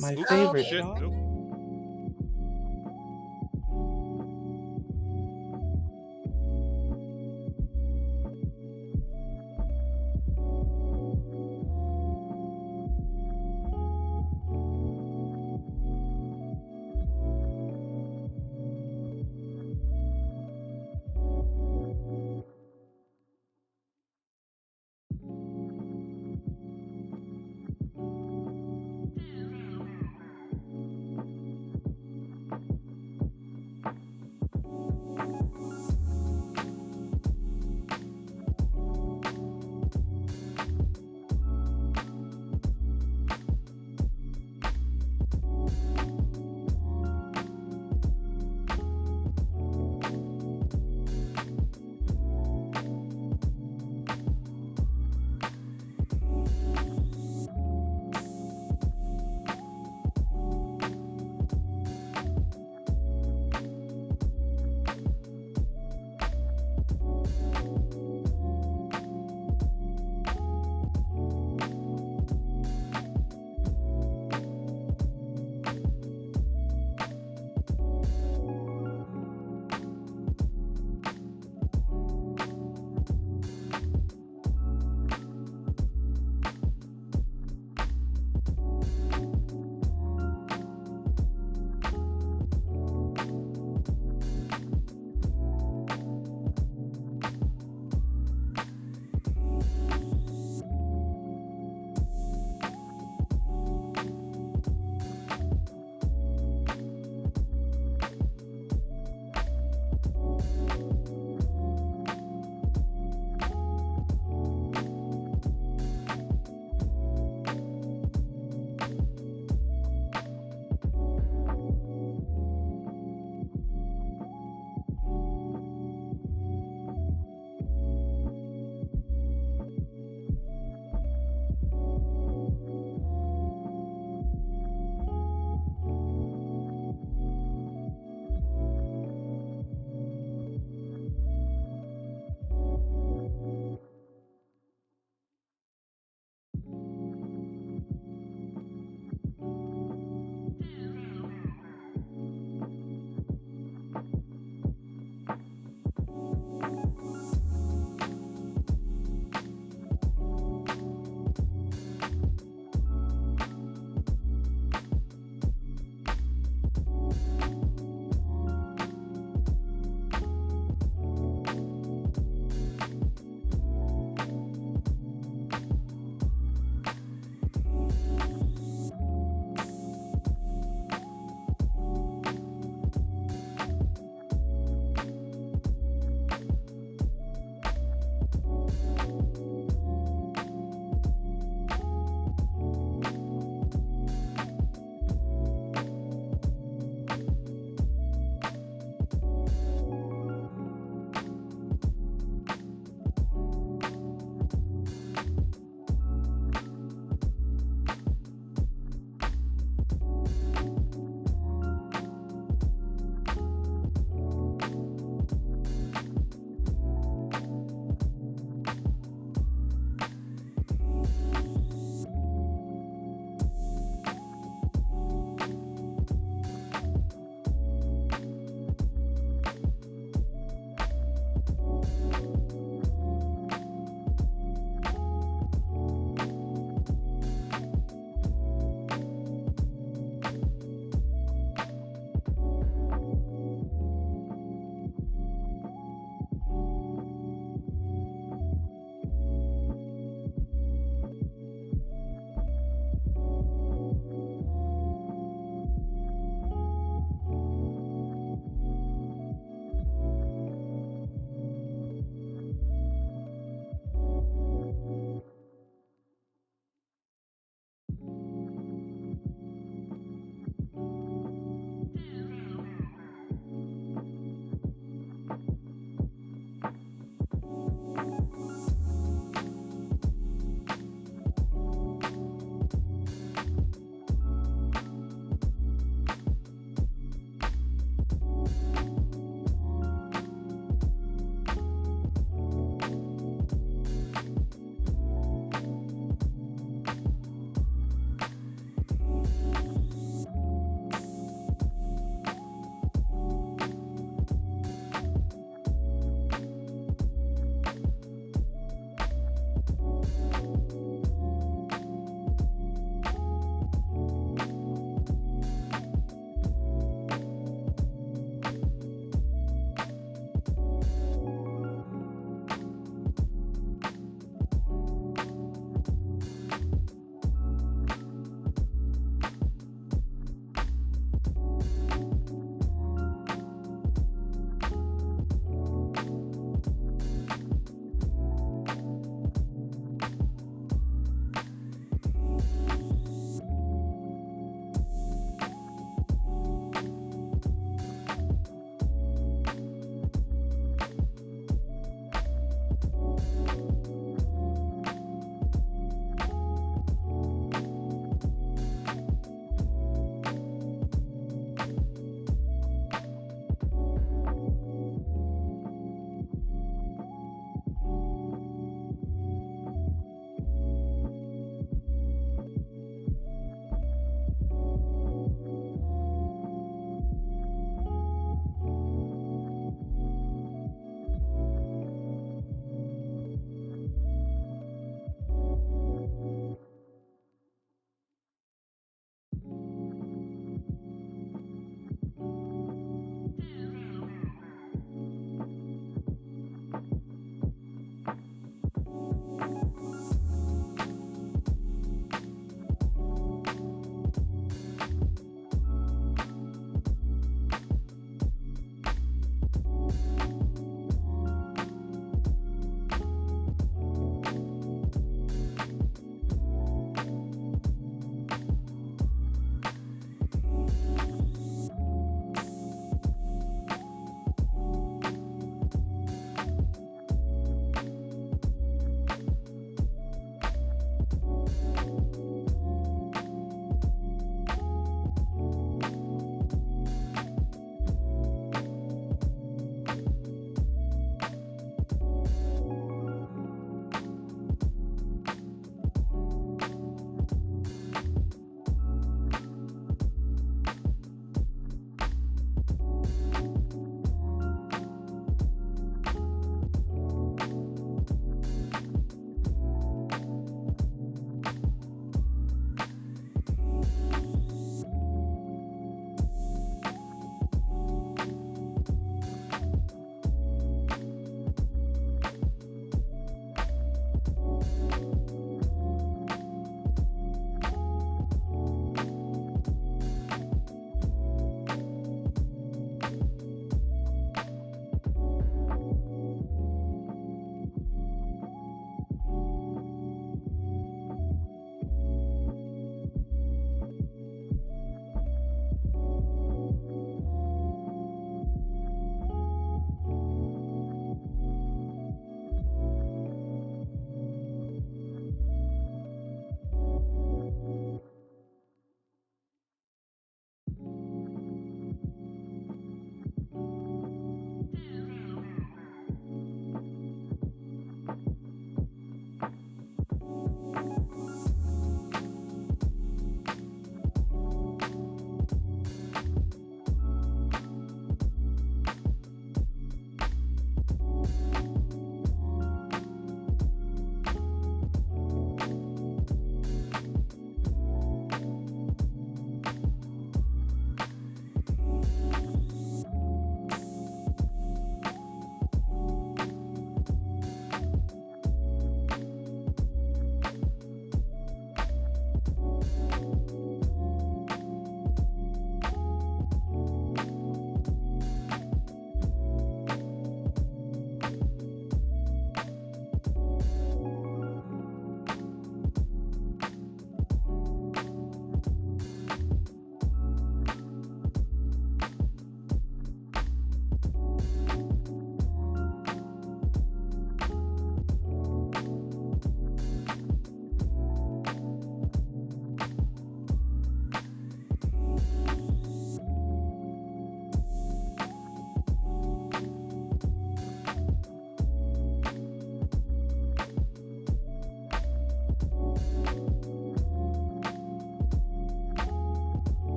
My Oops. favorite Shit. shot. Nope.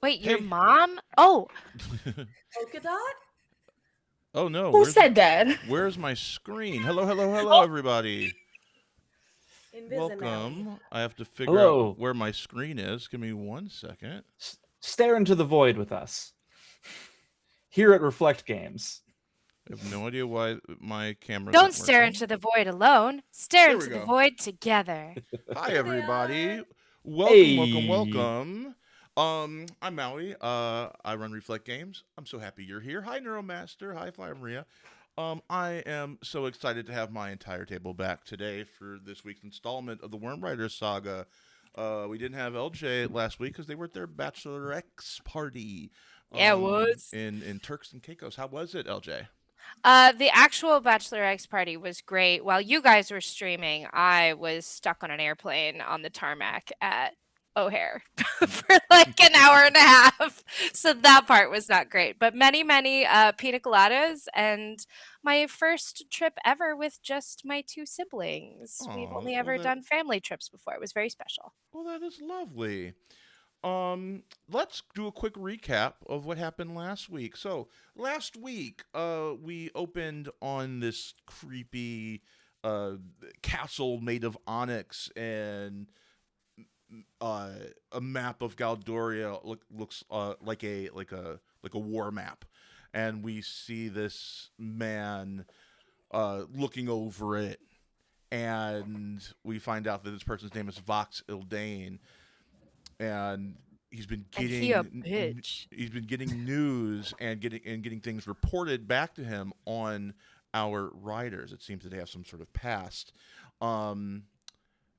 Wait, your Hey. mom? Oh, Polka dot? Oh no, Who said that? where's my screen? Hello, hello, hello, Oh, everybody. Invisimaui. Welcome. I have to figure out Hello. where my screen is. Give me 1 second. Stare into the void with us. Here at Reflect Games. I have no idea why my camera's don't not stare working. into the void alone. Stare There we into the go. void together. Hi, Here they everybody. are. Welcome, Hey. welcome. I'm Maui. I run Reflect Games. I'm so happy you're here. Hi, Neuromaster. Hi, Fly Maria. I am so excited to have my entire table back today for this week's installment of the Wyrmriders Saga. We didn't have LJ last week because they were at their Bachelor X party. Yeah, it was. In Turks and Caicos. How was it, LJ? The actual Bachelor X party was great. While you guys were streaming, I was stuck on an airplane on the tarmac at O'Hare for like an hour and a half. So that part was not great. But many, many pina coladas and my first trip ever with just my two siblings. We've Aw, only well ever done family trips before. It was very special. that is lovely. Let's do a quick recap of what happened last week. So last week, we opened on this creepy castle made of onyx and a map of Galdoria looks like a war map, and we see this man looking over it, and we find out that this person's name is Vox Ildane, and he's been And getting he a bitch. he's been getting news and getting things reported back to him on our riders. It seems that they have some sort of past.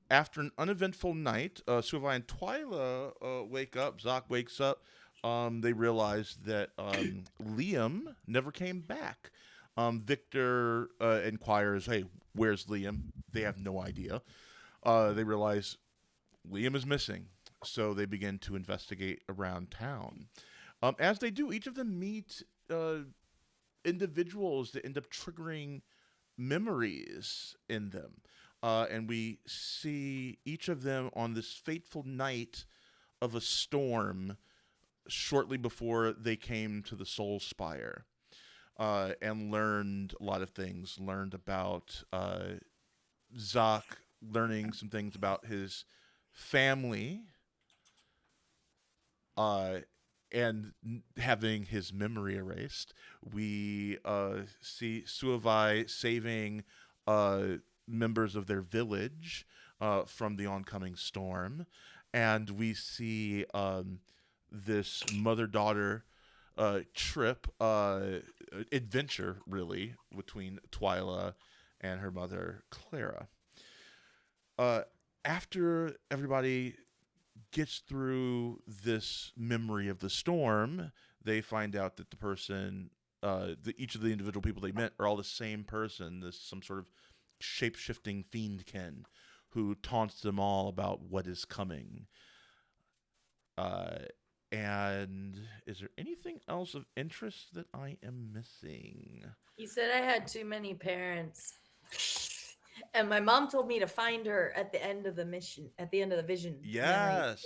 After an uneventful night, Suvi and Twyla wake up. Zoc wakes up. They realize that Liam never came back. Victor inquires, "Hey, where's Liam?" They have no idea. They realize Liam is missing, so they begin to investigate around town. As they do, each of them meet individuals that end up triggering memories in them. And we see each of them on this fateful night of a storm shortly before they came to the Soul Spire, and learned a lot of things. Learned about Zoc, learning some things about his family, and having his memory erased. We see Suavai saving members of their village from the oncoming storm, and we see this mother-daughter trip adventure, really, between Twyla and her mother Clara. After everybody gets through this memory of the storm, they find out that the person, each of the individual people they met are all the same person. This some sort of shape-shifting fiendkin who taunts them all about what is coming. And is there anything else of interest that I am missing? He said I had too many parents. And my mom told me to find her at the end of the mission, at the end of the vision. Yes.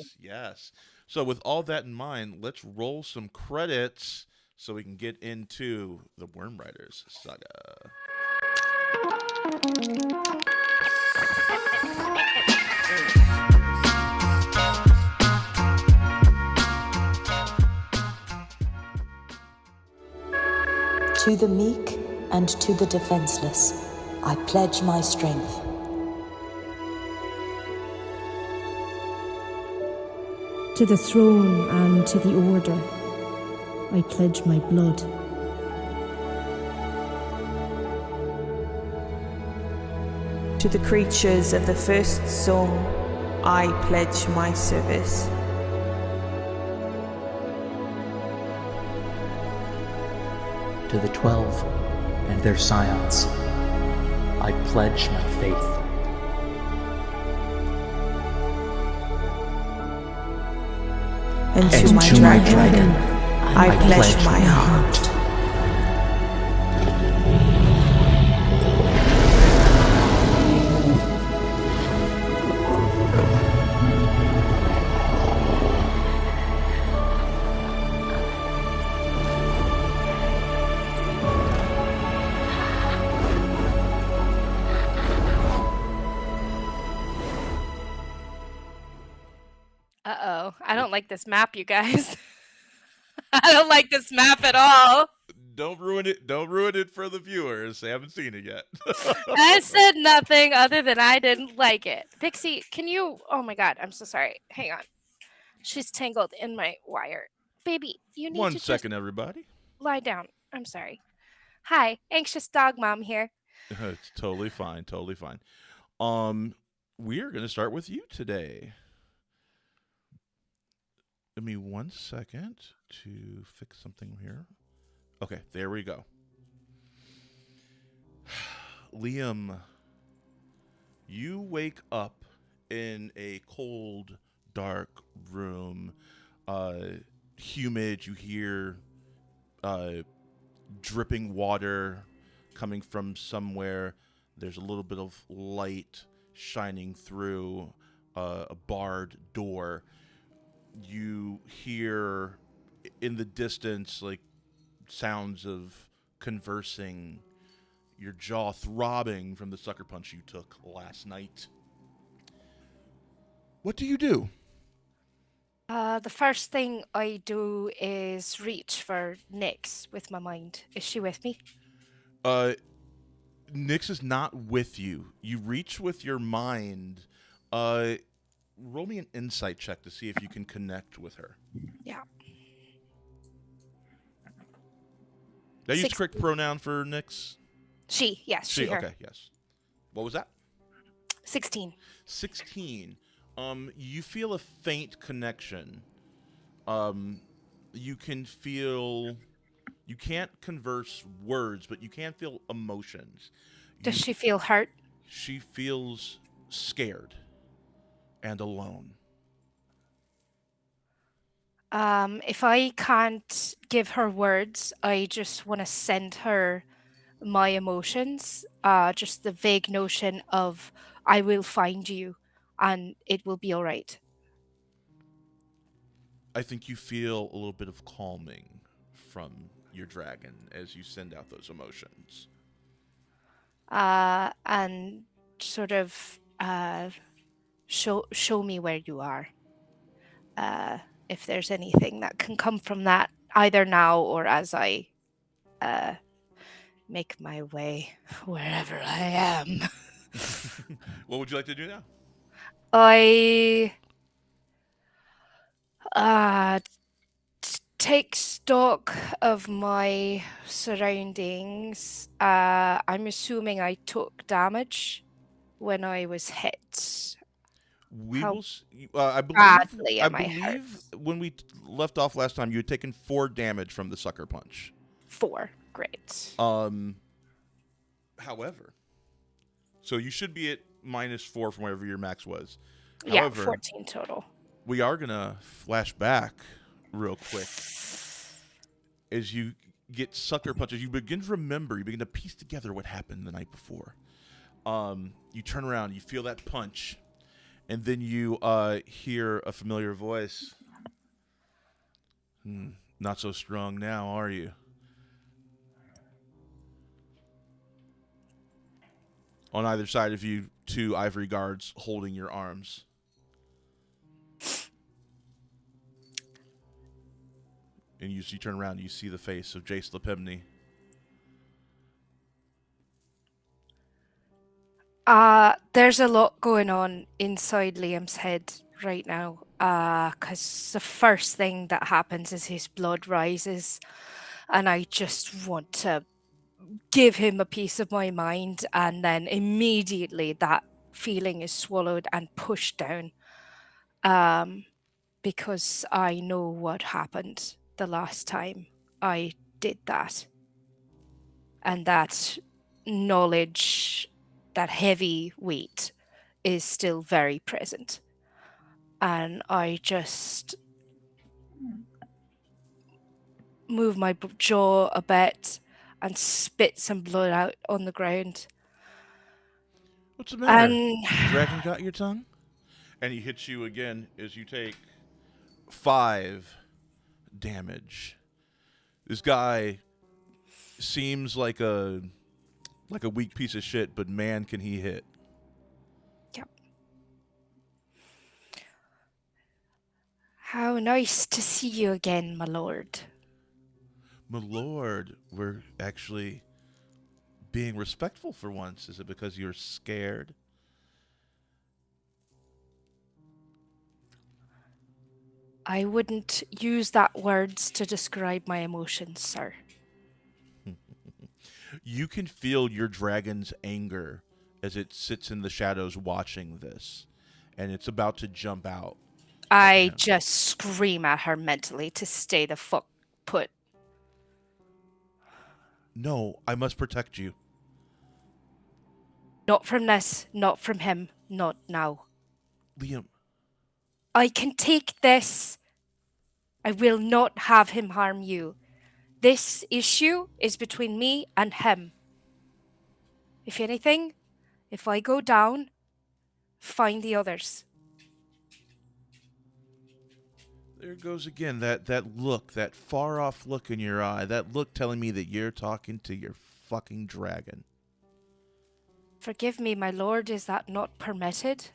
So with all that in mind, let's roll some credits so we can get into the Wyrmriders Saga. To the meek and to the defenseless, I pledge my strength. To the throne and to the order, I pledge my blood. To the creatures of the first song, I pledge my service. To the 12 and their scions, I pledge my faith. And to my dragon, I pledge my heart. I don't like this map, you guys. I don't like this map at all. Don't ruin it. Don't ruin it for the viewers. They haven't seen it yet. I said nothing other than I didn't like it. Pixie, can you? Oh my god, I'm so sorry. Hang on. She's tangled in my wire. Baby, you need One to second, everybody. just lie down. I'm sorry. Hi, anxious dog mom here. It's totally fine. Totally fine. We're gonna start with you today. Give me 1 second to fix something here. Okay, there we go. Liam, you wake up in a cold, dark room. Humid. You hear dripping water coming from somewhere. There's a little bit of light shining through a barred door. You hear in the distance like sounds of conversing, your jaw throbbing from the sucker punch you took last night. What do you do? The first thing I do is reach for Nyx with my mind. Is she with me? Nyx is not with you. You reach with your mind. Roll me an insight check to see if you can connect with her. Yeah. Did I use the 16. correct pronoun for Nyx? She, yes, she, her. Okay, yes. What was that? 16. 16. You feel a faint connection. You can feel... You can't converse words, but you can feel emotions. Does she feel hurt? She feels scared and alone. If I can't give her words, I just want to send her my emotions. Just the vague notion of I will find you and it will be all right. I think you feel a little bit of calming from your dragon as you send out those emotions. And sort of show me where you are. If there's anything that can come from that, either now or as I make my way wherever I am. What would you like to do now? I take stock of my surroundings. I'm assuming I took damage when I was hit. I badly I am I hurt? believe when we left off last time, you had taken 4 damage from the sucker punch. 4. Great. However, so you should be at -4 from wherever your max was. Yeah, However, 14 total. we are gonna flash back real quick as you get sucker punches. You begin to remember. You begin to piece together what happened the night before. You turn around. You feel that punch. And then you hear a familiar voice. Not so strong now, are you? On either side of you, 2 ivory guards holding your arms. And you turn around and you see the face of Jace Lepemne. There's a lot going on inside Liam's head right now. Because the first thing that happens is his blood rises, and I just want to give him a piece of my mind, and then immediately that feeling is swallowed and pushed down. Because I know what happened the last time I did that. And that knowledge, that heavy weight, is still very present. And I just move my jaw a bit and spit some blood out on the ground. What's the matter? And Dragon got your tongue? And he hits you again as you take 5 damage. This guy seems like a weak piece of shit, but man, can he hit. Yep. How nice to see you again, my lord. My lord, we're actually being respectful for once. Is it because you're scared? I wouldn't use that words to describe my emotions, sir. You can feel your dragon's anger as it sits in the shadows watching this, and it's about to jump out at I him. just scream at her mentally to stay the fuck put. No, I must protect you. Not from this, not from him, not now. Liam, I can take this. I will not have him harm you. This issue is between me and him. If anything, if I go down, find the others. there goes again that look, that far off look in your eye, that look telling me that you're talking to your fucking dragon. Forgive me, my lord, is that not permitted?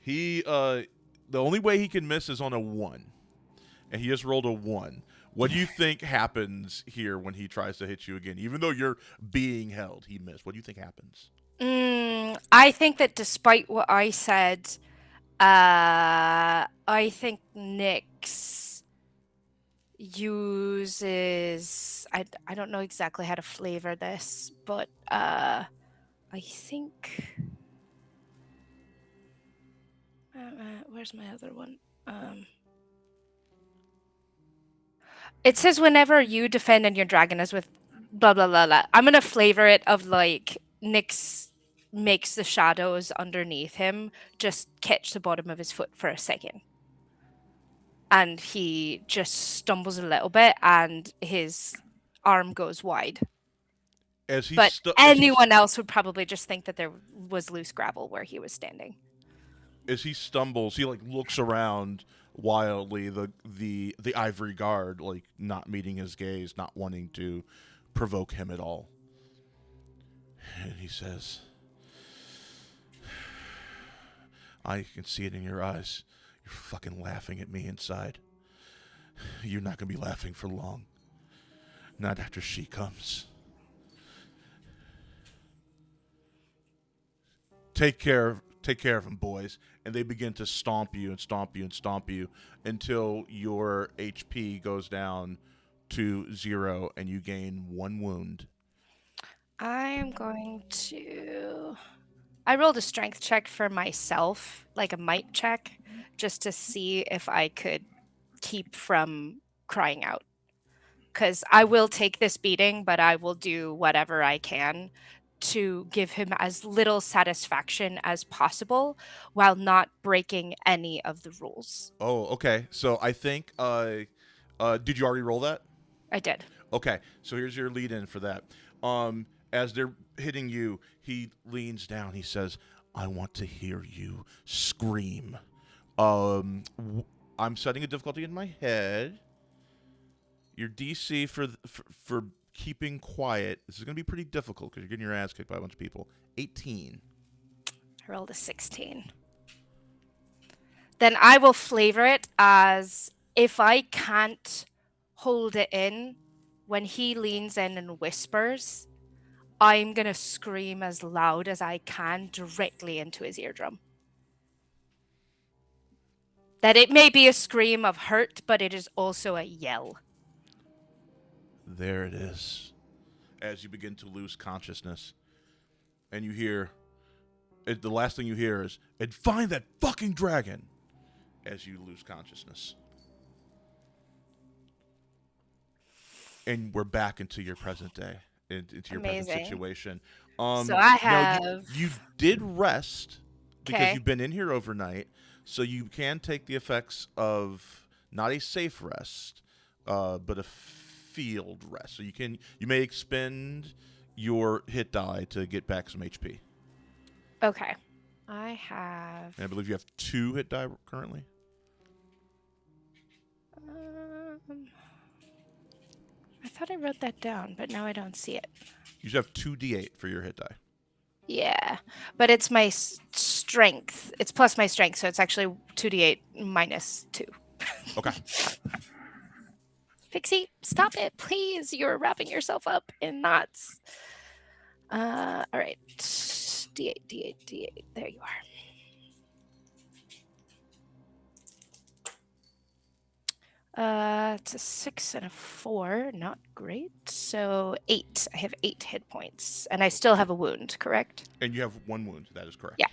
The only way he can miss is on a 1. And he just rolled a 1. What do you think happens here when he tries to hit you again? Even though you're being held, he missed. What do you think happens? I think that despite what I said, I think Nyx uses I don't know exactly how to flavor this, but I think where's my other one? It says whenever you defend and your dragon is with blah blah blah blah. I'm gonna flavor it of like Nyx makes the shadows underneath him just catch the bottom of his foot for a second. And he just stumbles a little bit and his arm goes wide. As he But stu- anyone else would probably just think that there was loose gravel where he was standing. as he stumbles, he like looks around wildly. The ivory guard like not meeting his gaze, not wanting to provoke him at all. And he says, "I can see it in your eyes. You're fucking laughing at me inside. You're not gonna be laughing for long. Not after she comes. Take care of him, boys." And they begin to stomp you and stomp you and stomp you until your HP goes down to 0 and you gain 1 wound. I am going to. I rolled a strength check for myself, like a might check, just to see if I could keep from crying out. Because I will take this beating, but I will do whatever I can to give him as little satisfaction as possible while not breaking any of the rules. Oh, okay. So I think did you already roll that? I did. Okay. So here's your lead in for that. As they're hitting you, he leans down. He says, "I want to hear you scream." I'm setting a difficulty in my head. Your DC for keeping quiet, this is going to be pretty difficult because you're getting your ass kicked by a bunch of people. 18. I rolled a 16. Then I will flavor it as if I can't hold it in, when he leans in and whispers, I'm going to scream as loud as I can directly into his eardrum. That it may be a scream of hurt, but it is also a yell. There it is. As you begin to lose consciousness, and you hear, the last thing you hear is, "And find that fucking dragon," as you lose consciousness. And we're back into your present day, into your present Amazing. situation. So I now have... you did rest because Okay. you've been in here overnight, so you can take the effects of not a safe rest, but a field rest. So you may expend your hit die to get back some HP. Okay. I have... And I believe you have 2 hit die currently. I thought I wrote that down, but now I don't see it. You should have 2d8 for your hit die. Yeah, but it's my strength. It's plus my strength, so it's actually 2d8 minus 2. Okay. Pixie, stop it, please. You're wrapping yourself up in knots. All right. D8, D8, D8. There you are. It's a 6 and a 4. Not great. So 8. I have 8 hit points. And I still have a wound, correct? And you have 1 wound. That is correct. Yeah.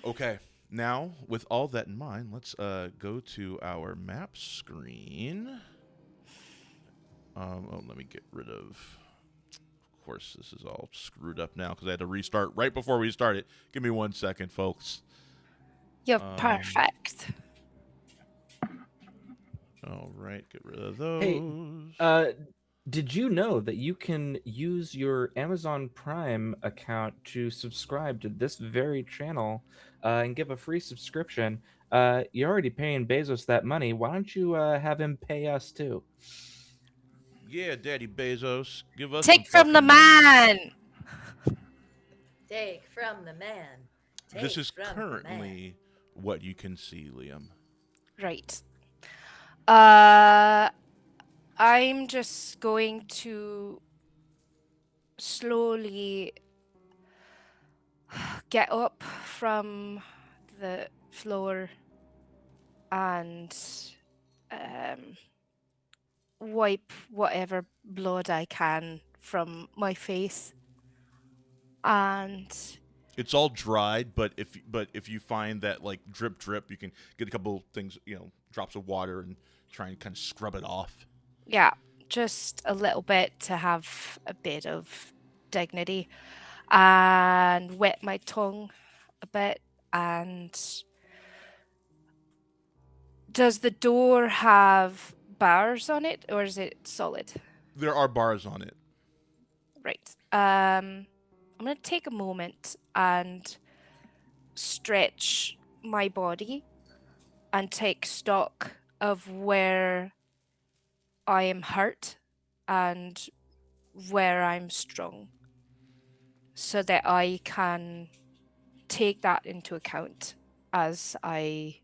Okay. Now, with all that in mind, let's go to our map screen. Let me get rid of... Of course, this is all screwed up now because I had to restart right before we started. Give me 1 second, folks. You're perfect. All right, get rid of those. Hey, did you know that you can use your Amazon Prime account to subscribe to this very channel and give a free subscription? You're already paying Bezos that money. Why don't you have him pay us too? Yeah, Daddy Bezos, give us Take some from the fucking money. man. Take from the man. This Take is from the man. currently what you can see, Liam. Right. I'm just going to slowly get up from the floor and wipe whatever blood I can from my face. And It's all dried, but if you find that like drip drip, you can get a couple things, drops of water and try and kind of scrub it off. yeah, just a little bit to have a bit of dignity, and wet my tongue a bit. And does the door have bars on it, or is it solid? There are bars on it. Right. I'm going to take a moment and stretch my body and take stock of where I am hurt and where I'm strong, so that I can take that into account as I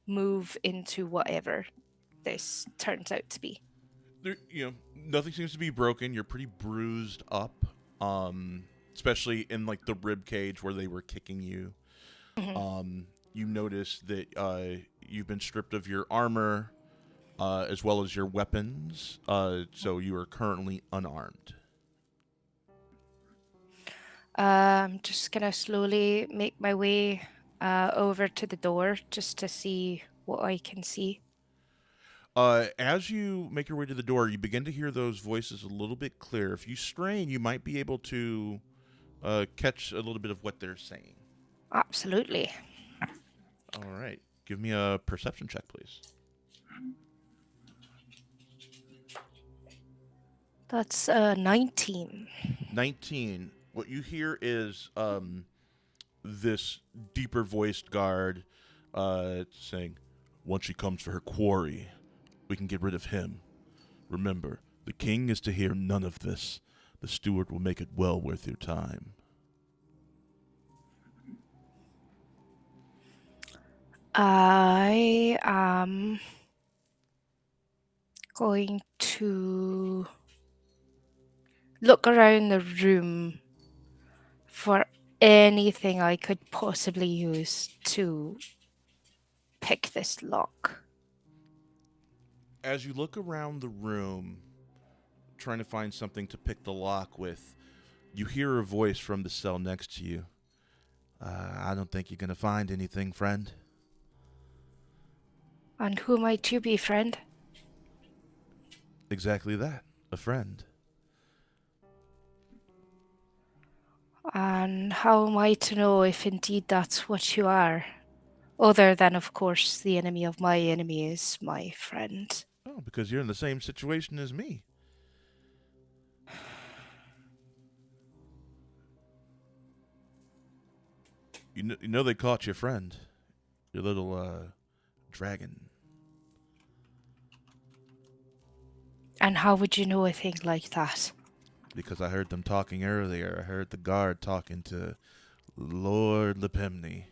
move into whatever this turns out to be. There, nothing seems to be broken. You're pretty bruised up, especially in like the rib cage where they were kicking you. Mm-hmm. You notice that you've been stripped of your armor, as well as your weapons. So you are currently unarmed. I'm just gonna slowly make my way over to the door just to see what I can see. As you make your way to the door, you begin to hear those voices a little bit clearer. If you strain, you might be able to catch a little bit of what they're saying. Absolutely. All right. Give me a perception check, please. That's 19. 19. What you hear is this deeper voiced guard saying, once she comes for her quarry, we can get rid of him. Remember, the king is to hear none of this. The steward will make it well worth your time. I am going to look around the room for anything I could possibly use to pick this lock. As you look around the room, trying to find something to pick the lock with, you hear a voice from the cell next to you. I don't think you're going to find anything, friend. And who might you be, friend? Exactly that, a friend. And how am I to know if indeed that's what you are? Other than, of course, the enemy of my enemy is my friend. Oh, because you're in the same situation as me. You know they caught your friend. Your little dragon. And how would you know a thing like that? Because I heard them talking earlier. I heard the guard talking to Lord Lepimni.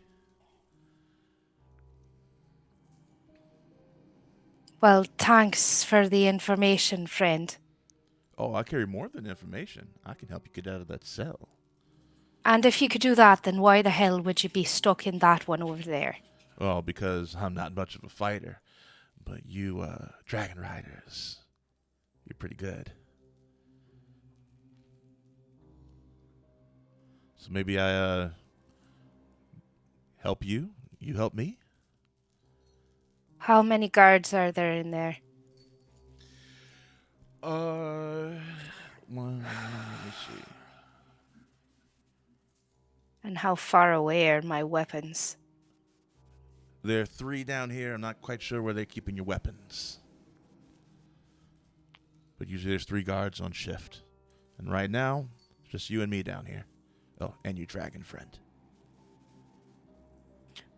Well, thanks for the information, friend. Oh, I carry more than information. I can help you get out of that cell. And if you could do that, then why the hell would you be stuck in that one over there? Oh, because I'm not much of a fighter. But you, Dragon Riders, you're pretty good. So maybe I, help you? You help me? How many guards are there in there? Well, let me see. And how far away are my weapons? There are 3 down here. I'm not quite sure where they're keeping your weapons. But usually there's 3 guards on shift. And right now, it's just you and me down here. Oh, and your dragon friend.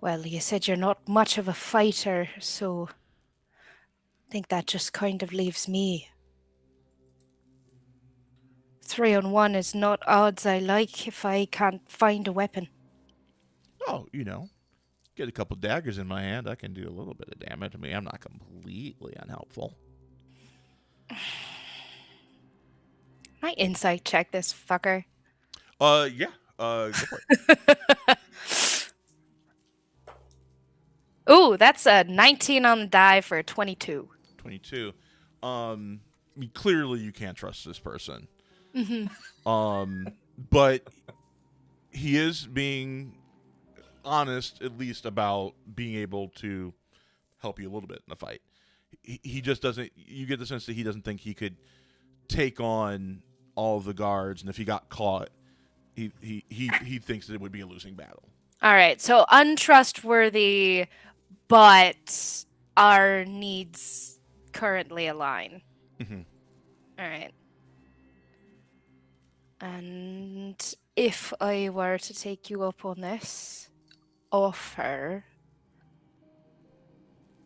Well, you said you're not much of a fighter, so I think that just kind of leaves me. 3-on-1 is not odds I like if I can't find a weapon. Oh, get a couple daggers in my hand. I can do a little bit of damage. I mean, I'm not completely unhelpful. I insight check this fucker. Yeah. Go for it. Ooh, that's a 19 on the die for a 22. 22. I mean, clearly you can't trust this person. But he is being honest, at least, about being able to help you a little bit in the fight. He just doesn't. You get the sense that he doesn't think he could take on all of the guards, and if he got caught, he thinks that it would be a losing battle. All right, so untrustworthy, but our needs currently align. Mhm. All right. And if I were to take you up on this offer,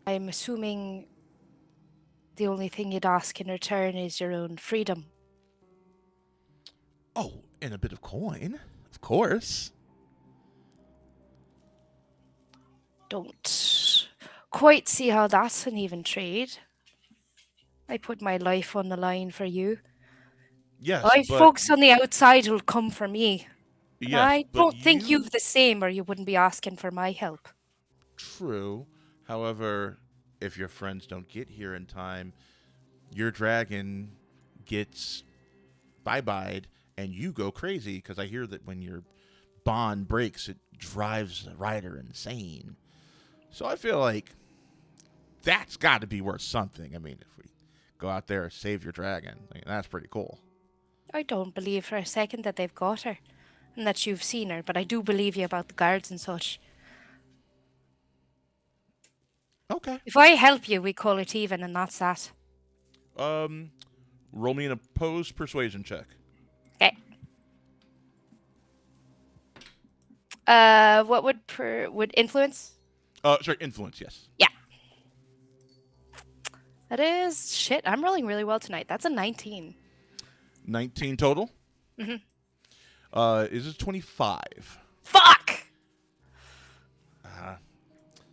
I'm assuming the only thing you'd ask in return is your own freedom. Oh, and a bit of coin, of course. Don't quite see how that's an even trade. I put my life on the line for you. Yes, I but folks on the outside will come for me. And yes, I but don't think you you've the same, or you wouldn't be asking for my help. True. However, if your friends don't get here in time, your dragon gets bye-byed and you go crazy, because I hear that when your bond breaks, it drives the rider insane. So I feel like that's got to be worth something. I mean, if we go out there and save your dragon, I mean, that's pretty cool. I don't believe for a second that they've got her, and that you've seen her, but I do believe you about the guards and such. Okay. If I help you, we call it even, and that's that. Roll me an opposed persuasion check. Okay. What would influence? Sorry, influence, yes. Yeah. That is shit. I'm rolling really well tonight. That's a 19. 19 total? Mm-hmm. Is it 25? Fuck!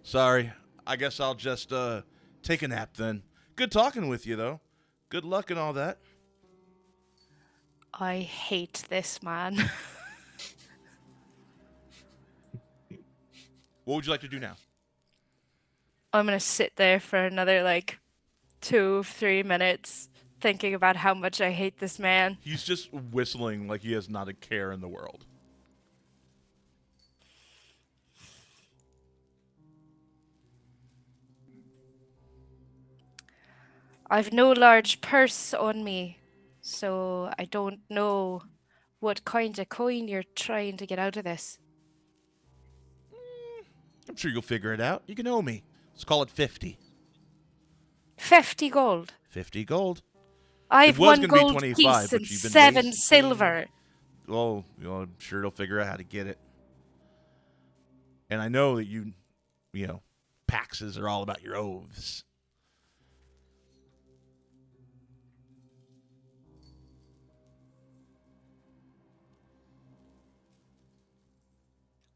Sorry. I guess I'll just take a nap then. Good talking with you, though. Good luck and all that. I hate this man. What would you like to do now? I'm gonna sit there for another 2-3 minutes thinking about how much I hate this man. He's just whistling like he has not a care in the world. I've no large purse on me, so I don't know what kind of coin you're trying to get out of this. I'm sure you'll figure it out. You can owe me. Let's call it 50. 50 gold. 50 gold. I've was one gonna be gold 25, piece but and you've been 7 wasting- silver. Well, I'm sure he'll figure out how to get it. And I know that Paxes are all about your oaths.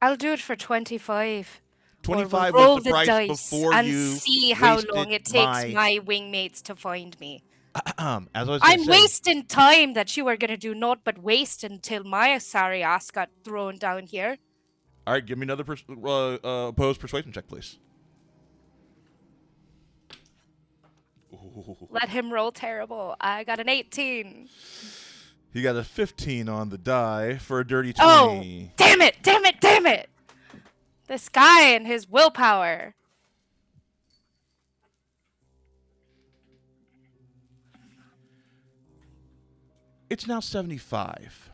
I'll do it for 25. Or we'll 25 roll was the the price dice before and you see how wasted long it takes my. my wingmates to find me. As I was going I'm to say, wasting time that you are going to do naught but waste until my sorry ass got thrown down here. all right, give me another opposed persuasion check, please. Ooh. Let him roll terrible. I got an 18. He got a 15 on the die for a dirty 20. Oh, damn it, damn it, damn it. This guy and his willpower. It's now 75.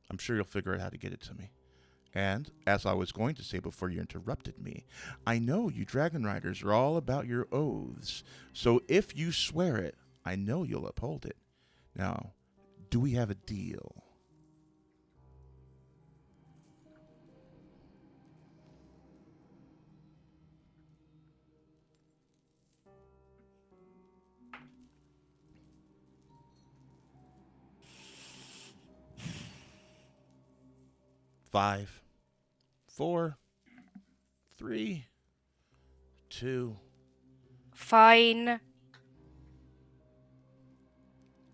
I'm sure you'll figure out how to get it to me. And, as I was going to say before you interrupted me, I know you Dragon Riders are all about your oaths. So if you swear it, I know you'll uphold it. Now, do we have a deal? Five, 4, 3, 2. Fine.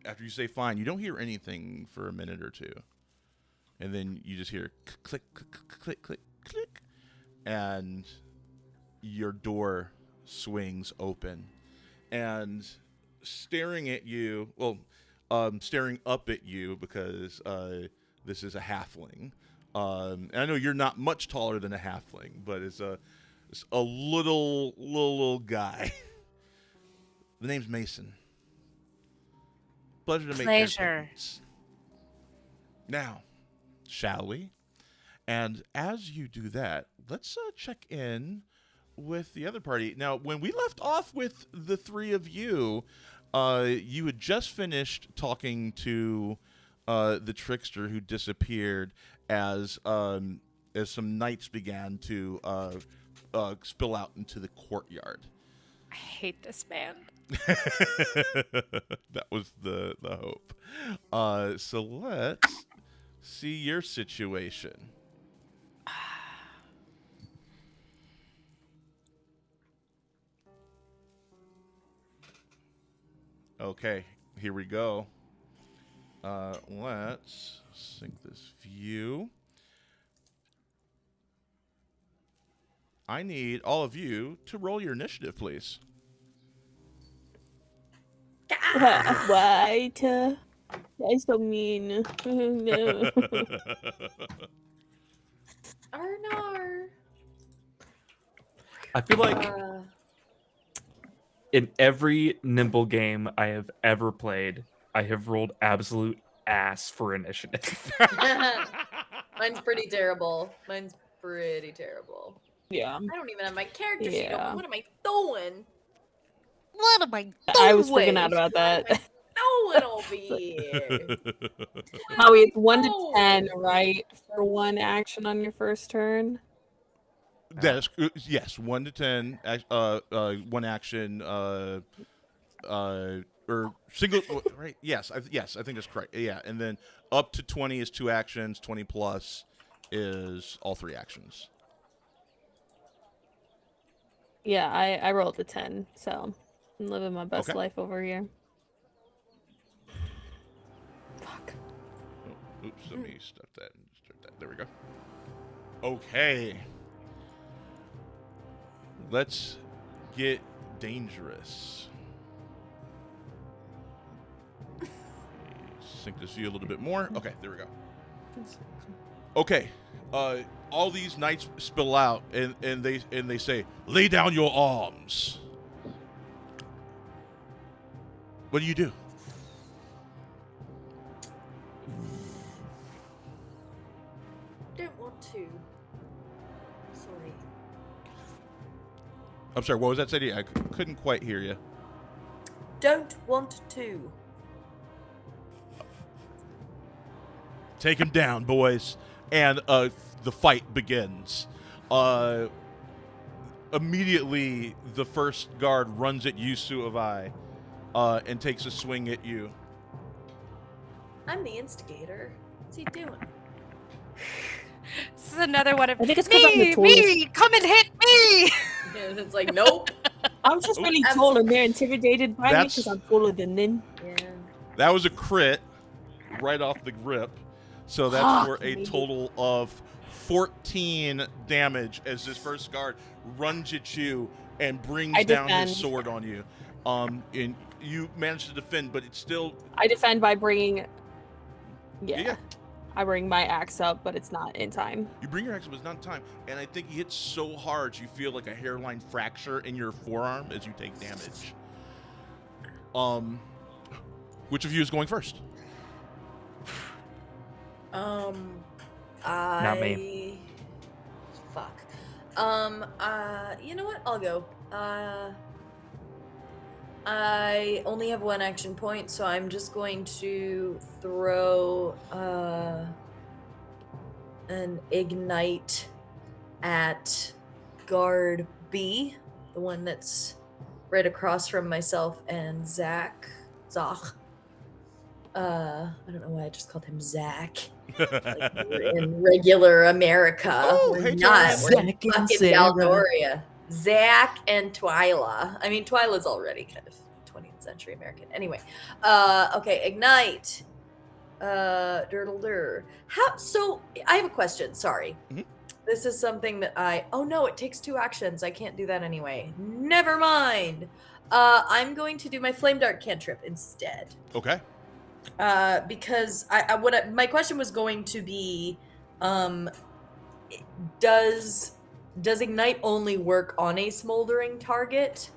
After you say fine, you don't hear anything for a minute or two. And then you just hear click, click, click, click, click, click. And your door swings open. And staring at you, staring up at you because this is a halfling. And I know you're not much taller than a halfling, but it's a little guy. The name's Mason. Pleasure to make your acquaintance. Now, shall we? And as you do that, let's check in with the other party. Now, when we left off with the three of you, you had just finished talking to the trickster who disappeared as some knights began to spill out into the courtyard. I hate this man. That was the hope. So let's see your situation. Okay, here we go. Let's sync this view. I need all of you to roll your initiative, please. Why? That's so mean. No. Arnar. I feel like in every Nimble game I have ever played, I have rolled absolute ass for initiative. Mine's pretty terrible. Yeah. I don't even have my character sheet Yeah. open. What am I doing? What am I doing? I was freaking out about that. What am I doing over here? Howie, it's 1 to No. 10, right? For one action on your first turn. That is yes, 1 to 10. One action. Or single. Right? Yes, I think that's correct. Yeah, and then up to 20 is 2 actions. 20 plus is all 3 actions. Yeah, I rolled a 10, so I'm living my best Okay. life over here. Fuck. Oh, oops, let me start that. There we go. Okay. Let's get dangerous. Sync this view a little bit more. Okay, there we go. Okay. All these knights spill out and they say, "Lay down your arms." What do you do? Don't want to. Sorry. I'm sorry, what was that say? I couldn't quite hear you. Don't want to. Take him down, boys. And the fight begins. Immediately, the first guard runs at you, Suavai, and takes a swing at you. I'm the instigator. What's he doing? This is another one of I think it's 'cause I'm the me, come and hit me. And it's like, nope. I'm just Oh, really that's- tall and they're intimidated by me That's- because I'm taller than them. Yeah. That was a crit right off the rip. So that's Fuck for a me. total of 14 damage as this first guard runs at you and brings I down his defend. sword on you. And you manage to defend, but it's still I defend by bringing. Yeah. I bring my axe up, but it's not in time. you bring your axe, but it's not in time. And I think you hit so hard you feel like a hairline fracture in your forearm as you take damage. Which of you is going first? Not me. Fuck. You know what? I'll go. I only have one action point, so I'm just going to throw an ignite at guard B, the one that's right across from myself and Zach. I don't know why I just called him Zach. Like we're in regular America. Oh, we're hey, not. Twyla. We're Zach in and fucking Sarah. Valdoria. Zach and Twyla. I mean, Twyla's already kind of 20th century American. Anyway, okay, ignite. Dirtle. How? So I have a question. Sorry. Mhm. This is something that oh no, it takes 2 actions. I can't do that anyway. Never mind. I'm going to do my flame dart cantrip instead. Okay. Because my question was going to be, does ignite only work on a smoldering target,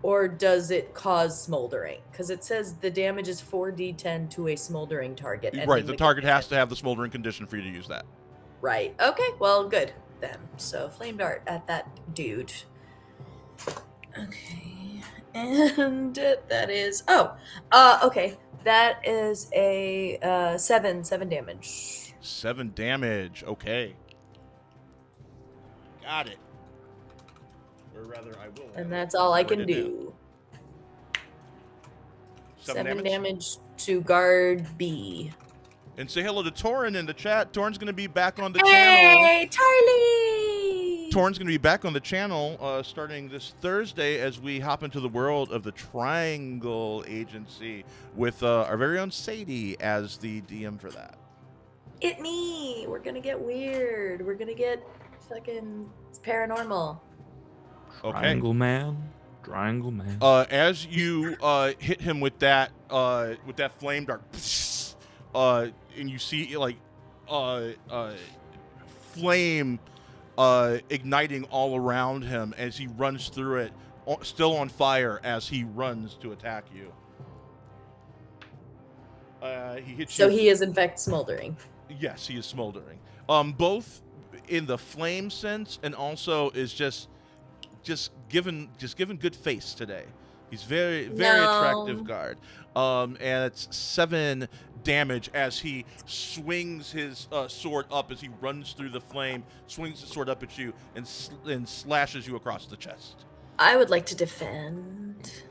or does it cause smoldering? Because it says the damage is 4d10 to a smoldering target. Right, ending the with target has damage. to have the smoldering condition for you to use that. Right. Okay. Well, good then. So flame dart at that dude. Okay. And that is okay. That is a 7 damage. 7 damage. Okay. Got it. Or rather, I will. And that's all I can Already do. 7 damage to guard B. And say hello to Torin in the chat. Torin's going to be back on the channel. Hey, Charlie! Torin's going to be back on the channel starting this Thursday as we hop into the world of the Triangle Agency with our very own Sadie as the DM for that. It me. We're gonna get weird. We're gonna get fucking paranormal. Okay. Triangle Man. Triangle Man. As you hit him with that flame dart, and you see like flame igniting all around him as he runs through it, still on fire as he runs to attack you. He hits So you. he is in fact smoldering. Yes, he is smoldering. Both in the flame sense and also is just given good face today. He's very attractive guard. And it's 7 damage as he swings his sword up as he runs through the flame, swings the sword up at you, and slashes you across the chest. I would like to defend.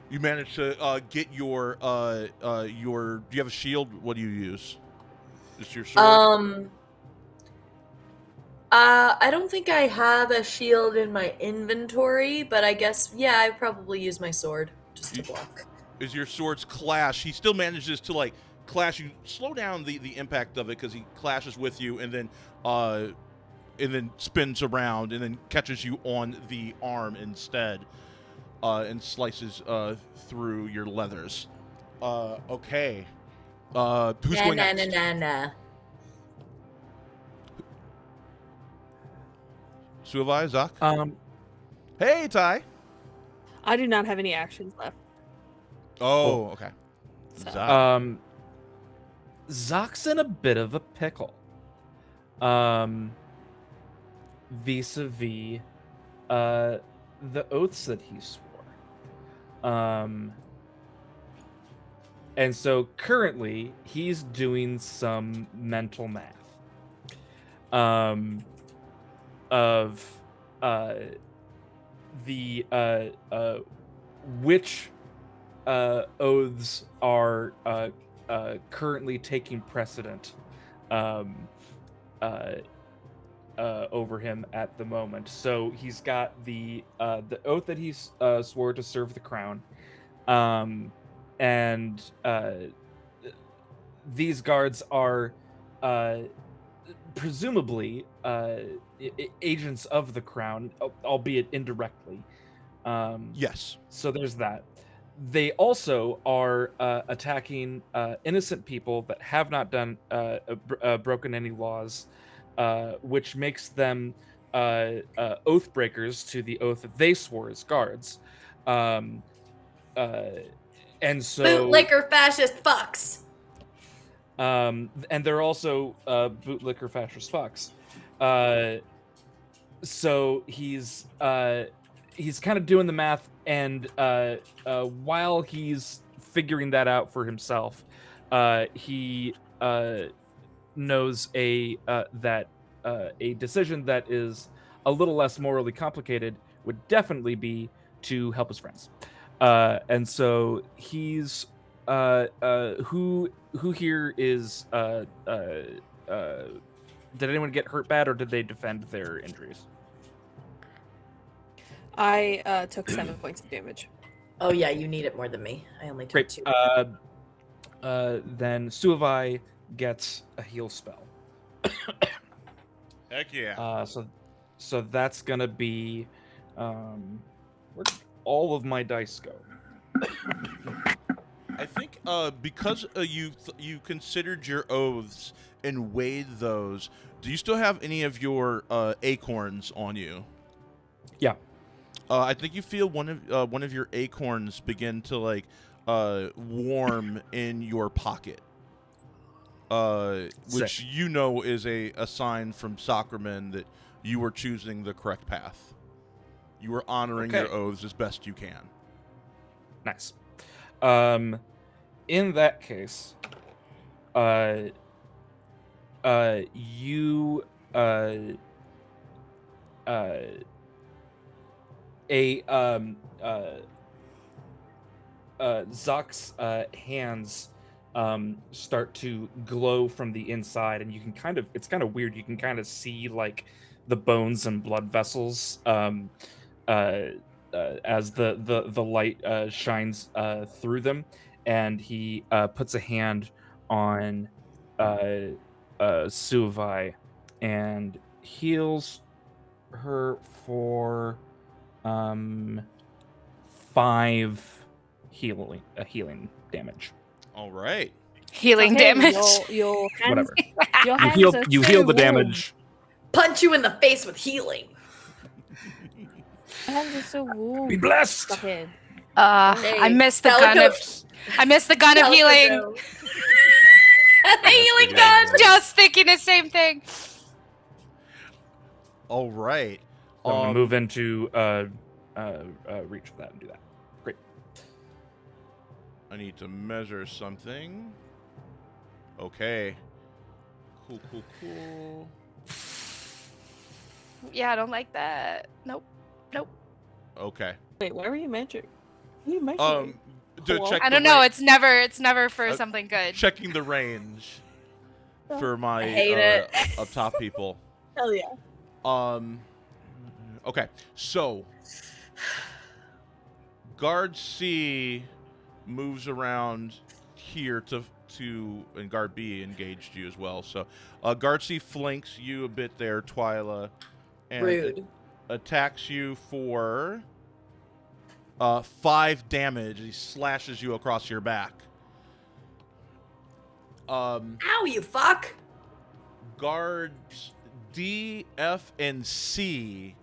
You manage to get your. Do you have a shield? What do you use? Just your sword. I don't think I have a shield in my inventory, but I guess I probably use my sword just to block. As your swords clash, he still manages to like clash you. Slow down the impact of it because he clashes with you and then spins around and then catches you on the arm instead, and slices through your leathers. Okay. Who's going next? Nah. Suavai, Zach? Um, Hey, Ty. I do not have any actions left. Oh, okay. So- Zach. Zach's in a bit of a pickle. Vis-a-vis the oaths that he swore. And so currently he's doing some mental math. Of the which oaths are currently taking precedent over him at the moment. So he's got the oath that he's swore to serve the crown, and these guards are presumably agents of the crown, albeit indirectly. Yes. So there's that. They also are attacking innocent people that have not done broken any laws, which makes them oath breakers to the oath that they swore as guards. And so Bootlicker fascist fucks. And they're also bootlicker fascist fucks. So he's kind of doing the math, and while he's figuring that out for himself, he knows that a decision that is a little less morally complicated would definitely be to help his friends. And so he's who here is did anyone get hurt bad, or did they defend their injuries? I took 7 points of damage. Oh yeah, you need it more than me. I only took Great. 2. Then Suavai gets a heal spell. Heck yeah. So that's gonna be where did all of my dice go? I think because you considered your oaths and weighed those, do you still have any of your acorns on you? Yeah. I think you feel one of your acorns begin to like warm in your pocket, which Sick. you know is a sign from Sacraman that you were choosing the correct path. You were honoring your oaths as best you can. Nice. In that case, you Zock's hands start to glow from the inside, and you can it's kind of weird. You can kind of see like the bones and blood vessels as the light shines through them, and he puts a hand on Suavai and heals her for 5 healing damage. All right. Healing damage. Your hands, Whatever. your hands are You so heal the warm. damage. Punch you in the face with healing. Your hands are so warm. Be blessed. Stop it. I missed the gun of healing. The healing gun. Just thinking the same thing. All right. So I'm gonna move into reach for that and do that. Great. I need to measure something. Okay. Cool. Yeah, I don't like that. Nope. Okay. Wait, why were you measuring? What are you measuring? To Hello? check I the don't know. ra- It's never for something good. checking the range for my I hate it. up top people. Hell yeah. Okay, so guard C moves around here to and guard B engaged you as well. So guard C flanks you a bit there, Twyla, and Rude. attacks you for 5 damage. He slashes you across your back. Ow, you fuck. Guards D, F, and C.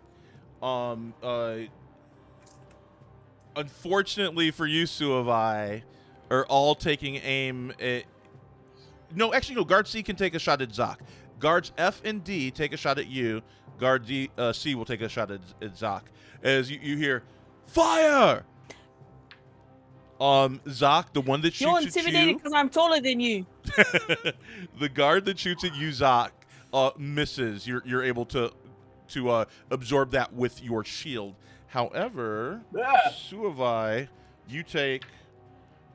Unfortunately for you, Suavai, are all taking aim at. No, actually, no. Guard C can take a shot at Zoc. Guards F and D take a shot at you. Guard C will take a shot at Zoc. As you hear, fire! Zoc, the one that shoots You're at intimidated you. because I'm taller than you. The guard that shoots at you, Zoc, misses. You're able to absorb that with your shield. However, Suavai, you take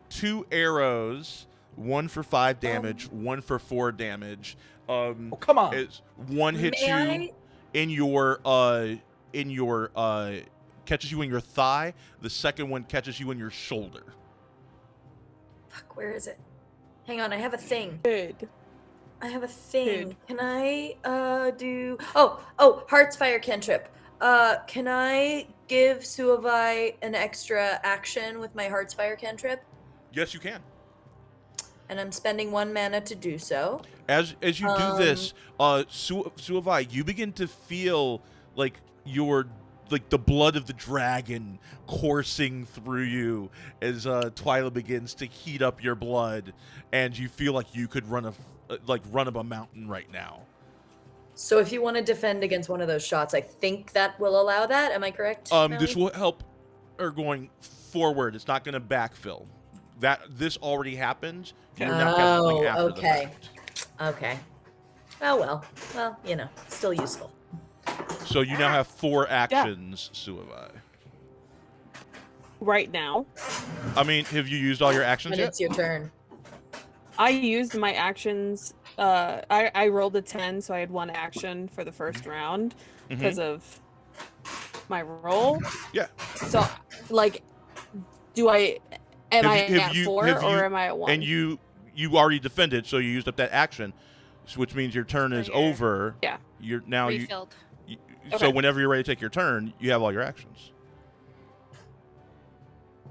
2 arrows, one for 5 damage, one for 4 damage, Oh, come on. Is one hits May you in your catches you in your thigh. The second one catches you in your shoulder. Fuck, where is it? Hang on, I have a thing. Good. I have a thing. Good. Can I do Oh, Heart's Fire cantrip. Can I give Suavai an extra action with my Heart's Fire cantrip? Yes, you can. And I'm spending 1 mana to do so. As you do this, Suavai, you begin to feel like the blood of the dragon coursing through you as Twyla begins to heat up your blood, and you feel like you could run up a mountain right now. So if you want to defend against one of those shots, I think that will allow that. Am I correct? This Melly? will help her going forward. It's not going to backfill. This already happened. You're now casting after the okay. fact. Okay. Oh well. Well, still useful. So you now have 4 actions, Suavai. Right now, I mean, have you used all your actions When yet? it's your turn. I used my actions. I rolled a 10, so I had 1 action for the first round because of my roll. Yeah. So, am I at 4 or am I at 1? And you already defended, so you used up that action, which means your turn is you're- over. Yeah. You're now Refilled. So Okay. whenever you're ready to take your turn, you have all your actions.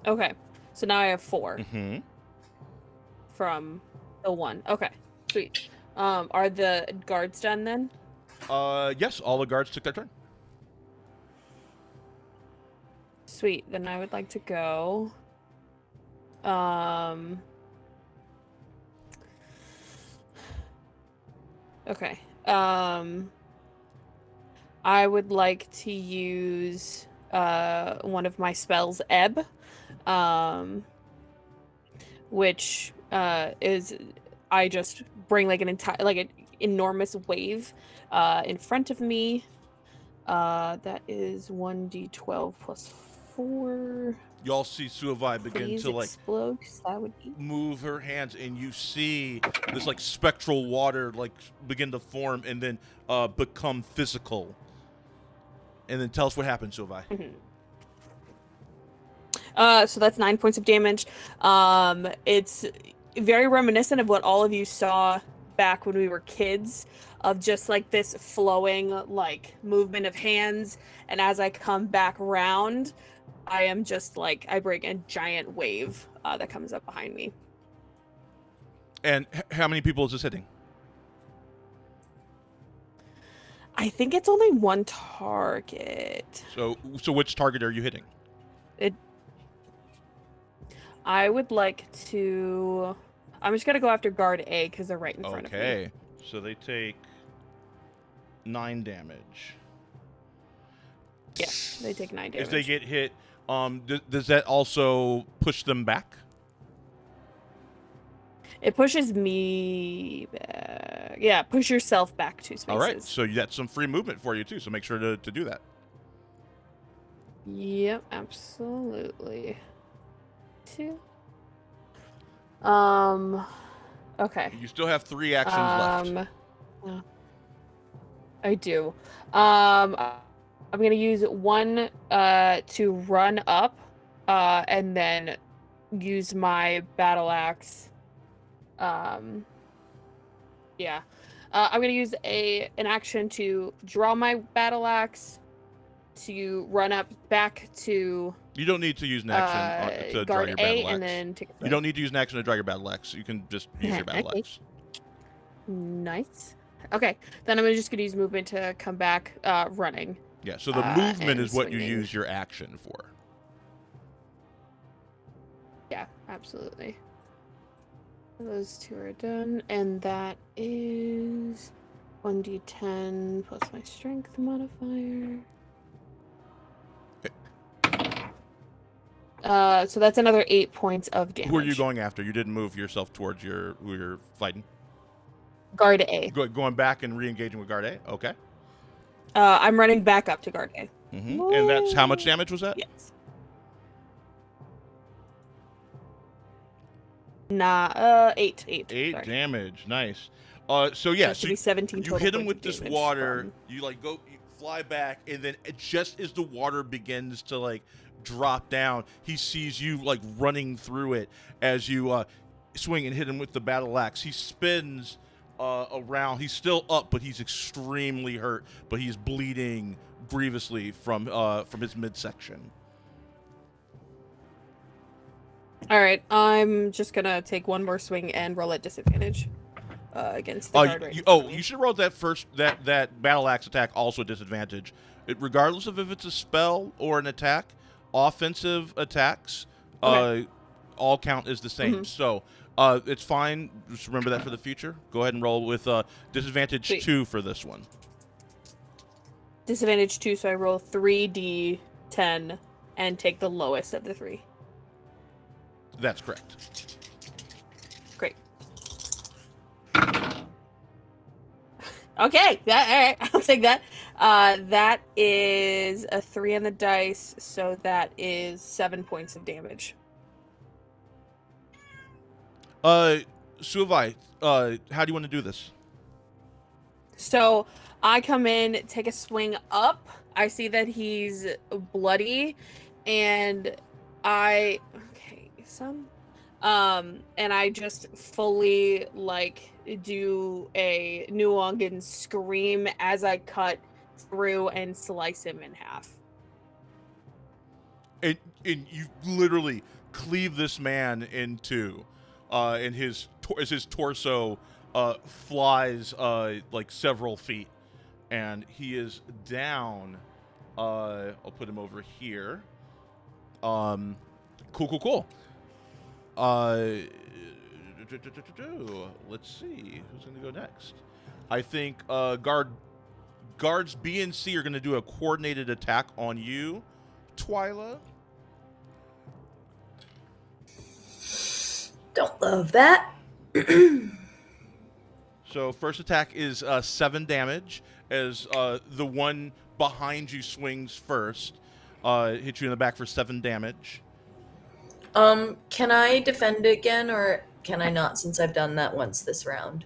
Okay. So now I have 4 Mm-hmm. from the 1. Okay. Sweet. Are the guards done then? Yes, all the guards took their turn. Sweet. Then I would like to go. Okay. I would like to use one of my spells, Ebb, which is I just bring an enormous wave in front of me. That is 1d12 plus 4. You all see Suavai begin Please to explode, 'cause that would be move her hands, and you see this spectral water begin to form and then become physical. And then tell us what happened, Suavai. So that's 9 points of damage. It's very reminiscent of what all of you saw back when we were kids, of just this flowing movement of hands. And as I come back round, I am just I bring a giant wave that comes up behind me. And how many people is this hitting? I think it's only 1 target. So which target are you hitting? I would like to. I'm just gonna go after guard A because they're right in front of me. Okay, so they take 9 damage. Yeah, they take 9 damage. If they get hit, does that also push them back? It pushes me back. Yeah, push yourself back 2 spaces. All right, so that's some free movement for you too. So make sure to do that. Yep, absolutely. 2. Okay. You still have 3 actions left. I do. I'm gonna use 1 to run up, and then use my battle axe. Yeah. I'm gonna use an action to draw my battle axe, to run up back to You don't need to use an action to draw guard your A, battle axe. and then take a You don't need to use an action to draw your battle axe. You can just use your battle Okay. axe. Nice. Okay, then I'm just gonna use movement to come back, running. Yeah, so the movement and is what you swinging. use your action for. Yeah, absolutely. Those 2 are done, and that is 1d10 plus my strength modifier. So that's another 8 points of damage. Who are you going after? You didn't move yourself towards who you're fighting. Guard A. Going back and re-engaging with guard A. Okay. I'm running back up to guard A. And that's how much damage was that? Yes. 8. 8 sorry. damage. Nice. So yeah, That should be 17 you total hit him points with of this damage water. from- You like you fly back, and then just as the water begins to like drop down, he sees you like running through it as you swing and hit him with the battle axe. He spins around. He's still up, but he's extremely hurt. But he's bleeding grievously from his midsection. All right, I'm just gonna take one more swing and roll at disadvantage against the guard right in front of me. You should roll that first that battle axe attack also disadvantage. Regardless of if it's a spell or an attack, offensive attacks all count as the same. So it's fine. Just remember that for the future. Go ahead and roll with disadvantage Sweet. 2 for this one. Disadvantage 2, so I roll 3d10 and take the lowest of the 3. That's correct. Great. Okay, all right, I'll take that. That is a 3 on the dice, so that is 7 points of damage. Suvai, how do you want to do this? So I come in, take a swing up. I see that he's bloody, and and I just fully like do a Nuongan scream as I cut through and slice him in half. And you literally cleave this man in two, and his torso flies like several feet, and he is down. I'll put him over here. Cool. Let's see who's going to go next. I think guards B and C are going to do a coordinated attack on you, Twyla. Don't love that. So first attack is 7 damage as the one behind you swings first. Hit you in the back for 7 damage. Can I defend again, or can I not, since I've done that once this round?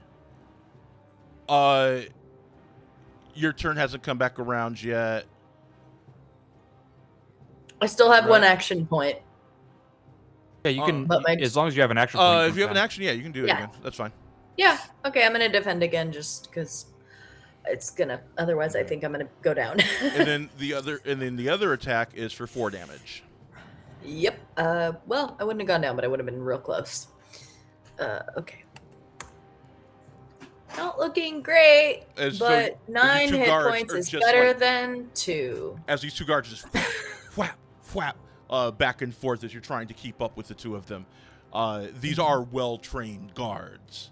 Your turn hasn't come back around yet. I still have Right. one action point. Yeah, you can, but my- as long as you have an action point. If you have an action, yeah, you can do it Yeah. again. That's fine. Yeah, okay, I'm gonna defend again just because it's gonna, otherwise I think I'm gonna go down. and then the other attack is for 4 damage. Yep. Well, I wouldn't have gone down, but I would have been real close. Okay. Not looking great, As but so 9 these two hit guards points are is just better like- than 2. As these two guards just whap, back and forth as you're trying to keep up with the two of them. These are well-trained guards.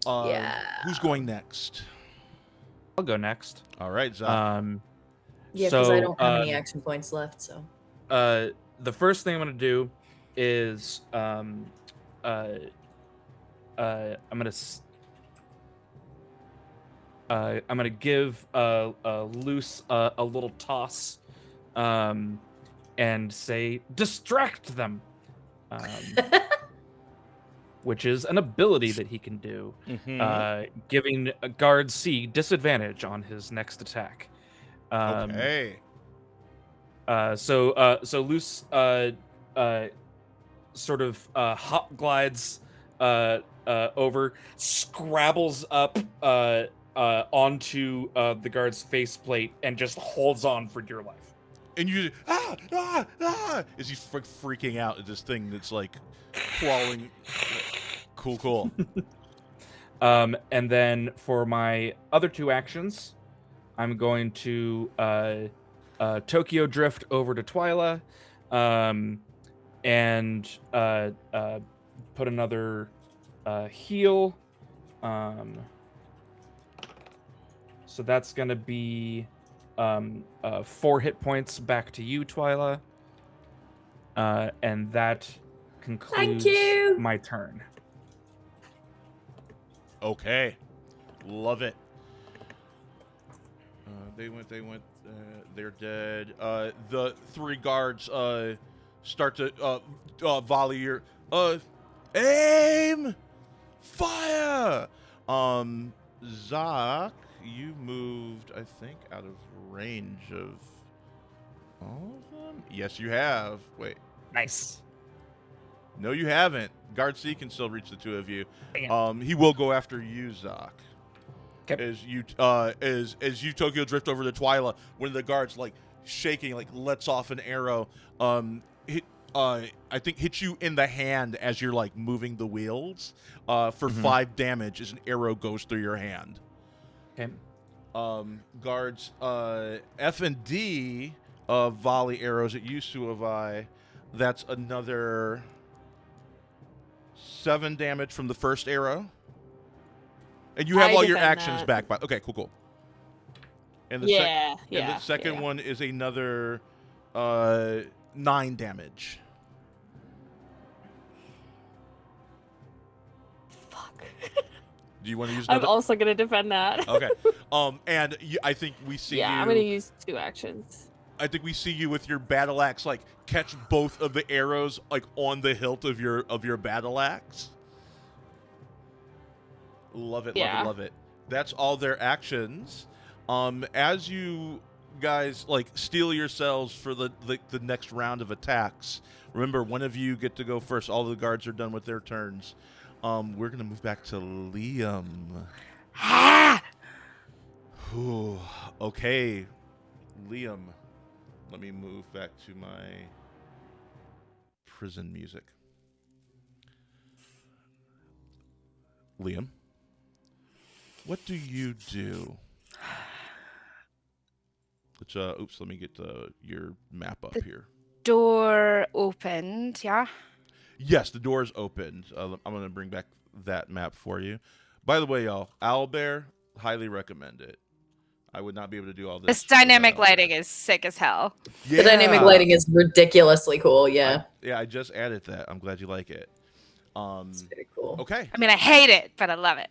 Yeah. Who's going next? I'll go next. All right, Zach. Yeah, because I don't have any um, action points left, so. The first thing I'm gonna do is I'm gonna give Luce a little toss, and say distract them, which is an ability that he can do, giving guard C disadvantage on his next attack. Okay. So Luce sort of hop glides over, scrabbles up onto the guard's faceplate, and just holds on for dear life. And you as he's freaking out at this thing that's like crawling. Cool. And then for my other 2 actions, I'm going to Tokyo Drift over to Twyla, and put another heal. So that's going to be 4 hit points back to you, Twyla. And that concludes my turn. Okay. Love it. They went. They're dead. The 3 guards start to volley your aim, fire. Zoc, you moved, I think, out of range of all of them. Yes, you have. Wait. Nice. No, you haven't. Guard C can still reach the two of you. Dang. He will go after you, Zoc. 'Kay. As you Tokyo drift over to Twyla, one of the guards like shaking, like lets off an arrow. I think hits you in the hand as you're like moving the wheels. For 5 damage as an arrow goes through your hand. Okay. Guards F and D volley arrows at you, Suavai. That's another 7 damage from the first arrow. And you have I all your defend actions that. back by. Okay, cool. And the Yeah, and the second one is another 9 damage. Fuck. Do you want to use I'm another? also gonna defend that. Okay. And I think we see you. I'm gonna use 2 actions. I think we see you with your battle axe, like catch both of the arrows, like on the hilt of your battle axe. Love it, love Yeah. it, love it. That's all their actions. As you guys like steel yourselves for the next round of attacks. Remember, one of you get to go first. All the guards are done with their turns. We're gonna move back to Liam. Whew. Okay, Liam. Let me move back to my prison music. Liam, what do you do? Let's oops, let me get your map up here. Door opened, yeah? Yes, the door is opened. I'm going to bring back that map for you. By the way, y'all, Owlbear, highly recommend it. I would not be able to do all this. This dynamic lighting is sick as hell. Yeah. The dynamic lighting is ridiculously cool. Yeah. I just added that. I'm glad you like it. It's very cool. Okay. I mean, I hate it, but I love it.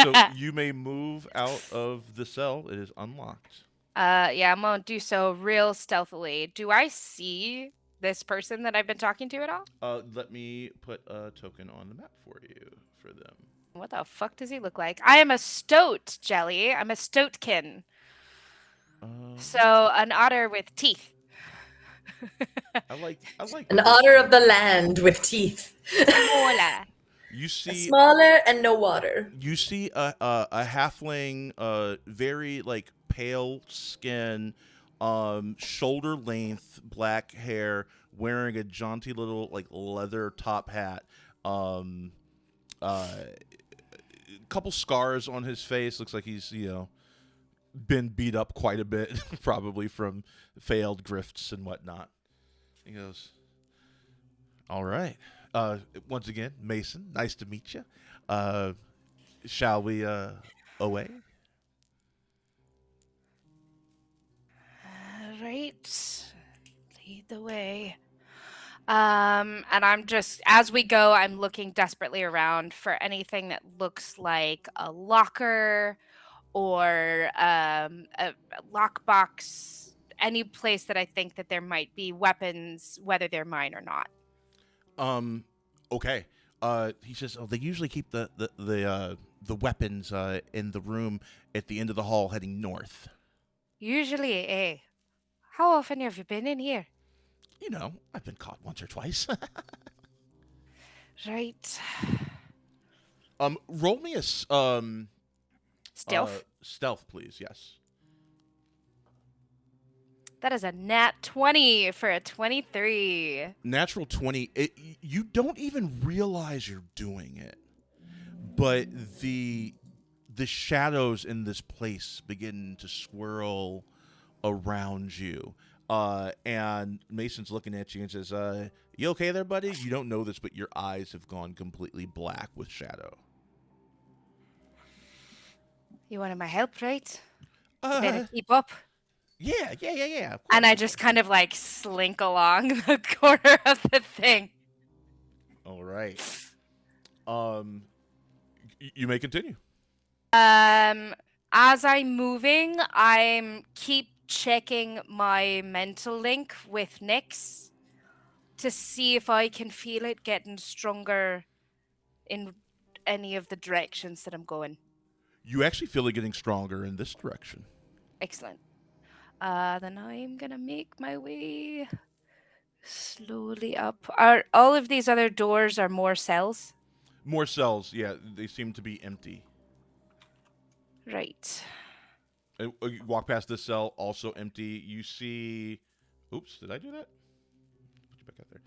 So you may move out of the cell. It is unlocked. Yeah, I'm gonna do so real stealthily. Do I see this person that I've been talking to at all? Let me put a token on the map for you for them. What the fuck does he look like? I am a stoat, Jelly. I'm a stoatkin. So an otter with teeth. I like An otter of the land with teeth. Smaller. You see Smaller and no water. You see a halfling, very like pale skin, shoulder length black hair, wearing a jaunty little like leather top hat. Couple scars on his face. Looks like he's been beat up quite a bit, probably from failed grifts and whatnot. He goes, "All right. Once again, Mason, nice to meet you. Shall we away?" All right. Lead the way. And I'm just, as we go, I'm looking desperately around for anything that looks like a locker or a lockbox, any place that I think that there might be weapons, whether they're mine or not. Okay. He says, "Oh, they usually keep the weapons in the room at the end of the hall heading north." Usually, eh? How often have you been in here? I've been caught once or twice. Right. Roll me a Stealth? Stealth, please. Yes. That is a nat 20 for a 23. Natural 20. You don't even realize you're doing it, but the shadows in this place begin to swirl around you. And Mason's looking at you and says, "You okay there, buddy? You don't know this, but your eyes have gone completely black with shadow." You wanted my help, right? You Uh, better keep up. yeah. Of And course. I just kind of like slink along the corner of the thing. All right. You may continue. As I'm moving, I'm keep checking my mental link with Nyx to see if I can feel it getting stronger in any of the directions that I'm going. You actually feel it getting stronger in this direction. Excellent. Then I'm gonna make my way slowly up. Are all of these other doors are more cells? More cells, yeah, they seem to be empty. Right. You walk past this cell, also empty. You see, oops, did I do that? Put you back out there.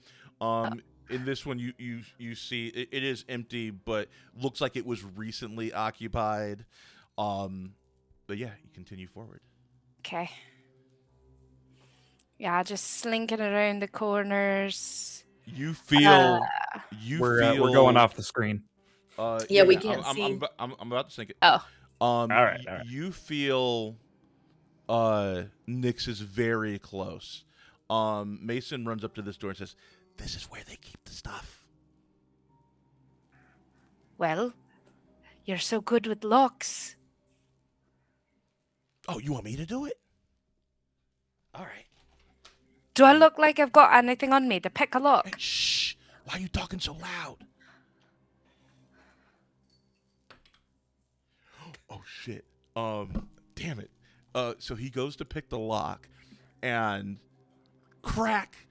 In this one, you see it is empty, but looks like it was recently occupied. But yeah, you continue forward. Okay. Yeah, just slinking around the corners. You feel. We're going off the screen. Yeah, we can't see. I'm about to sync it. Oh. All right. You feel. Nyx is very close. Mason runs up to this door and says, "This is where they keep the stuff." Well, you're so good with locks. Oh, you want me to do it? All right. Do I look like I've got anything on me to pick a lock? Hey, shh! Why are you talking so loud? Oh shit! Damn it! So he goes to pick the lock, and crack!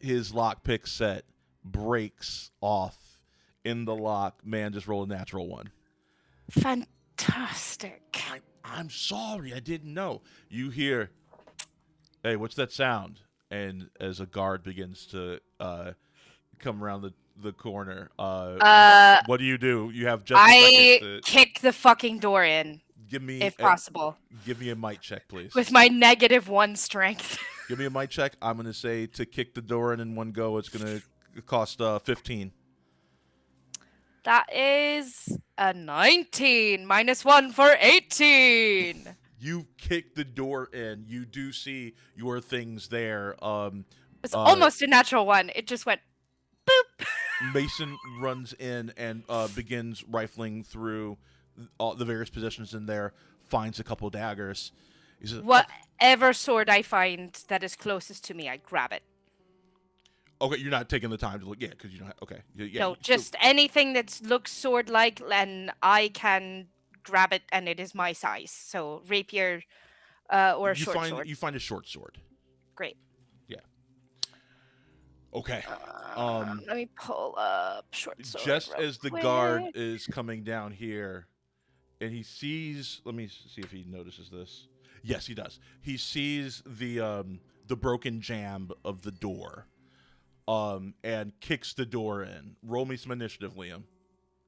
His lockpick set breaks off in the lock. Man, just rolled a natural one. Fantastic. I'm sorry, I didn't know. You hear, "Hey, what's that sound?" And as a guard begins to come around the corner, what do? You have just a I second to kick the fucking door in, give me, if possible, give me a might check, please. with my -1 strength. Give me a might check. I'm gonna say to kick the door in one go, it's gonna cost 15. That is a 19, -1 for 18. You kick the door in. You do see your things there. It's almost a natural one. It just went boop. Mason runs in and begins rifling through all the various positions in there, finds a couple daggers. He says, Whatever sword I find that is closest to me, I grab it. "Okay, you're not taking the time to look." Yeah, because you don't have. Okay. Yeah, No, just anything that looks sword-like, and I can grab it, and it is my size. So rapier or a short sword. You find a short sword. Great. Yeah. Okay. Let me pull up short sword. Just real as the quick. guard is coming down here, and he sees. Let me see if he notices this. Yes, he does. He sees the broken jamb of the door, and kicks the door in. Roll me some initiative, Liam.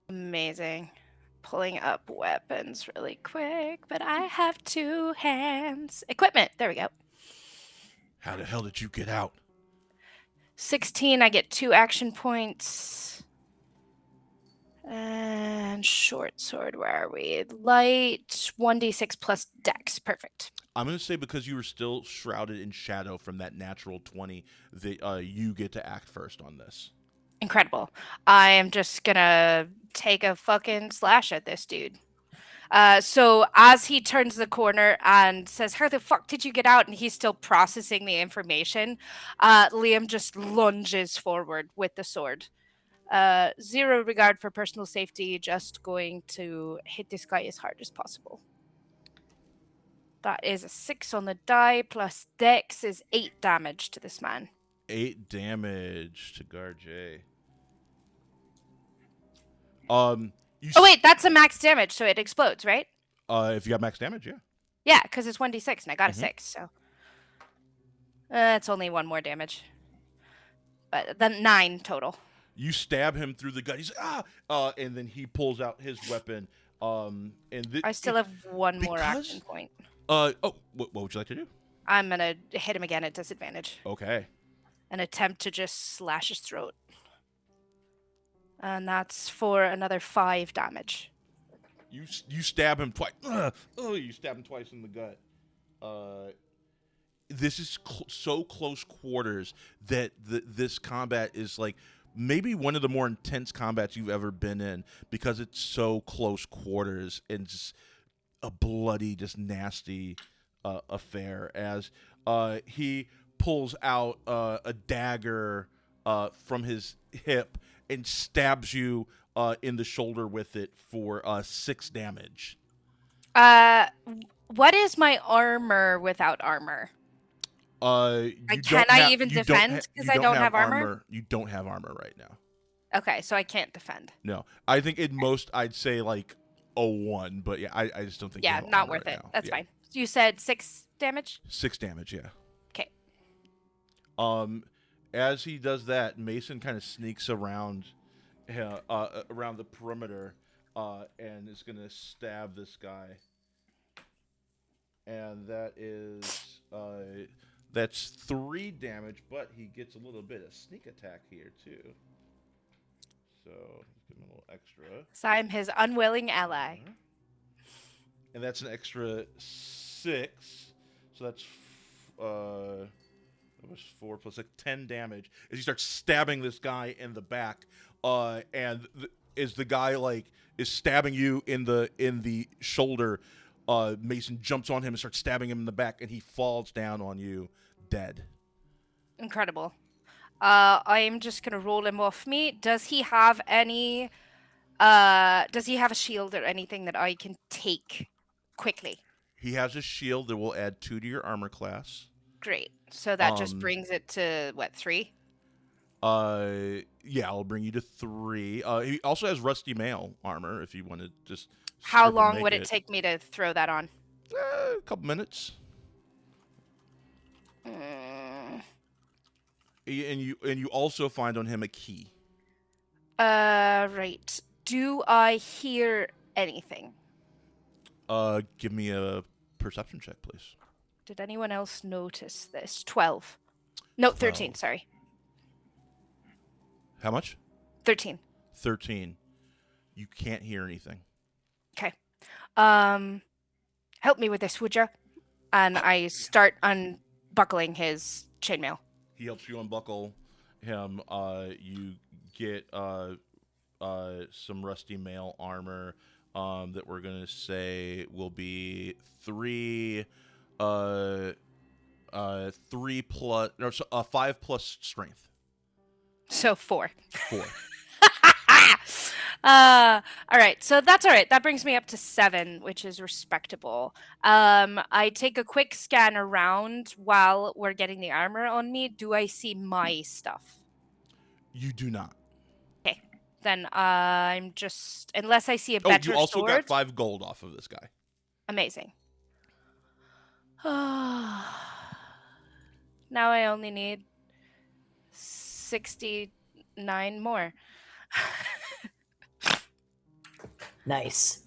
Amazing. Pulling up weapons really quick, but I have 2 hands. Equipment. There we go. How the hell did you get out? 16, I get 2 action points. And short sword, where are we? Light, 1d6 plus dex. Perfect. I'm going to say because you were still shrouded in shadow from that natural 20, that you get to act first on this. Incredible. I am just gonna take a fucking slash at this dude. So as he turns the corner and says, "How the fuck did you get out?" and he's still processing the information, Liam just lunges forward with the sword. 0 regard for personal safety, just going to hit this guy as hard as possible. That is a 6 on the die, plus dex is 8 damage to this man. 8 damage to Guard J. Oh wait, that's a max damage, so it explodes, right? If you got max damage, yeah. Yeah, because it's 1d6 and I got a 6, so it's only 1 more damage. But then 9 total. You stab him through the gut. He's like, ah! And then he pulls out his weapon. I still have 1 more action point. What would you like to do? I'm gonna hit him again at disadvantage. Okay. And attempt to just slash his throat. And that's for another 5 damage. You stab him twice. You stab him twice in the gut. This is so close quarters that this combat is like maybe one of the more intense combats you've ever been in, because it's so close quarters and just a bloody, just nasty affair. As he pulls out a dagger from his hip and stabs you in the shoulder with it for 6 damage. What is my armor without armor? You can don't I have, even you don't defend ha- 'cause you I don't don't have have armor? You don't have armor right now. Okay, so I can't defend. No, I think at most I'd say like a 1, but yeah, I just don't think. Yeah, you have not armor worth right it. now. That's Yeah. fine. You said 6 damage? 6 damage, yeah. Okay. As he does that, Mason kind of sneaks around the perimeter, and is gonna stab this guy. And that's 3 damage, but he gets a little bit of sneak attack here too. So give him a little extra. So I'm his unwilling ally. And that's an extra 6. So that's that was 4 plus 6, 10 damage as he starts stabbing this guy in the back. As the guy is stabbing you in the shoulder, Mason jumps on him and starts stabbing him in the back, and he falls down on you, dead. Incredible. I'm just gonna roll him off me. Does he have any? Does he have a shield or anything that I can take quickly? He has a shield that will add 2 to your armor class. Great. So that just brings it to what, 3? Yeah, I'll bring you to 3. He also has rusty mail armor if you want to just. How long would it take me to throw that on? A couple minutes. Mm. And you also find on him a key. Right. Do I hear anything? Give me a perception check, please. Did anyone else notice this? 12. No, 13, 12. sorry. How much? 13. 13. You can't hear anything. Okay. Help me with this, would you? And I start unbuckling his chainmail. He helps you unbuckle him. You get some rusty mail armor that we're gonna say will be 3 5 plus strength. So 4. 4. All right, so that's all right. That brings me up to 7, which is respectable. I take a quick scan around while we're getting the armor on me. Do I see my stuff? You do not. Okay, then I'm just, unless I see a better you also sword. got 5 gold off of this guy. Amazing. Now I only need 69 more. Nice.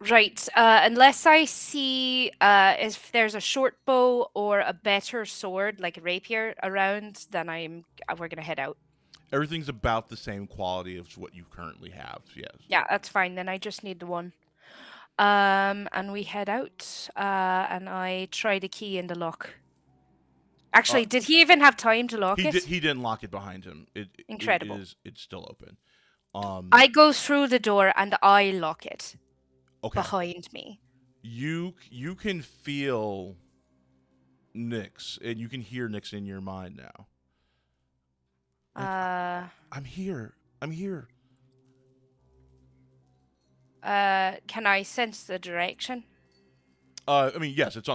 Right. Unless I see if there's a short bow or a better sword, like a rapier, around, then we're gonna head out. Everything's about the same quality as what you currently have. Yes. Yeah, that's fine. Then I just need the one. And we head out. And I try the key in the lock. Actually, did he even have time to lock it? He didn't lock it behind him. Incredible. It's still open. I go through the door and I lock it. Okay. Behind me. You can feel Nyx, and you can hear Nyx in your mind now. I'm here. Can I sense the direction? I mean, yes, it's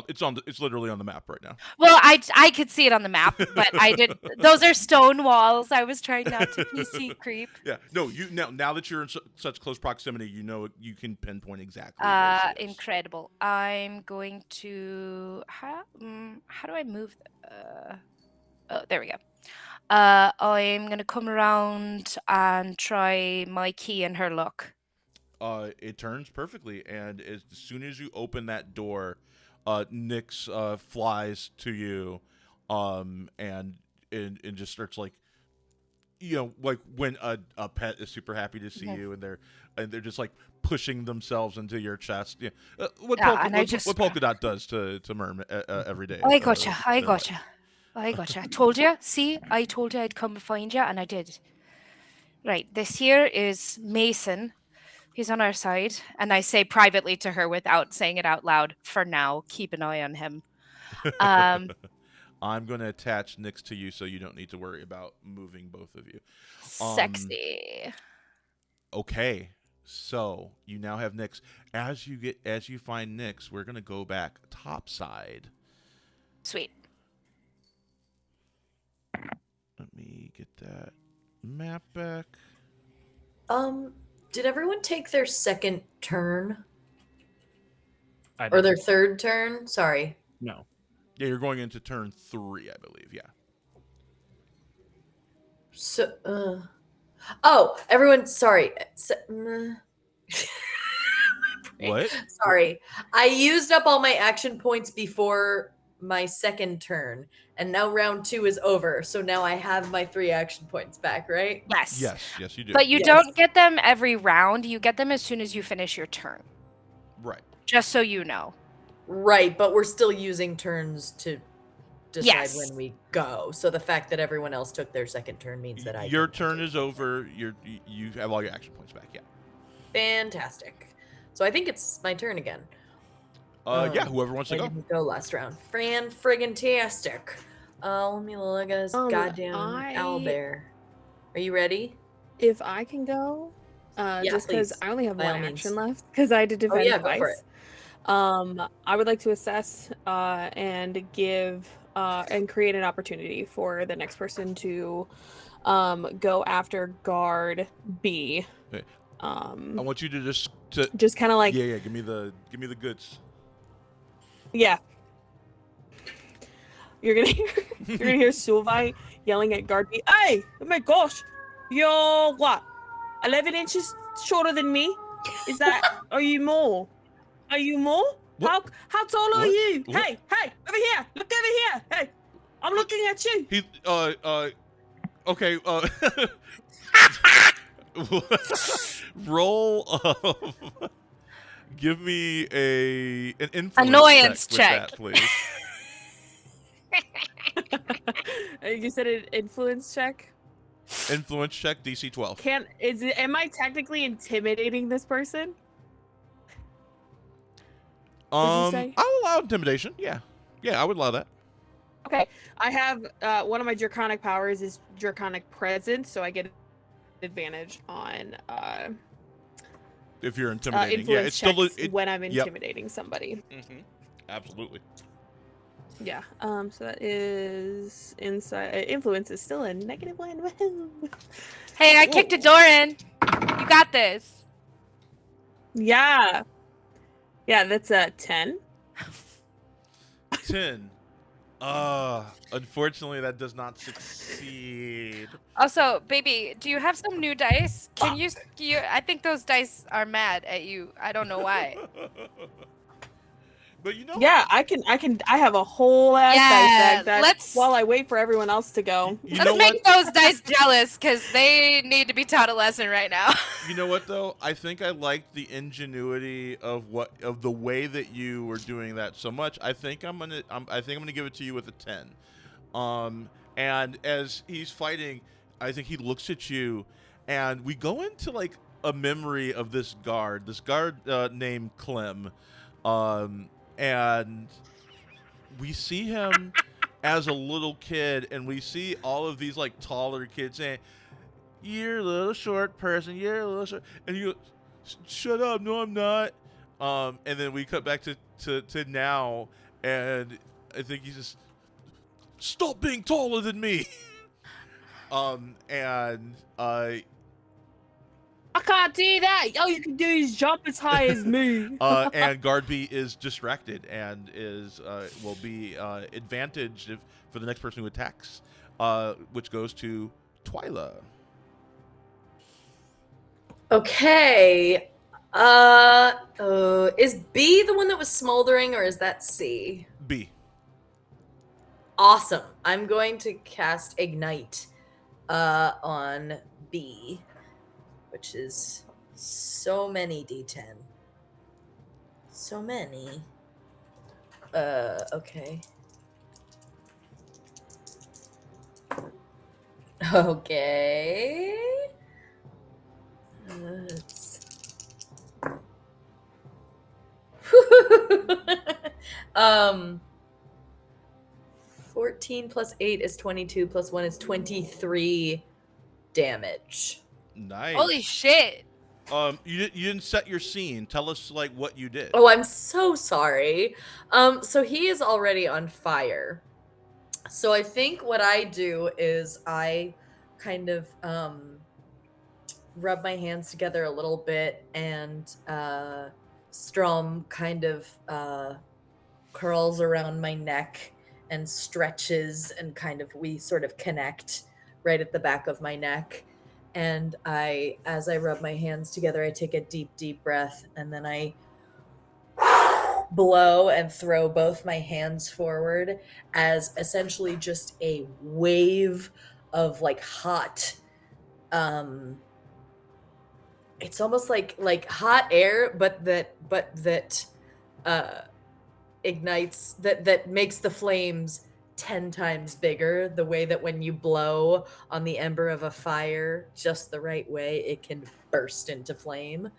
literally on the map right now. Well, I could see it on the map, but I did. Those are stone walls. I was trying not to PC creep. Yeah, no, now that you're in such close proximity, you can pinpoint exactly. Where she is. Incredible. I'm going to how do I move? Oh, there we go. I'm gonna come around and try my key in her lock. It turns perfectly, and as soon as you open that door, Nyx flies to you, and just starts like when a pet is super happy to see you, and they're just like pushing themselves into your chest. Yeah, what Polka Dot does to Merm every day. I gotcha. Told you. See, I told you I'd come and find you, and I did. Right, this here is Mason. He's on our side, and I say privately to her without saying it out loud, for now, keep an eye on him. I'm going to attach Nyx to you so you don't need to worry about moving both of you. Sexy. Okay. So you now have Nyx. As you find Nyx, we're gonna go back topside. Sweet. Let me get that map back. Did everyone take their second turn? I Or did. their third turn? Sorry. No. Yeah, you're going into turn 3, I believe. Yeah. So, oh, everyone, sorry. What? Sorry. I used up all my action points before my second turn, and now round 2 is over. So now I have my 3 action points back, right? Yes. Yes, you do. But you Yes. don't get them every round. You get them as soon as you finish your turn. Right. Just so you know. Right, but we're still using turns to decide Yes. when we go. So the fact that everyone else took their second turn means that Your can turn take is over. You have all your action points back. Yeah. Fantastic. So I think it's my turn again. Yeah. Whoever wants to I go. didn't go last round. Fran friggin-tastic. Let me look at this goddamn owlbear. Are you ready? If I can go, Yeah, just because please. I only have By one all action means. left, because I had to defend yeah, go for twice. I would like to assess and give and create an opportunity for the next person to go after guard B. Okay. I want you to just kind of like yeah. Give me the goods. Yeah. You're gonna hear Sulvai yelling at guard B. Hey, oh my gosh, you're what? 11 inches shorter than me? Is that? Are you more? Are you more? What? How tall are What? you? What? Hey, over here! Look over here! Hey, I'm looking at you. He okay. Roll. Give me an influence Annoyance check. check. With that, please. You said an influence check. Influence check, DC 12. Am I technically intimidating this person? Would you say? I'll allow intimidation. Yeah, I would allow that. Okay, I have one of my draconic powers is draconic presence, so I get advantage on If you're intimidating, influence yeah, it's still checks when I'm intimidating somebody. Mm-hmm. Absolutely. Yeah. So that is inside. Influence is still a -1. Woohoo! Hey, I kicked a door in. You got this. Yeah. Yeah, that's a 10. 10. Unfortunately, that does not succeed. Also, baby, do you have some new dice? Can you? I think those dice are mad at you. I don't know why. But you know, Yeah, I have a whole ass dice bag while I wait for everyone else to go. Let's make those dice jealous because they need to be taught a lesson right now. You know what though? I think I liked the ingenuity of the way that you were doing that so much. I think I'm gonna give it to you with a 10. And as he's fighting, I think he looks at you, and we go into like a memory of this guard named Clem, and we see him as a little kid, and we see all of these like taller kids saying, "You're a little short person. You're a little short," and you go, "Shut up! No, I'm not." And then we cut back to now, and I think he's just, "Stop being taller than me." I can't do that. All you can do is jump as high as me. And guard B is distracted and will be advantaged for the next person who attacks, which goes to Twyla. Okay. Is B the one that was smoldering, or is that C? B. Awesome. I'm going to cast Ignite on B, which is so many D10. So many. Okay. Okay. 14 plus 8 is 22 plus 1 is 23 damage. Nice. Holy shit. You didn't set your scene. Tell us like what you did. Oh, I'm so sorry. So he is already on fire. So I think what I do is I kind of rub my hands together a little bit, and Strom kind of curls around my neck and stretches, and kind of we sort of connect right at the back of my neck. And as I rub my hands together, I take a deep breath, and then I blow and throw both my hands forward as essentially just a wave of like hot it's almost like hot air, but that ignites, that makes the flames 10 times bigger, the way that when you blow on the ember of a fire just the right way, it can burst into flame.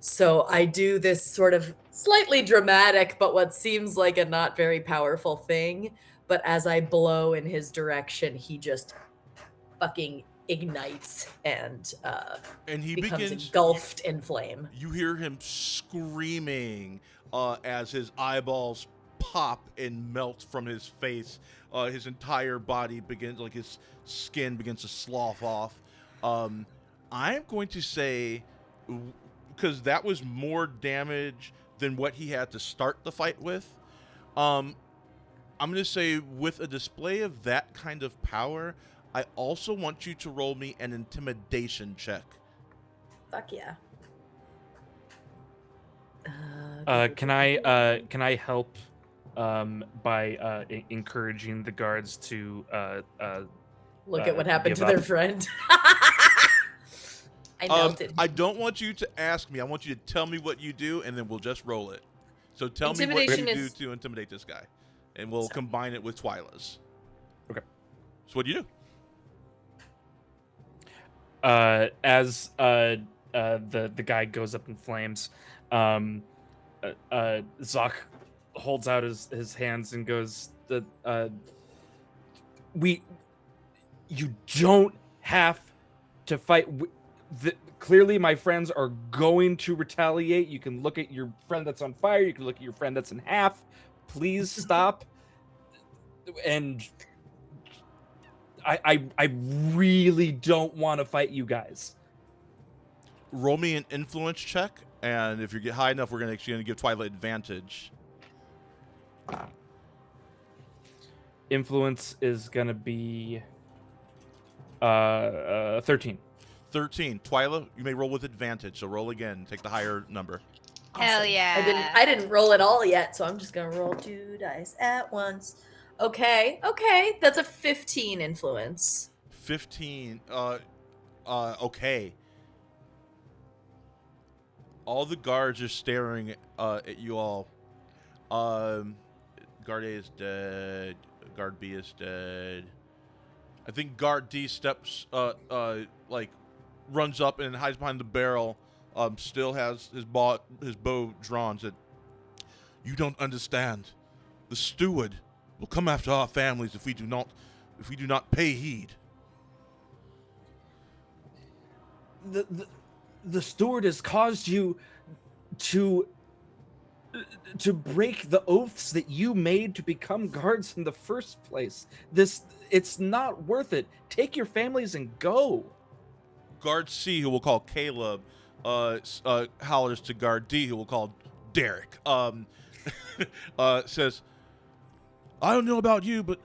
So I do this sort of slightly dramatic, but what seems like a not very powerful thing. But as I blow in his direction, he just fucking ignites and he becomes begins engulfed in flame. You hear him screaming as his eyeballs pop and melt from his face. His entire body begins, like his skin begins to slough off. I'm going to say, because that was more damage than what he had to start the fight with, I'm going to say with a display of that kind of power, I also want you to roll me an intimidation check. Fuck yeah. Can I help by encouraging the guards to look at what happened to give their up? friend? I melted. I don't want you to ask me. I want you to tell me what you do, and then we'll just roll it. So tell me what you do to intimidate this guy, and we'll combine it with Twyla's. Okay. So what do you do? As the guy goes up in flames, Zoc holds out his hands and goes, you don't have to fight. Clearly my friends are going to retaliate. You can look at your friend that's on fire. You can look at your friend that's in half. Please stop. And I really don't want to fight you guys. Roll me an influence check, and if you get high enough, we're actually gonna give Twyla advantage. Influence is gonna be 13. 13. Twyla, you may roll with advantage, so roll again. Take the higher number. Hell yeah. I didn't roll it all yet, so I'm just gonna roll 2 dice at once. Okay, that's a 15 influence. 15. Okay. All the guards are staring at you all. Guard A is dead. Guard B is dead. I think Guard D steps, runs up and hides behind the barrel. Still has his bow drawn. Said, "You don't understand. The steward will come after our families if we do not pay heed." The steward has caused you to break the oaths that you made to become guards in the first place. It's not worth it. Take your families and go. Guard C, who we'll call Caleb, hollers to Guard D, who we'll call Derek. Says, "I don't know about you, but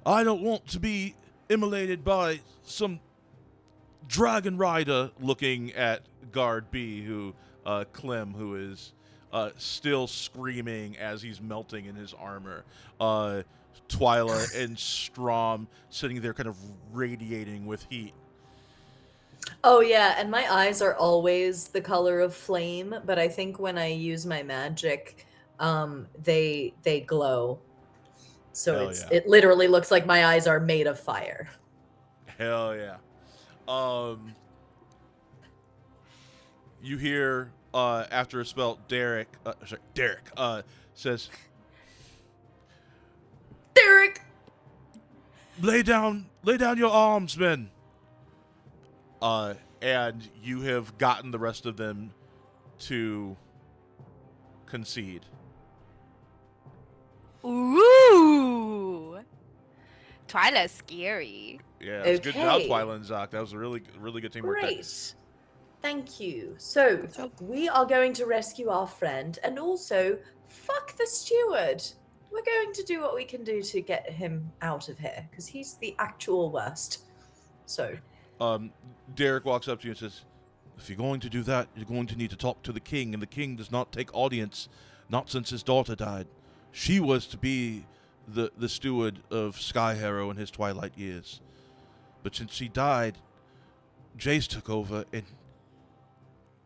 I don't want to be immolated by some dragon rider," looking at Guard B, who Clem, who is still screaming as he's melting in his armor. Twyla and Strom sitting there kind of radiating with heat. Oh yeah, and my eyes are always the color of flame, but I think when I use my magic, they glow. So it literally looks like my eyes are made of fire. Hell yeah. You hear after a spell, Derek says, Lay down your arms, men. And you have gotten the rest of them to concede. Ooh. Twyla's scary. Yeah, it's good job, Okay. Twyla and Zoc. That was a really good teamwork there. Great. Thank you. So, we are going to rescue our friend and also fuck the steward. We're going to do what we can do to get him out of here because he's the actual worst. So, Derek walks up to you and says, if you're going to do that, you're going to need to talk to the king, and the king does not take audience, not since his daughter died. She was to be the steward of Sky Harrow in his twilight years. But since she died, Jace took over, and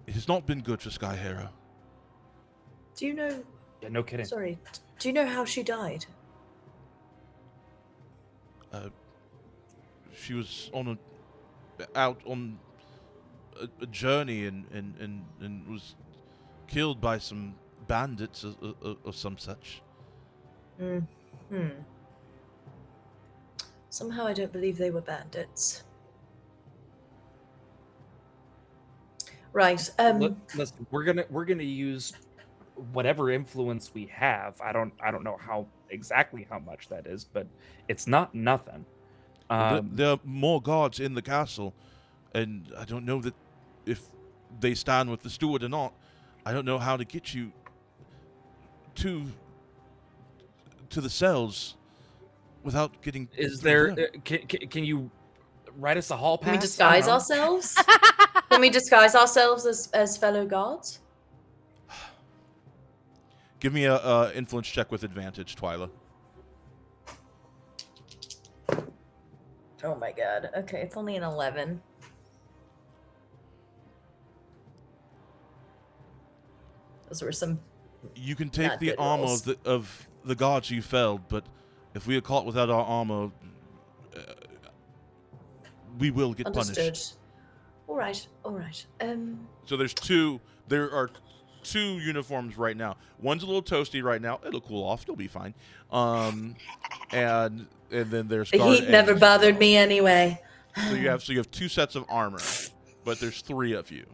it has not been good for Sky Harrow. do you know... Yeah, no kidding. Sorry. Do you know how she died? She was out on a journey and was killed by some bandits or some such. Somehow I don't believe they were bandits. Right. Listen, we're gonna use whatever influence we have. I don't know exactly how much that is, but it's not nothing. There are more guards in the castle, and I don't know that if they stand with the steward or not. I don't know how to get you to the cells without getting. Is through there? them. Can you write us a hall pass? Can we disguise ourselves? Can we disguise ourselves as fellow guards? Give me a influence check with advantage, Twyla. Oh my god. Okay, it's only an 11. Those were some... You can take Not the good armor rolls. of the guards you felled, but if we are caught without our armor, we will get Understood. punished. All right. So there are two uniforms right now. One's a little toasty right now. It'll cool off. It'll be fine. And then there's The guard heat never A's. bothered me anyway. So you have two sets of armor, but there's three of you.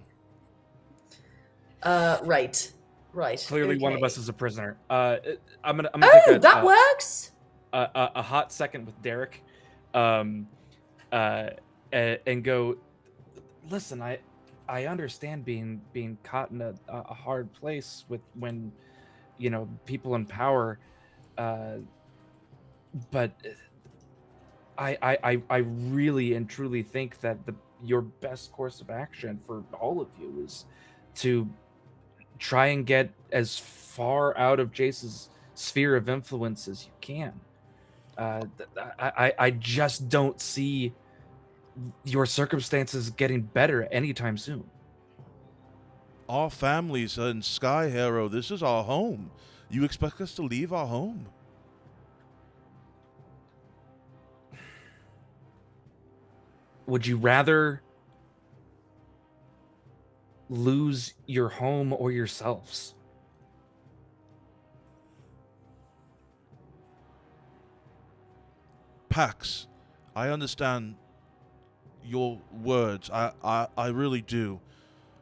Right. Clearly, one of okay. us is a prisoner. I'm gonna Oh, take that works. a hot second with Derek, and go. Listen, I understand being caught in a hard place when people in power, but I really and truly think that your best course of action for all of you is to try and get as far out of Jace's sphere of influence as you can. I just don't see your circumstances getting better anytime soon. Our families are in Sky Harrow. This is our home. You expect us to leave our home? Would you rather lose your home or yourselves? Pax, I understand your words. I really do.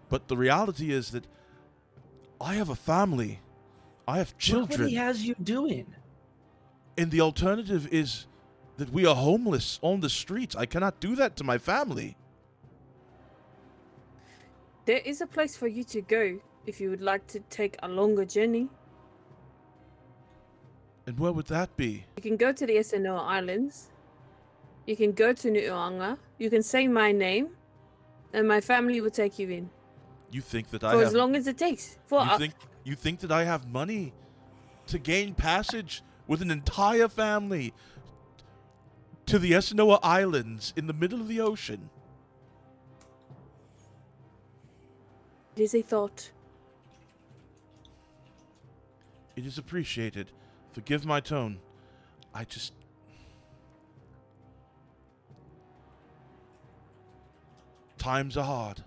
But the reality is that I have a family. I have children. What has you doing? And the alternative is that we are homeless on the streets. I cannot do that to my family. There is a place for you to go if you would like to take a longer journey. And where would that be? You can go to the SNO Islands. You can go to Nu'uanga. You can say my name, and my family will take you in. You think that For as long as it takes. You think that I have money to gain passage with an entire family to the Esanoa Islands in the middle of the ocean? It is a thought. It is appreciated. Forgive my tone. Times are hard.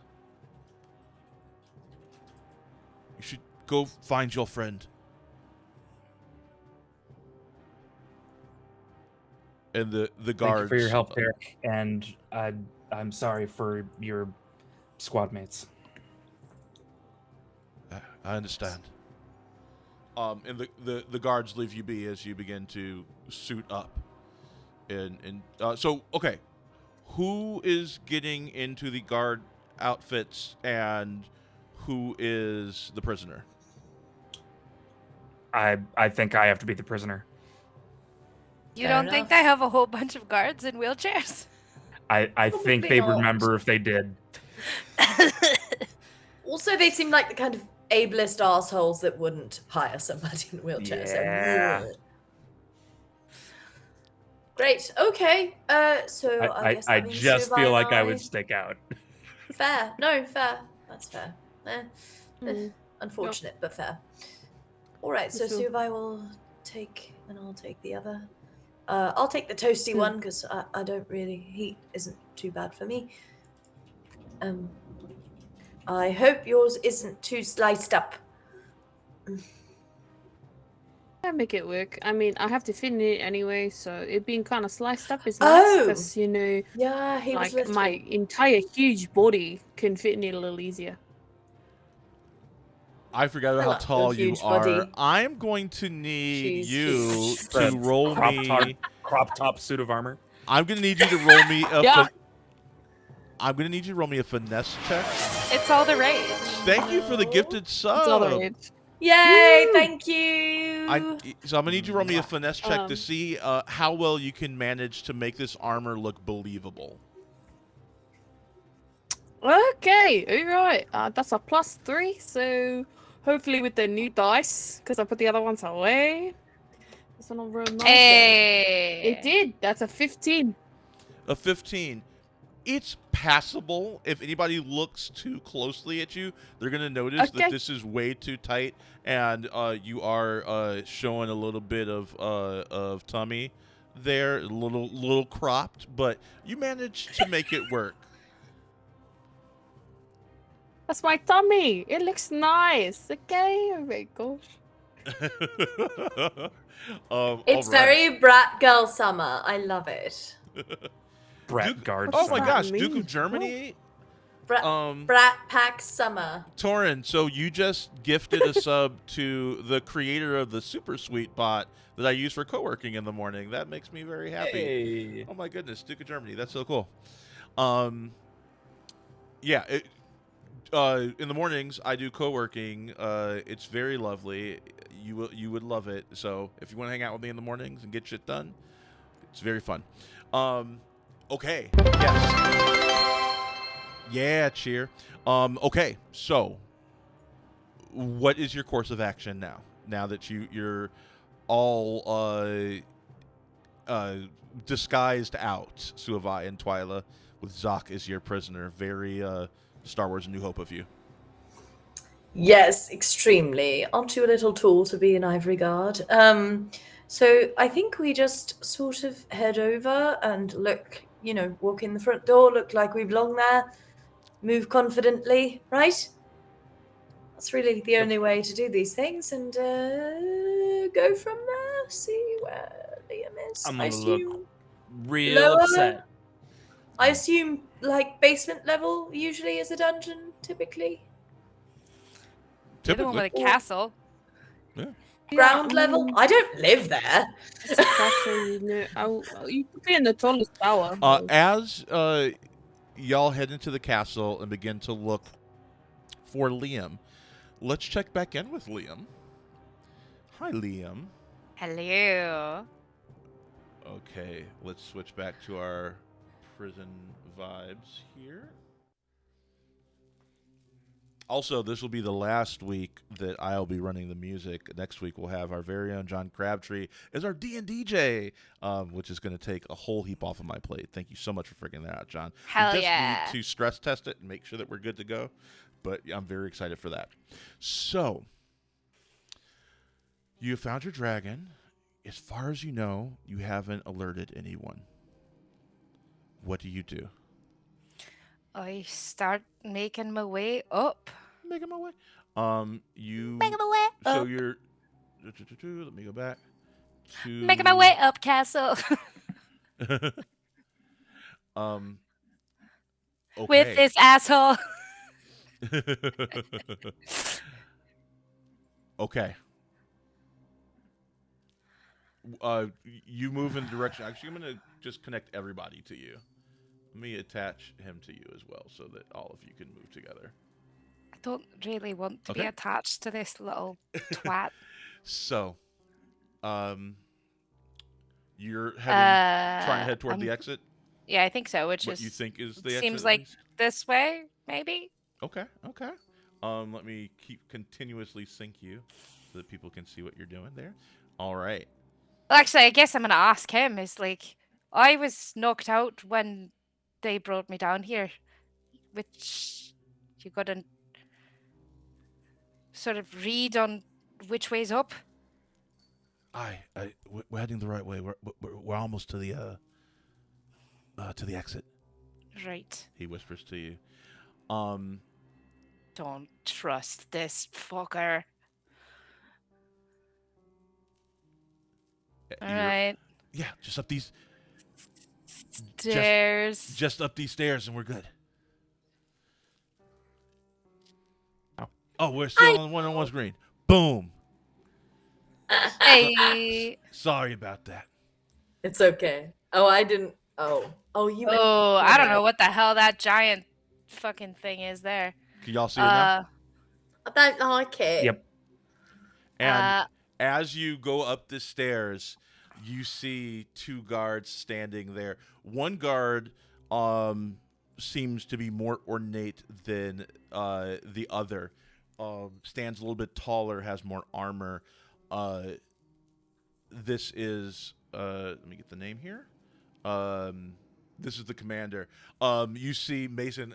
You should go find your friend. And the Thank guards. you for your help, Derek, and I'm sorry for your squad mates. I understand. And the guards leave you be as you begin to suit up. So okay, who is getting into the guard outfits and who is the prisoner? I think I have to be the prisoner. You Fair don't think enough. they have a whole bunch of guards in wheelchairs? I think Probably they not. remember if they did. Also, they seem like the kind of ableist assholes that wouldn't hire somebody in a wheelchair. Yeah. So, ugh. Great. Okay. So I guess I that means just Subai feel and like I would stick out. Fair. No, fair. That's fair. Mm. Unfortunate, but fair. All right. So Sure. Subai will take, and I'll take the other. I'll take the toasty one because I don't really. Heat isn't too bad for me. I hope yours isn't too sliced up. I make it work. I mean, I have to fit in it anyway, so it being kind of sliced up is nice Oh! because Yeah, he was like little. my entire huge body can fit in it a little easier. I forgot I how like tall your you huge are. body. I'm going to need She's you huge. to The roll me. crop top suit of armor. I'm gonna need you to roll me a. Yeah. I'm gonna need you to roll me a finesse check. It's all the rage. Thank you for the gifted It's all the sub. rage. Yay! Woo! Thank you. So I'm gonna need you to roll me a finesse check to Um, see how well you can manage to make this armor look believable. Okay, all right. That's a +3, so hopefully with the new dice, because I put the other ones away. This one will roll nice. Hey. It did. That's a 15. A 15. It's passable. If anybody looks too closely at you, they're gonna notice that Okay. this is way too tight, and you are showing a little bit of tummy there, a little cropped, but you managed to make it work. That's my tummy. It looks nice. Okay. Oh my gosh. It's all right. very brat girl summer. I love it. Brat guard. Oh my that gosh, Duke mean? of Germany. Brat, brat pack summer. Torin, so you just gifted a sub to the creator of the super sweet bot that I use for co-working in the morning. That makes me very happy. Hey. Oh my goodness, Duke of Germany. That's so cool. Yeah, in the mornings I do co-working. It's very lovely. You would love it. So if you want to hang out with me in the mornings and get shit done, it's very fun. Okay. Yes. Yeah, cheer. Okay, so what is your course of action now? Now that you're all disguised out, Suavai and Twyla, with Zoc as your prisoner. Very Star Wars: A New Hope of you. Yes, extremely. Aren't you a little tall to be an ivory guard? So I think we just sort of head over and look, walk in the front door, look like we belong there, move confidently, right? That's really the only way to do these things, and go from there, see where Liam is. I'm I gonna look assume real lower? upset. I assume like basement level usually is a dungeon, typically. You're the one with a castle. Ground level? I don't live there. It's a castle, you could be in the tallest tower. As y'all head into the castle and begin to look for Liam, let's check back in with Liam. Hi, Liam. Hello. Okay, let's switch back to our prison vibes here. Also, this will be the last week that I'll be running the music. Next week, we'll have our very own John Crabtree as our D&DJ, which is going to take a whole heap off of my plate. Thank you so much for figuring that out, John. Hell we just yeah. need to stress test it and make sure that we're good to go, but I'm very excited for that. So, you found your dragon. As far as you know, you haven't alerted anyone. What do you do? I start making my way up. Making my way. You. Making my way So up. you're. Let me go back. To Making my way up, castle. um. With Okay. this asshole. Okay. You move in the direction. Actually, I'm gonna just connect everybody to you. Let me attach him to you as well, so that all of you can move together. I don't really want to be Okay. attached to this little twat. So, um, you're trying to head toward the exit. Yeah, I think so. Which What you is think is the exit? seems At like least? this way, maybe. Okay. Okay. Let me continuously sync you so that people can see what you're doing there. All right. Well, actually, I guess I'm gonna ask him. Is like, I was knocked out when they brought me down here, which you got to sort of read on which way's up. We're heading the right way. We're almost to the exit. Right. He whispers to you. Don't trust this fucker. All right. Yeah, just up these Stairs. Just up these stairs, and we're good. Oh, we're still on one screen. Boom. Hey. Sorry about that. It's okay. Oh, I didn't. Oh, you. meant- Oh, my I don't bad. know what the hell that giant fucking thing is there. Can y'all see it now? Okay. Yep. And as you go up the stairs, you see two guards standing there. One guard seems to be more ornate than the other. Stands a little bit taller, has more armor. This is let me get the name here. This is the commander. You see Mason.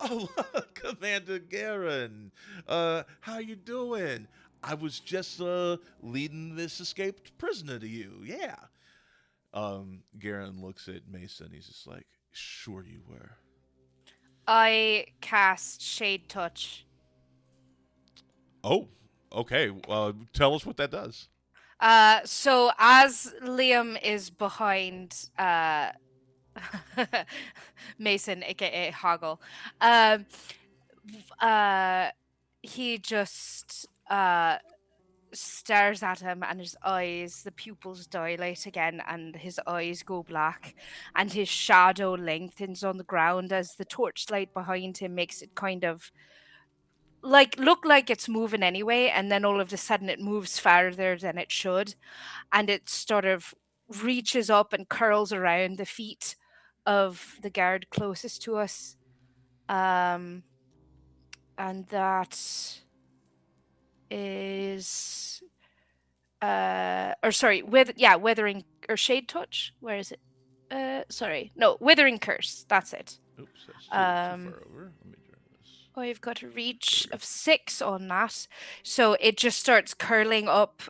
Oh, Commander Garen. How you doing? I was just leading this escaped prisoner to you. Yeah. Garen looks at Mason. He's just like, sure you were. I cast Shade Touch. Oh, okay. Tell us what that does. So as Liam is behind Mason, aka Hoggle, he just stares at him, and his eyes, the pupils dilate again, and his eyes go black, and his shadow lengthens on the ground as the torchlight behind him makes it kind of look like it's moving anyway, and then all of a sudden it moves farther than it should, and it sort of reaches up and curls around the feet of the guard closest to us. And that is withering or shade touch. Where is it? Withering curse. That's it. Oops, that's too far over. Let me try this. I've got a reach of 6 on that. So it just starts curling up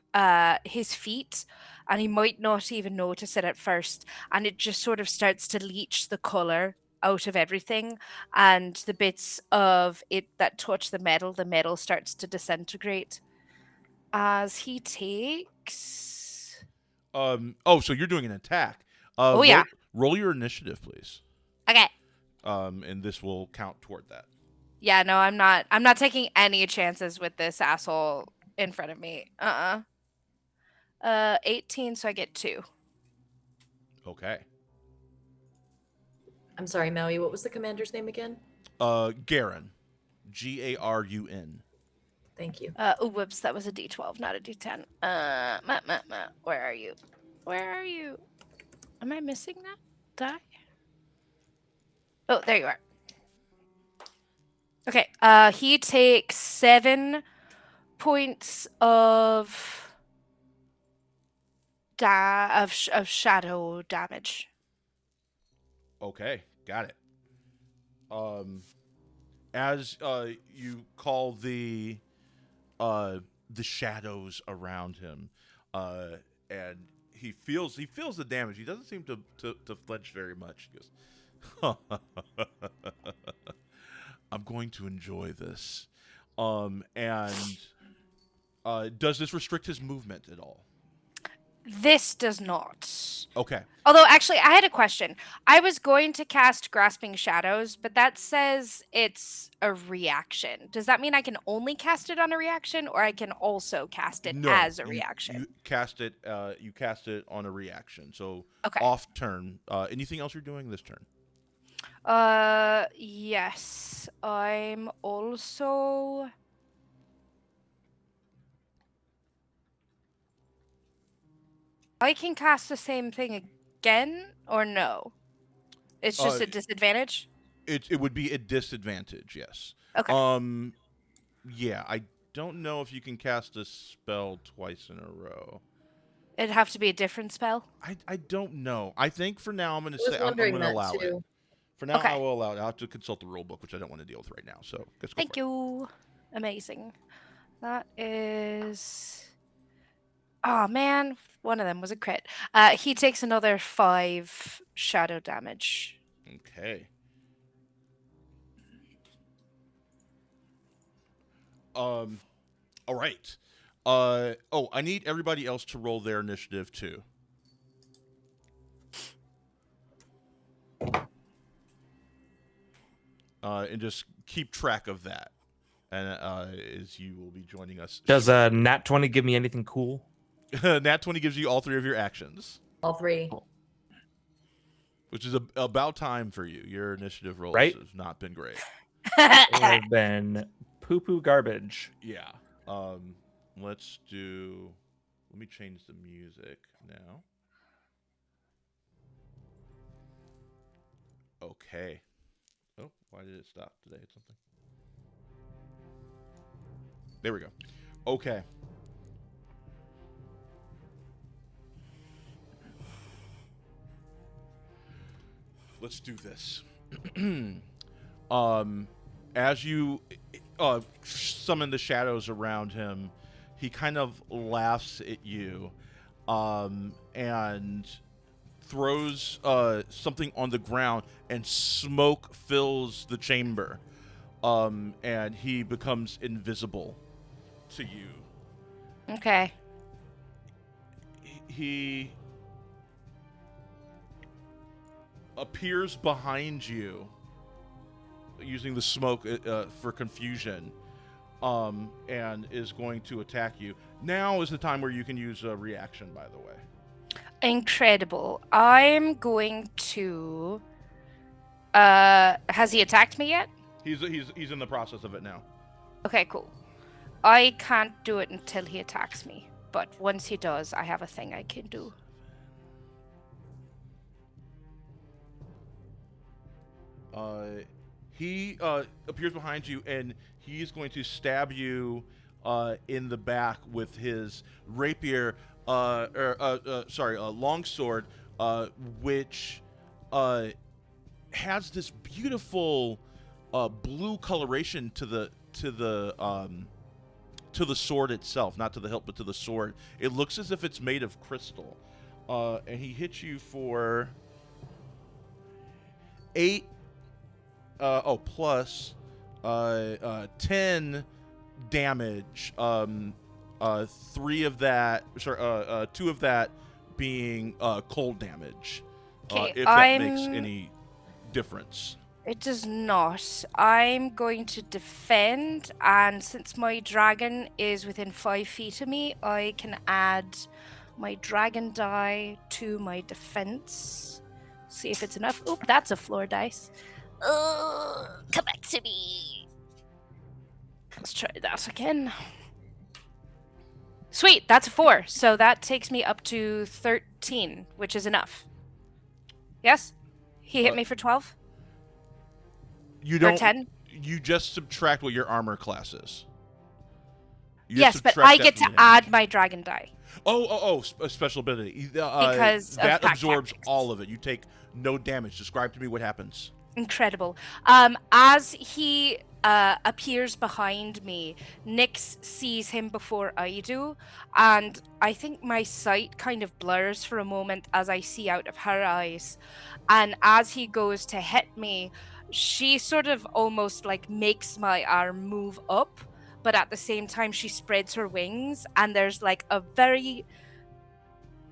his feet, and he might not even notice it at first. And it just sort of starts to leach the color out of everything. And the bits of it that touch the metal starts to disintegrate. As he takes... So you're doing an attack. yeah. Roll your initiative, please. Okay. And this will count toward that. Yeah, no, I'm not taking any chances with this asshole in front of me. 18, so I get 2. Okay. I'm sorry, Maui. What was the commander's name again? Garen. Garun. Thank you. Whoops, that was a D12, not a D10. Where are you? Where are you? Am I missing that die? Oh, there you are. Okay, he takes 7 points of shadow damage. Okay, got it. As you call the shadows around him, and he feels the damage. He doesn't seem to flinch very much. He goes, I'm going to enjoy this. And does this restrict his movement at all? This does not. Okay. Although, actually, I had a question. I was going to cast Grasping Shadows, but that says it's a reaction. Does that mean I can only cast it on a reaction, or I can also cast it No, as a you reaction? cast it. You cast it on a reaction. So Okay. off turn. Anything else you're doing this turn? Yes. I'm also... I can cast the same thing again, or no? It's just a disadvantage? It would be a disadvantage, yes. Okay. Yeah, I don't know if you can cast a spell twice in a row. It'd have to be a different spell? I don't know. I think for now I'm going to I was say I'm wondering going to that allow it. too. For now, I Okay. will allow it. I'll have to consult the rule book, which I don't want to deal with right now. So let's go. Thank you. Amazing. That is... Oh, man. One of them was a crit. He takes another 5 shadow damage. Okay. All right. I need everybody else to roll their initiative too. And just keep track of that. And as you will be joining us. Does a nat 20 give me anything cool? Nat 20 gives you all 3 of your actions. All 3. Which is about time for you. Your initiative rolls Right? have not been great. It have been poo-poo garbage. Yeah. Let's do... Let me change the music now. Okay. Oh, why did it stop? Did I hit something? There we go. Okay. Let's do this. As you summon the shadows around him, he kind of laughs at you, and throws something on the ground, and smoke fills the chamber, and he becomes invisible to you. Okay. He appears behind you using the smoke for confusion, and is going to attack you. Now is the time where you can use a reaction, by the way. Incredible. I'm going to... has he attacked me yet? He's in the process of it now. Okay, cool. I can't do it until he attacks me, but once he does, I have a thing I can do. He appears behind you, and he's going to stab you in the back with his rapier, longsword, which has this beautiful blue coloration to the sword itself, not to the hilt, but to the sword. It looks as if it's made of crystal, and he hits you for 8. Plus 10 damage. 3 of that, 2 of that being cold damage. Okay, if that makes any difference. It does not. I'm going to defend, and since my dragon is within 5 feet of me, I can add my dragon die to my defense. See if it's enough. Oop, that's a floor dice. Come back to me. Let's try that again. Sweet, that's a 4. So that takes me up to 13, which is enough. Yes? He hit me for 12? You don't. Or 10? You just subtract what your armor class is. Yes, but I get to add my dragon die. A special ability. Because that of absorbs tactics. all of it. You take no damage. Describe to me what happens. Incredible. As he appears behind me, Nyx sees him before I do, and I think my sight kind of blurs for a moment as I see out of her eyes. And as he goes to hit me, she sort of almost like makes my arm move up, but at the same time she spreads her wings, and there's like a very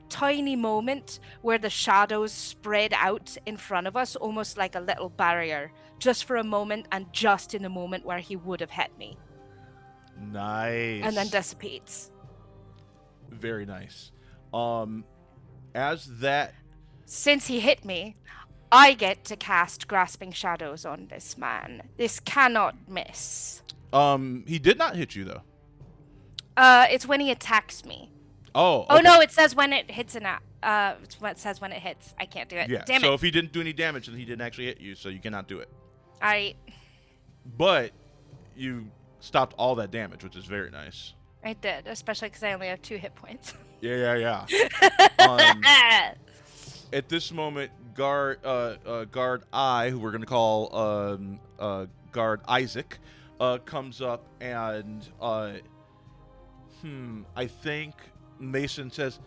tiny moment where the shadows spread out in front of us, almost like a little barrier, just for a moment, and just in the moment where he would have hit me. Nice. And then dissipates. Very nice. As that Since he hit me, I get to cast Grasping Shadows on this man. This cannot miss. he did not hit you though. It's when he attacks me. Oh, okay. Oh no, it says when it hits it's what it says when it hits. I can't do it. Yeah. Damn so it. if he didn't do any damage, then he didn't actually hit you, so you cannot do it. I But you stopped all that damage, which is very nice. did, especially because I only have 2 hit points. Yeah. At this moment, guard I, who we're gonna call guard Isaac, comes up and I think Mason says,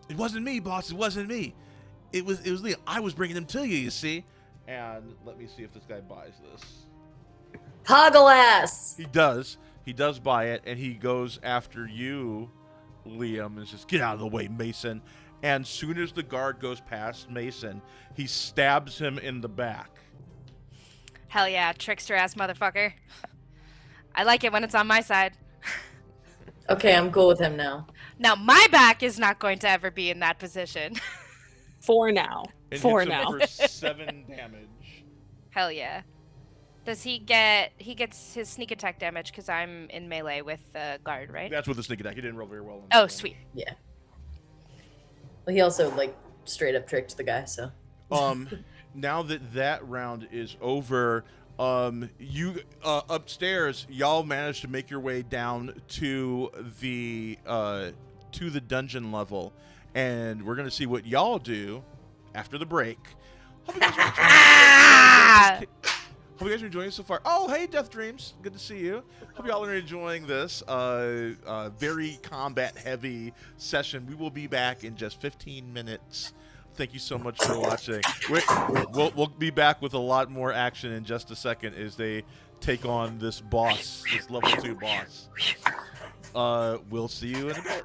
"It wasn't me, boss. It wasn't me. It was Liam. I was bringing him to you. You see." And let me see if this guy buys this. Toggle ass. He does. He does buy it, and he goes after you, Liam, and says, "Get out of the way, Mason." And soon as the guard goes past Mason, he stabs him in the back. Hell yeah, trickster ass motherfucker. I like it when it's on my side. Okay, I'm cool with him now. Now my back is not going to ever be in that position. For now. And For hits him now. for 7 damage. Hell yeah. Does he gets his sneak attack damage because I'm in melee with the guard, right? That's with the sneak attack. He didn't roll very well. Oh, sweet. Yeah. Well, he also like straight up tricked the guy, so. Now that round is over, you upstairs, y'all managed to make your way down to the dungeon level, and we're gonna see what y'all do after the break. Hope you guys are enjoying it so far. Oh, hey, Death Dreams. Good to see you. Hope y'all are enjoying this very combat-heavy session. We will be back in just 15 minutes. Thank you so much for watching. We'll be back with a lot more action in just a second as they take on this boss, this level 2 boss. We'll see you in a bit.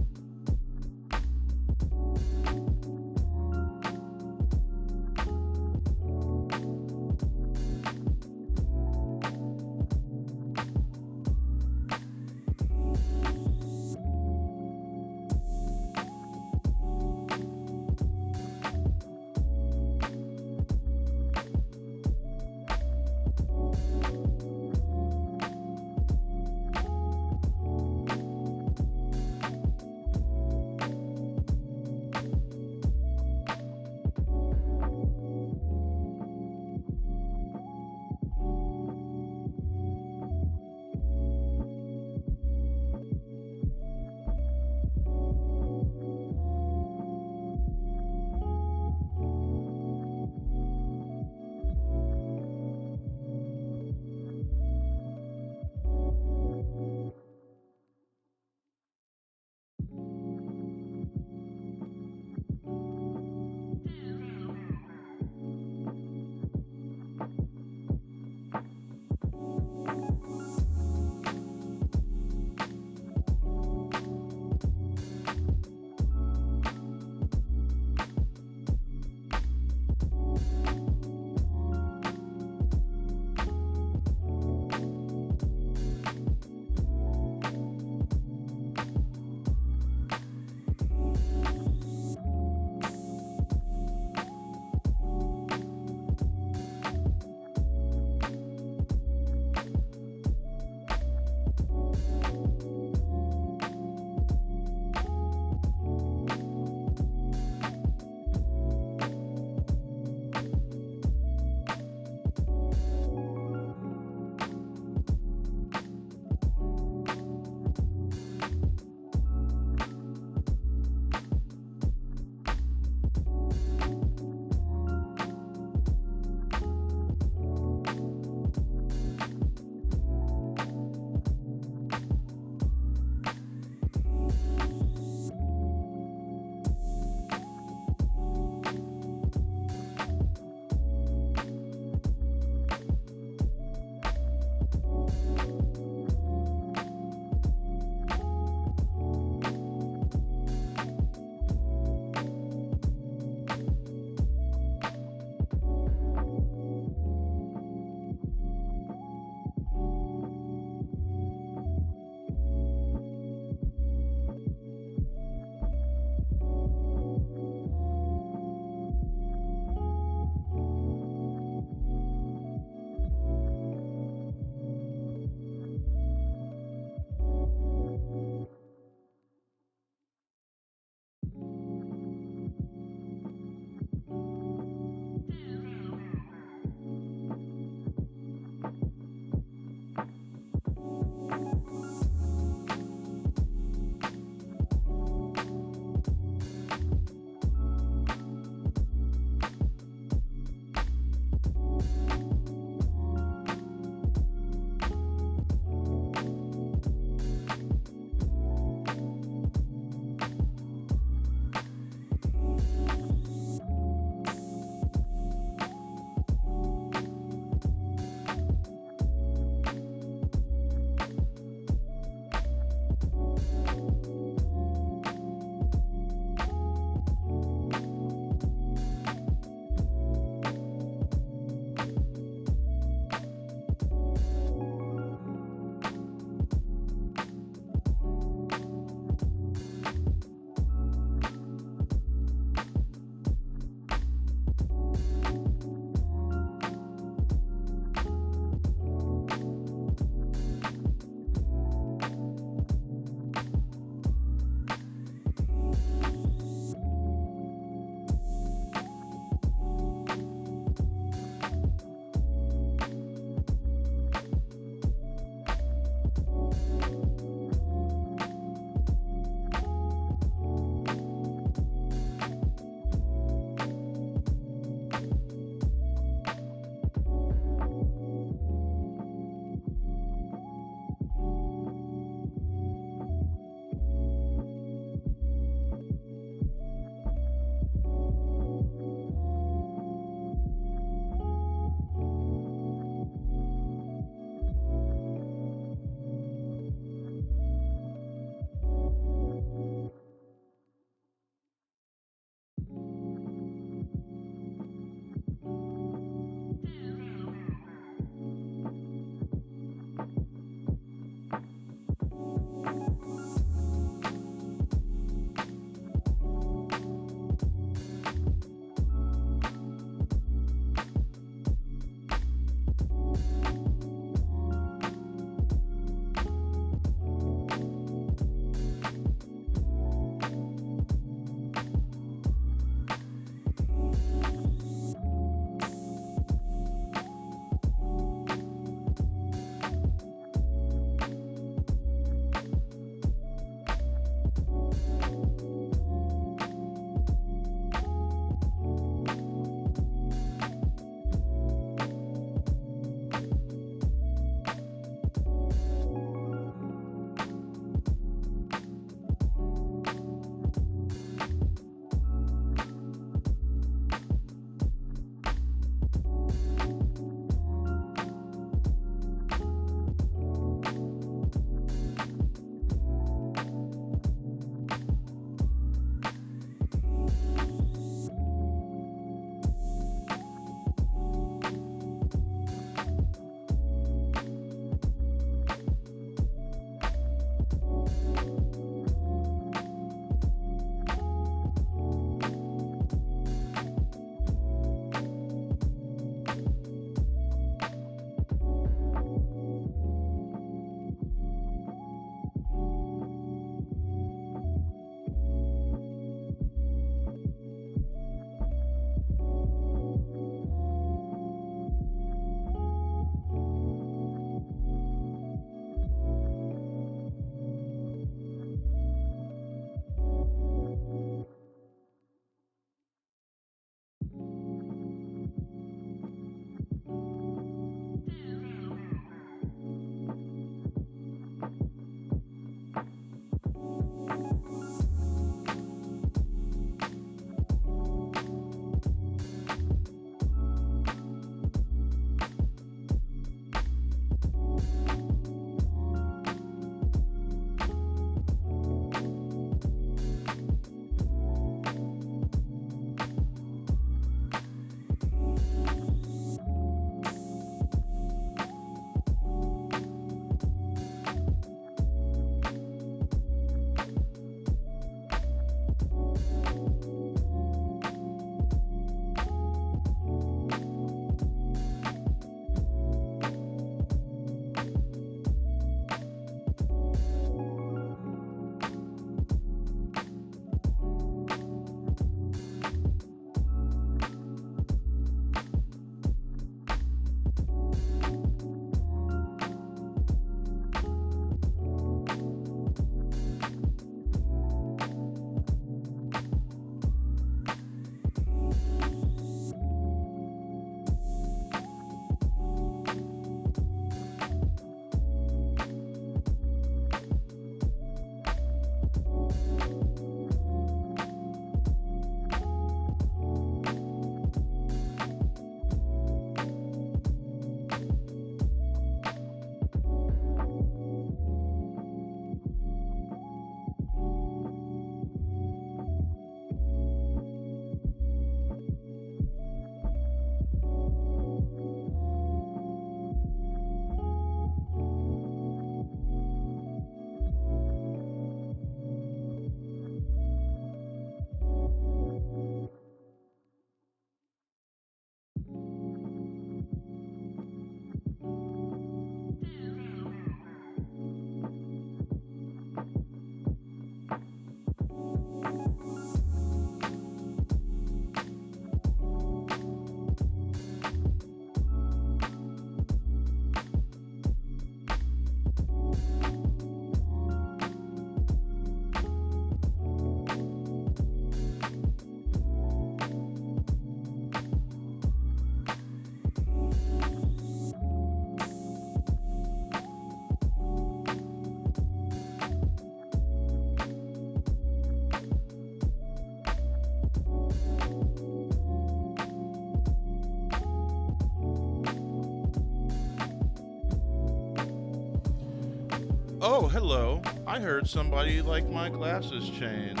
Oh, hello. I heard somebody liked my glasses chains.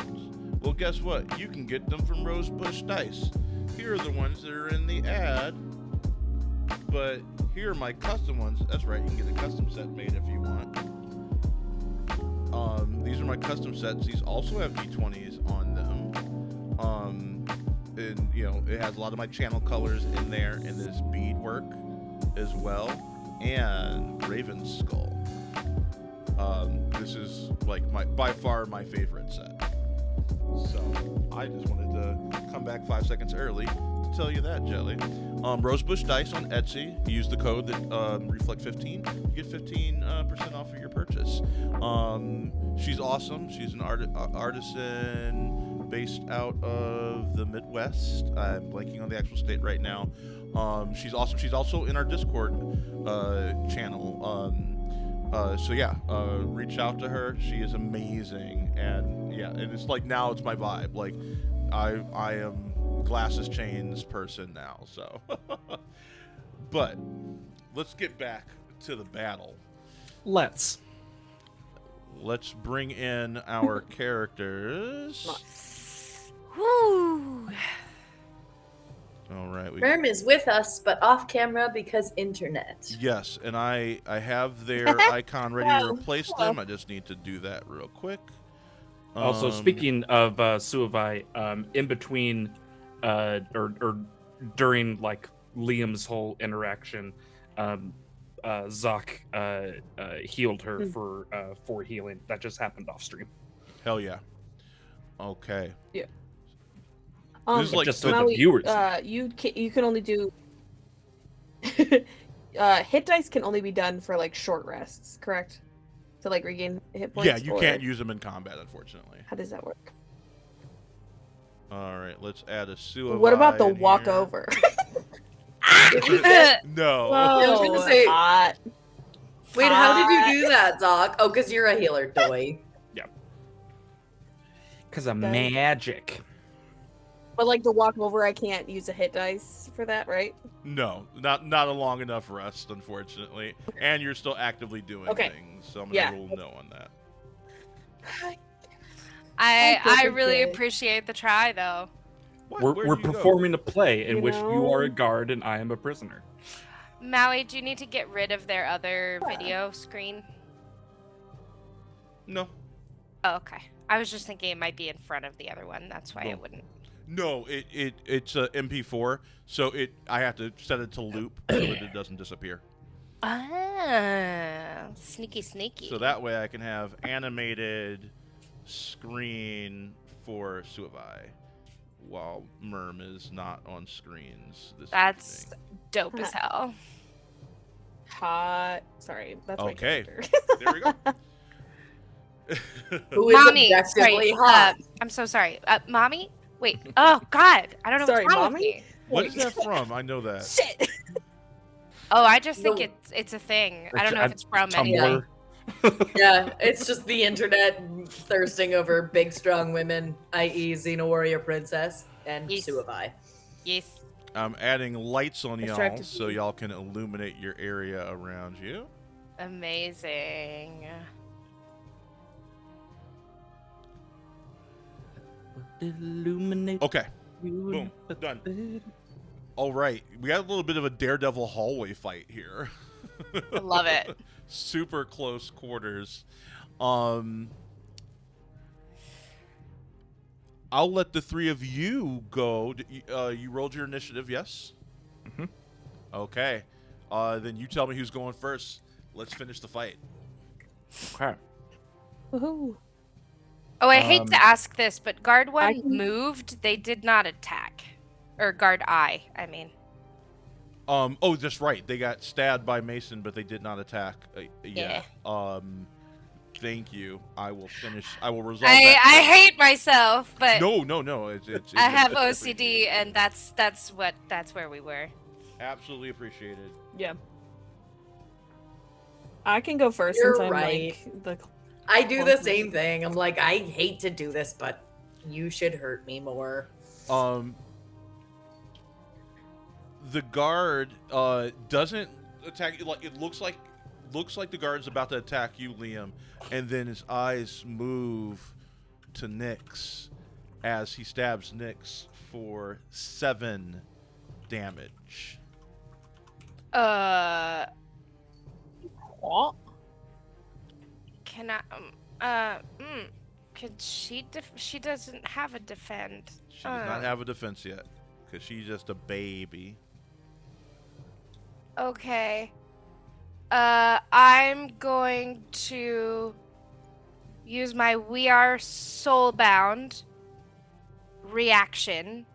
Well, guess what? You can get them from Rosebush Dice. Here are the ones that are in the ad. But here are my custom ones. That's right, you can get a custom set made if you want. These are my custom sets. These also have D20s on them. And you know, it has a lot of my channel colors in there, and this beadwork as well, and Raven Skull. This is like by far my favorite set. So I just wanted to come back 5 seconds early to tell you that, Jelly. Rosebush Dice on Etsy. Use the code that Reflect15. You get 15% off of your purchase. She's awesome. She's an artisan based out of the Midwest. I'm blanking on the actual state right now. She's awesome. She's also in our Discord channel. So yeah, reach out to her. She is amazing, and yeah, and it's like now it's my vibe. Like I am glasses chains person now. So, but let's get back to the battle. Let's bring in our characters. Woo! All right. Worm is with us, but off camera because internet. Yes, and I have their icon ready to replace them. I just need to do that real quick. Also, speaking of Suavai, in between or during like Liam's whole interaction, Zoc healed her for 4 healing. That just happened off stream. Hell yeah. Okay. Yeah. This is like just so the viewers. You can only do hit dice can only be done for like short rests, correct? To like regain hit points. Yeah, you can't use them in combat, unfortunately. How does that work? All right, let's add a Suavai. What about the in walk here. over? No. I was gonna say, Hot. wait, how did you do that, Zoc? Oh, because you're a healer, doy. Because of magic. But like the walk over, I can't use a hit dice for that, right? No, not a long enough rest, unfortunately. And you're still actively doing things, so I'm gonna rule no on that. I really appreciate the try, though. We're performing a play in which you are a guard and I am a prisoner. Maui, do you need to get rid of their other video screen? No. Oh, okay. I was just thinking it might be in front of the other one. That's why it wouldn't. No, it's a MP4, so I have to set it to loop so that it doesn't disappear. Ah, sneaky. So that way I can have animated screen for Suavai while Merm is not on screens this That's evening. dope as hell. Hot. Sorry, that's my Okay. character. There we go. Who is Mommy, objectively sorry, hot? I'm so sorry. Mommy? Wait. Oh, God. I don't know Sorry, what's wrong with Mommy? me. What is that from? I know that. Shit. Oh, I just think it's a thing. I don't know if it's from anything. Tumblr. Yeah, it's just the internet thirsting over big, strong women, i.e. Xena Warrior Princess and Yes. Suavai. Yes. I'm adding lights on y'all Distracted so y'all can illuminate your area around you. Amazing. Illuminate. Okay. Boom. Done. All right. We got a little bit of a Daredevil hallway fight here. I love it. Super close quarters. I'll let the three of you go. You rolled your initiative, yes? Mm-hmm. Okay. Then you tell me who's going first. Let's finish the fight. Okay. Woohoo. Oh, I hate to ask this, but guard one can- moved. They did not attack. Or guard I mean. Oh, that's right. They got stabbed by Mason, but they did not attack. Yeah. Thank you. I will finish. I will resolve I that. hate myself, but No. It's I have it's OCD, appreciated. and that's where we were. Absolutely appreciated. Yeah. I can go first You're since I'm right. like the I do the same thing. I'm like, I hate to do this, but you should hurt me more. The guard doesn't attack. Like it looks like looks like the guard's about to attack you, Liam, and then his eyes move to Nyx as he stabs Nyx for 7 damage. What? Can could she she doesn't have a defend. She does not have a defense yet, because she's just a baby. Okay. I'm going to use my We Are Soulbound reaction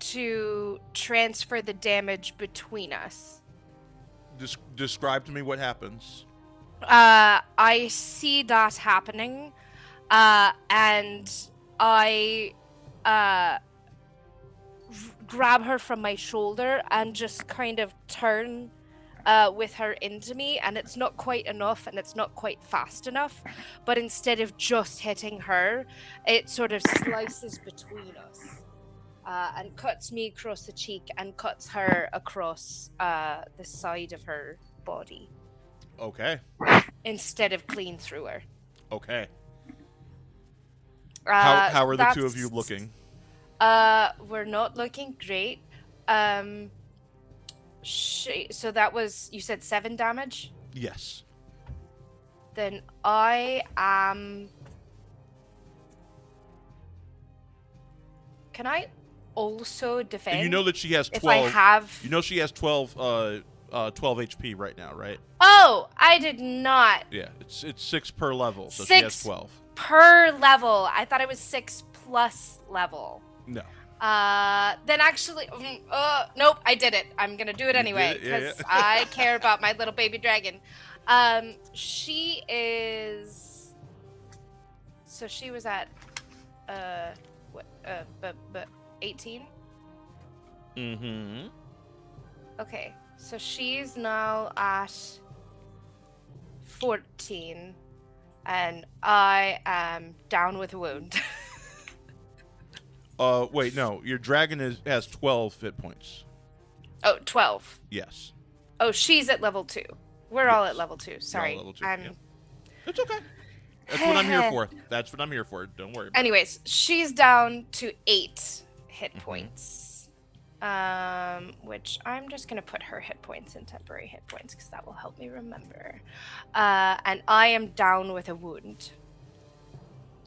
to transfer the damage between us. Describe to me what happens. I see that happening, and I grab her from my shoulder and just kind of turn with her into me, and it's not quite enough and it's not quite fast enough, but instead of just hitting her, it sort of slices between us and cuts me across the cheek and cuts her across the side of her body. Okay. Instead of clean through her. Okay. How are the two of you looking? We're not looking great. So that was, you said 7 damage? Yes. Then I am... Can I also defend? And you know that she has 12. If I have... You know she has 12 HP right now, right? Oh, I did not. Yeah, it's 6 per level, so 6 she has 12. Per level. I thought it was 6 plus level. No. Then actually, nope, I did it. I'm gonna do it anyway because I care about my little baby dragon. She is. So she was at, 18. Mm-hmm. Okay, so she's now at 14, and I am down with a wound. Wait, no. Your dragon has 12 hit points. Oh, 12. Yes. Oh, she's at level 2. We're all at level 2. Sorry. Level 2. It's okay. That's what I'm here for. That's what I'm here for. Don't worry about Anyways, she's down to 8 hit points. Which I'm just going to put her hit points in temporary hit points because that will help me remember. And I am down with a wound.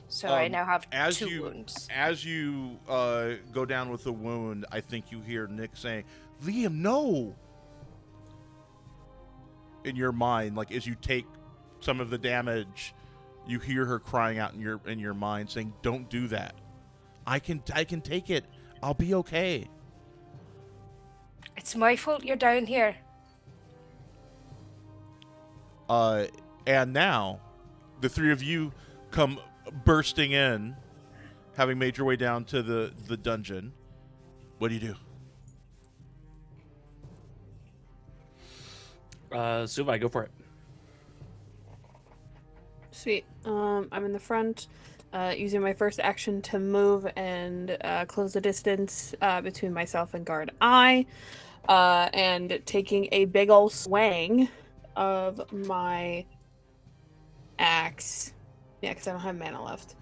So I now have 2 wounds. As you go down with the wound, I think you hear Nick saying, "Liam, no!" In your mind, like as you take some of the damage, you hear her crying out in your mind, saying, "Don't do that. I can take it. I'll be okay." It's my fault you're down here. And now, the 3 of you come bursting in, having made your way down to the dungeon. What do you do? Suvi, go for it. Sweet. I'm in the front, using my first action to move and close the distance between myself and guard I, and taking a big ol' swing of my axe. Yeah, because I don't have mana left.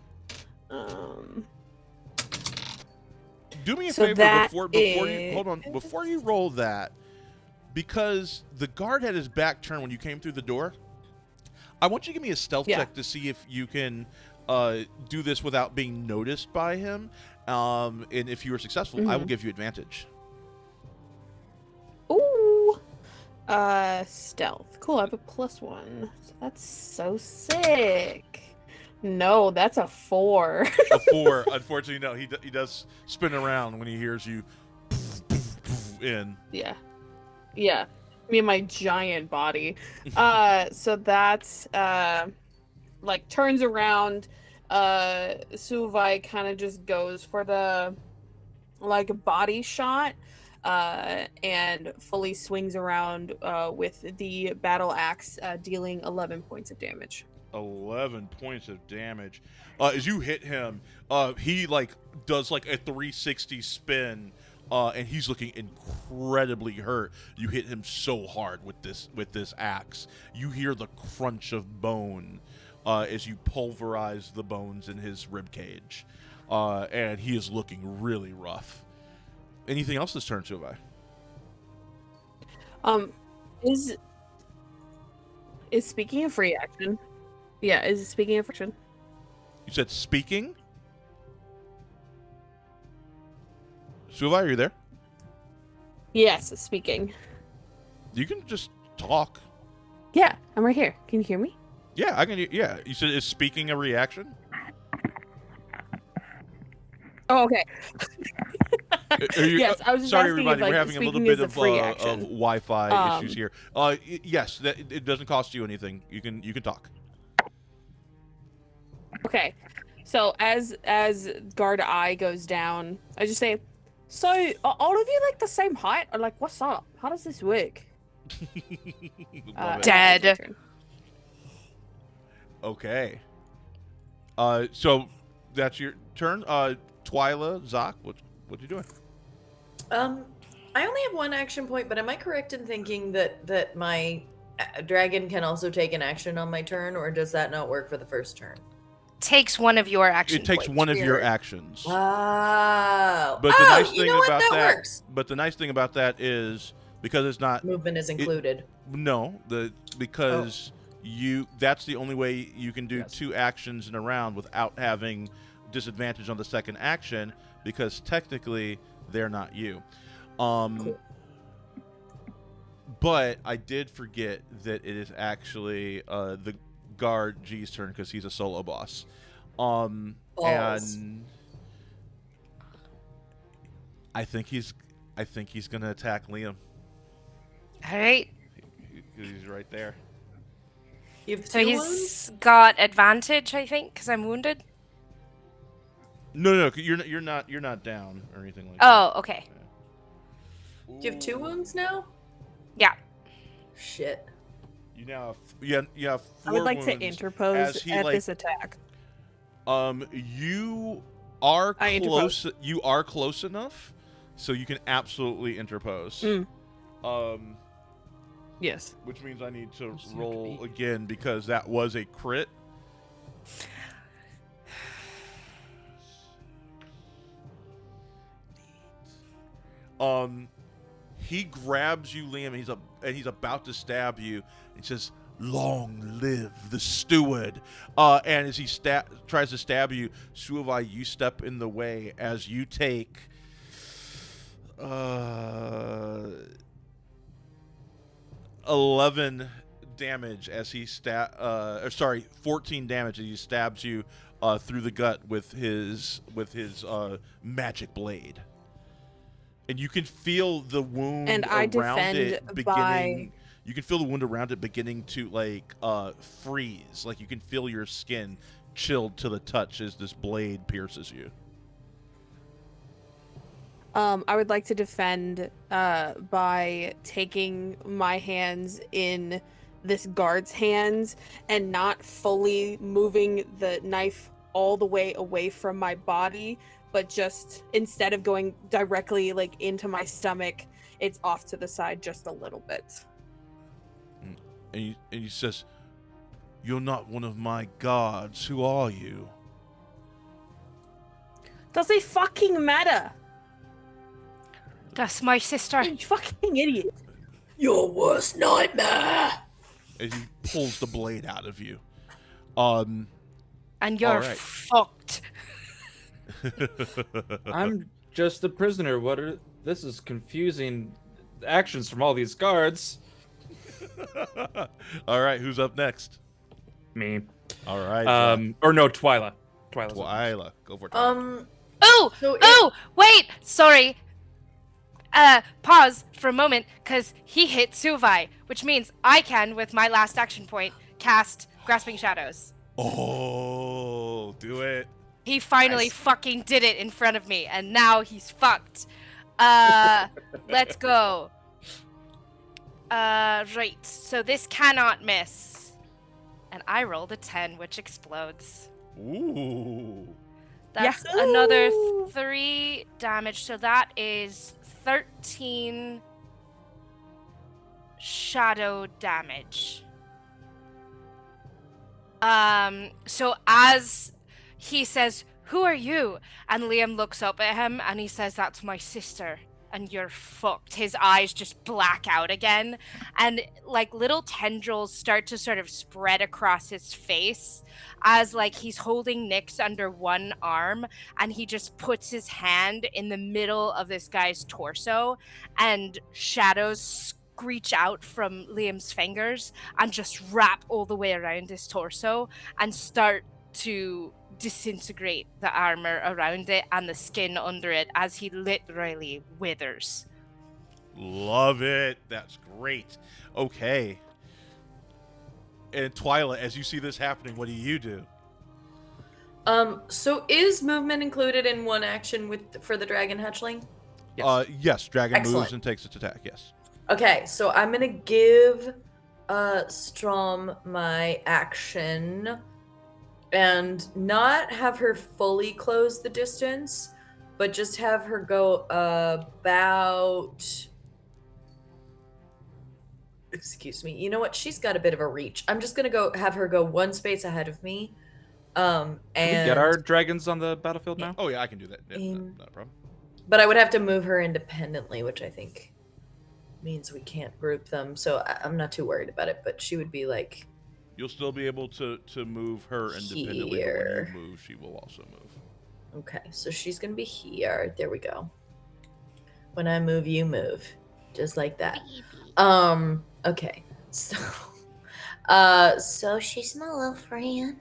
Do me a So favor that before you hold on before you roll that, because the guard had his back turned when you came through the door. I want you to give me a stealth check to see if you can do this without being noticed by him. And if you are successful, I will give you advantage. Ooh. Stealth. Cool, I have a +1. That's so sick. No, that's a 4. A 4. Unfortunately, no. He does spin around when he hears you in. Yeah. Yeah. Me and my giant body. So that's like turns around. Suvi kind of just goes for the like body shot, and fully swings around with the battle axe, dealing 11 points of damage. 11 points of damage. As you hit him, he like does like a 360 spin and he's looking incredibly hurt. You hit him so hard with this axe. You hear the crunch of bone as you pulverize the bones in his rib cage, and he is looking really rough. Anything else this turn, Suvi? Is speaking a free action? Yeah, is speaking a free action? You said speaking? Suvi, are you there? Yes, speaking. You can just talk. Yeah, I'm right here. Can you hear me? Yeah, I can. Yeah, you said is speaking a reaction? Oh, okay. You, yes, I was just sorry, asking everybody. if, like, We're having a little speaking bit is a free of action. Wi-Fi issues here. Yes, it doesn't cost you anything. You can talk. Okay, so as guard eye goes down, I just say, so are all of you like the same height, or like what's up? How does this work? Love it. Dead. That's my turn. Okay. So that's your turn. Twyla, Zoc, what you doing? I only have one action point, but am I correct in thinking that my dragon can also take an action on my turn, or does that not work for the first turn? Takes one of your action It takes points. one of your Weird. actions. Oh. But the nice you thing know what? about that works. but the nice thing about that is because it's not Movement is included. because that's the only way you can do Yes. 2 actions in a round without having disadvantage on the second action, because technically they're not you. Cool. But I did forget that it is actually the guard G's turn because he's a solo boss. Balls. And I think he's gonna attack Liam. All right. He's right there. You have So 2 he's wounds? got advantage, I think, because I'm wounded. No, you're not down or anything like Oh, okay. that. Do you have 2 wounds now? Yeah. Shit. You now have, you have 4 I would like to wounds interpose as he, at like, this attack. You are I close. interpose. You are close enough, so you can absolutely interpose. Yes. Which means I need to Just roll look at again because that was a crit. He grabs you, Liam, and he's about to stab you. He says, "Long live the steward!" And as he tries to stab you, Suvi, you step in the way as you take 11 damage as he 14 damage as he stabs you through the gut with his magic blade. And you can feel the wound And I around it defend beginning. by- You can feel the wound around it beginning to freeze. Like you can feel your skin chilled to the touch as this blade pierces you. I would like to defend by taking my hands in this guard's hands and not fully moving the knife all the way away from my body, but just instead of going directly like into my stomach, it's off to the side just a little bit. And he says, "You're not one of my guards. Who are you?" Does it fucking matter? That's my sister. You fucking idiot. Your worst nightmare. As he pulls the blade out of you. And you're Alright. fucked. I'm just a prisoner. This is confusing actions from all these guards. All right, who's up next? Me. All right. Or no, Twyla. Twyla's up. Twyla, go for it. Oh, So oh, wait, sorry. Pause for a moment, because he hit Suvi, which means I can, with my last action point, cast Grasping Shadows. Oh, do it. He finally fucking did it in front of me, and now he's fucked. Let's go. Right, so this cannot miss. And I rolled a 10, which explodes. Ooh. That's Yahoo! another 3 damage, so that is 13 shadow damage. So as he says, "Who are you?" and Liam looks up at him and he says, "That's my sister." And you're fucked. His eyes just black out again. And like little tendrils start to sort of spread across his face as like he's holding Nyx under one arm and he just puts his hand in the middle of this guy's torso and shadows screech out from Liam's fingers and just wrap all the way around his torso and start to disintegrate the armor around it and the skin under it as he literally withers. Love it. That's great. Okay. And Twyla, as you see this happening, what do you do? So is movement included in one action for the dragon hatchling? Yes, dragon moves Excellent. and takes its attack, yes. Okay, so I'm gonna give Strom my action and not have her fully close the distance, but just have her go about... Excuse me. You know what? She's got a bit of a reach. I'm just gonna have her go one space ahead of me. And Can we get our dragons on the battlefield now? Oh, yeah, I can do that. Yeah, not a problem. But I would have to move her independently, which I think means we can't group them. So I'm not too worried about it, but she would be like... You'll still be able to move her independently, here. but when you move, she will also move. Okay, so she's going to be here. There we go. When I move, you move. Just like that. Okay. So she's my little friend.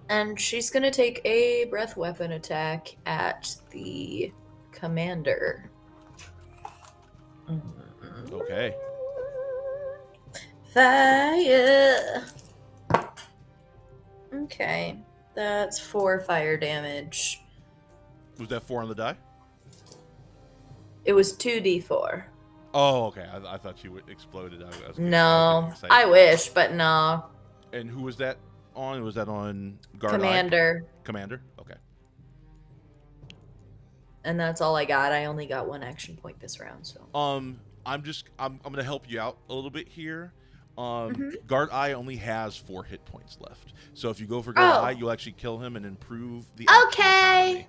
And she's going to take a breath weapon attack at the commander. Okay. Fire. Okay. That's 4 fire damage. Was that 4 on the die? It was 2d4. Oh, okay. I thought you exploded. No, I wish, but no. And who was that on? Was that on Guard Commander. Commander? Okay. And that's all I got. I only got 1 action point this round, so. I'm gonna help you out a little bit here. Guard Eye only has 4 hit points left. So if you go for Guard Eye, you'll actually kill him and improve the Okay.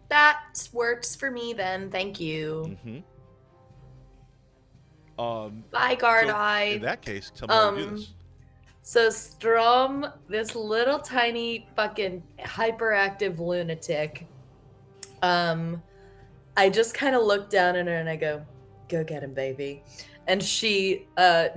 That works for me then. Thank you. Bye, Guard Eye. In that case, tell me how to do this. So Strom, this little tiny fucking hyperactive lunatic, I just kind of look down at her and I go get him, baby. And she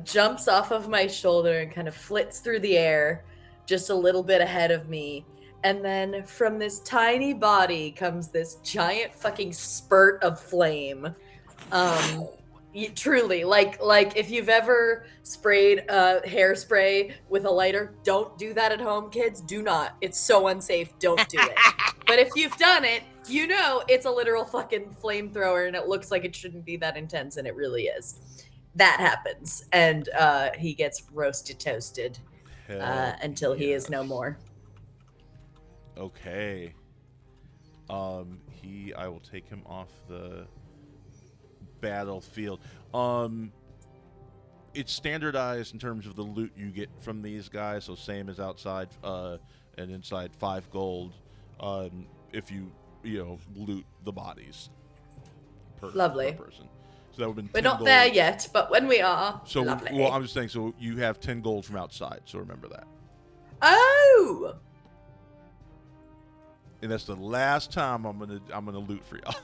jumps off of my shoulder and kind of flits through the air just a little bit ahead of me. And then from this tiny body comes this giant fucking spurt of flame. Truly, like if you've ever sprayed hairspray with a lighter, don't do that at home, kids. Do not. It's so unsafe. Don't do it. But if you've done it, you know it's a literal fucking flamethrower, and it looks like it shouldn't be that intense, and it really is. That happens, and he gets roasted, toasted until he is no more. Okay. I will take him off the battlefield. It's standardized in terms of the loot you get from these guys, so same as outside and inside 5 gold. If you loot the bodies per person. So that would have been 10 We're not gold. there yet, but when we are, So lovely. well, I'm just saying. So you have 10 gold from outside. So remember that. Oh. And that's the last time I'm gonna loot for y'all.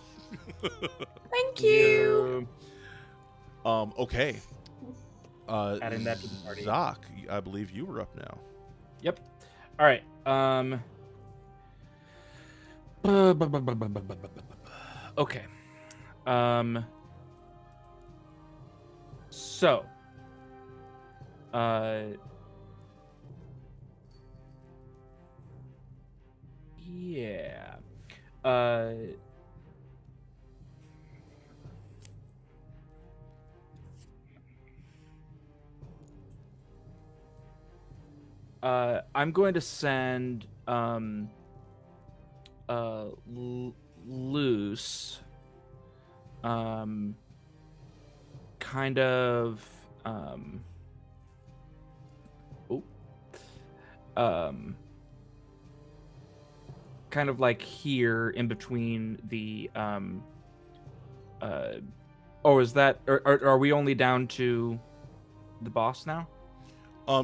Thank you. Okay. Adding that to the party. Zoc, I believe you were up now. Yep. All right. Okay. So. Yeah. I'm going to send Loose kind of kind of like here in between the is that are we only down to the boss now?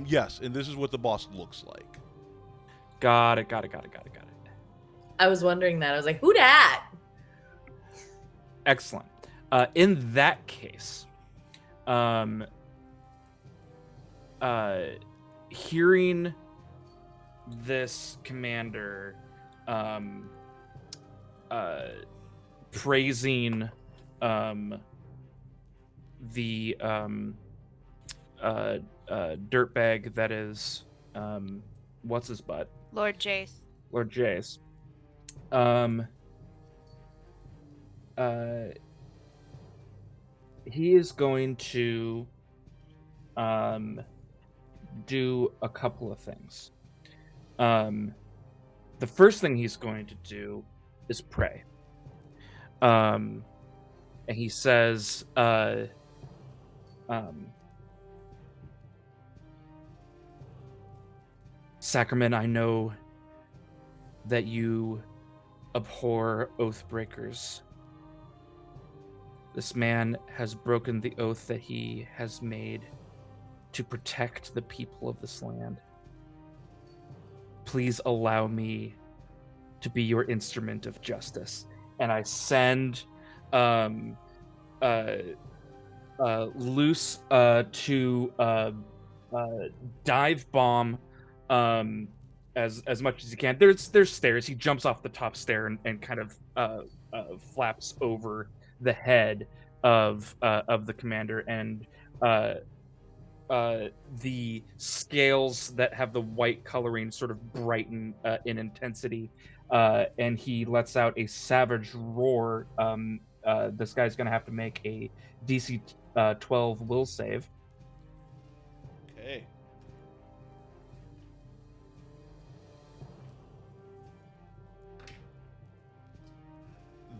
Yes, and this is what the boss looks like. Got it. I was wondering that. I was like, who dat? Excellent. In that case, hearing this commander praising the dirtbag that is what's his butt? Lord Jace. Lord Jace. He is going to do a couple of things. The first thing he's going to do is pray. And he says, Sacrament, I know that you abhor oath breakers. This man has broken the oath that he has made to protect the people of this land. Please allow me to be your instrument of justice. And I send Luce to dive bomb as much as he can. There's stairs. He jumps off the top stair and kind of flaps over the head of the commander, and the scales that have the white coloring sort of brighten in intensity, and he lets out a savage roar. This guy's going to have to make a DC 12 will save. Okay.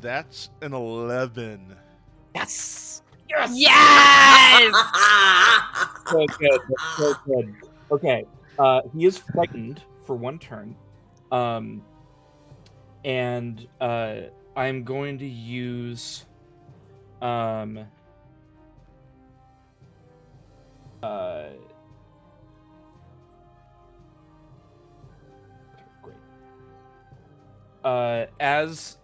That's an 11. Yes. Yes. So good. So good. Okay. He is frightened for one turn. And I'm going to use okay, great. As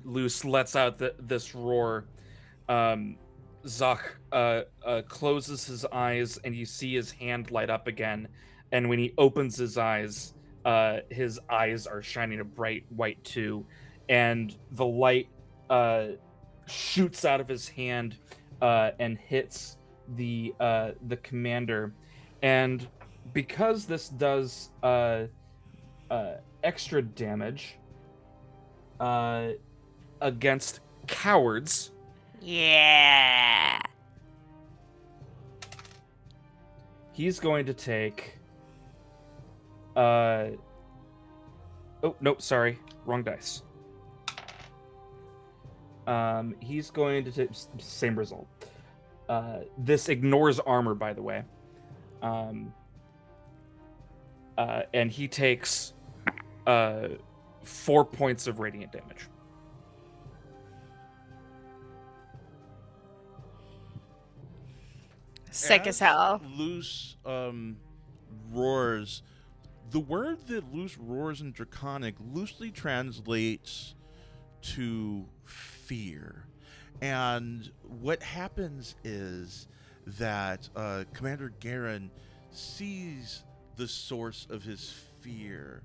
Luce lets out this roar, Zach closes his eyes, and you see his hand light up again. And when he opens his eyes are shining a bright white too, and the light shoots out of his hand and hits the commander. And because this does extra damage against cowards. Yeah. He's going to take oh no, sorry, wrong dice. He's going to take same result. This ignores armor, by the way. And he takes 4 points of radiant damage. Sick as hell. Luce roars. The word that Luce roars in Draconic loosely translates to fear. And what happens is that Commander Garen sees the source of his fear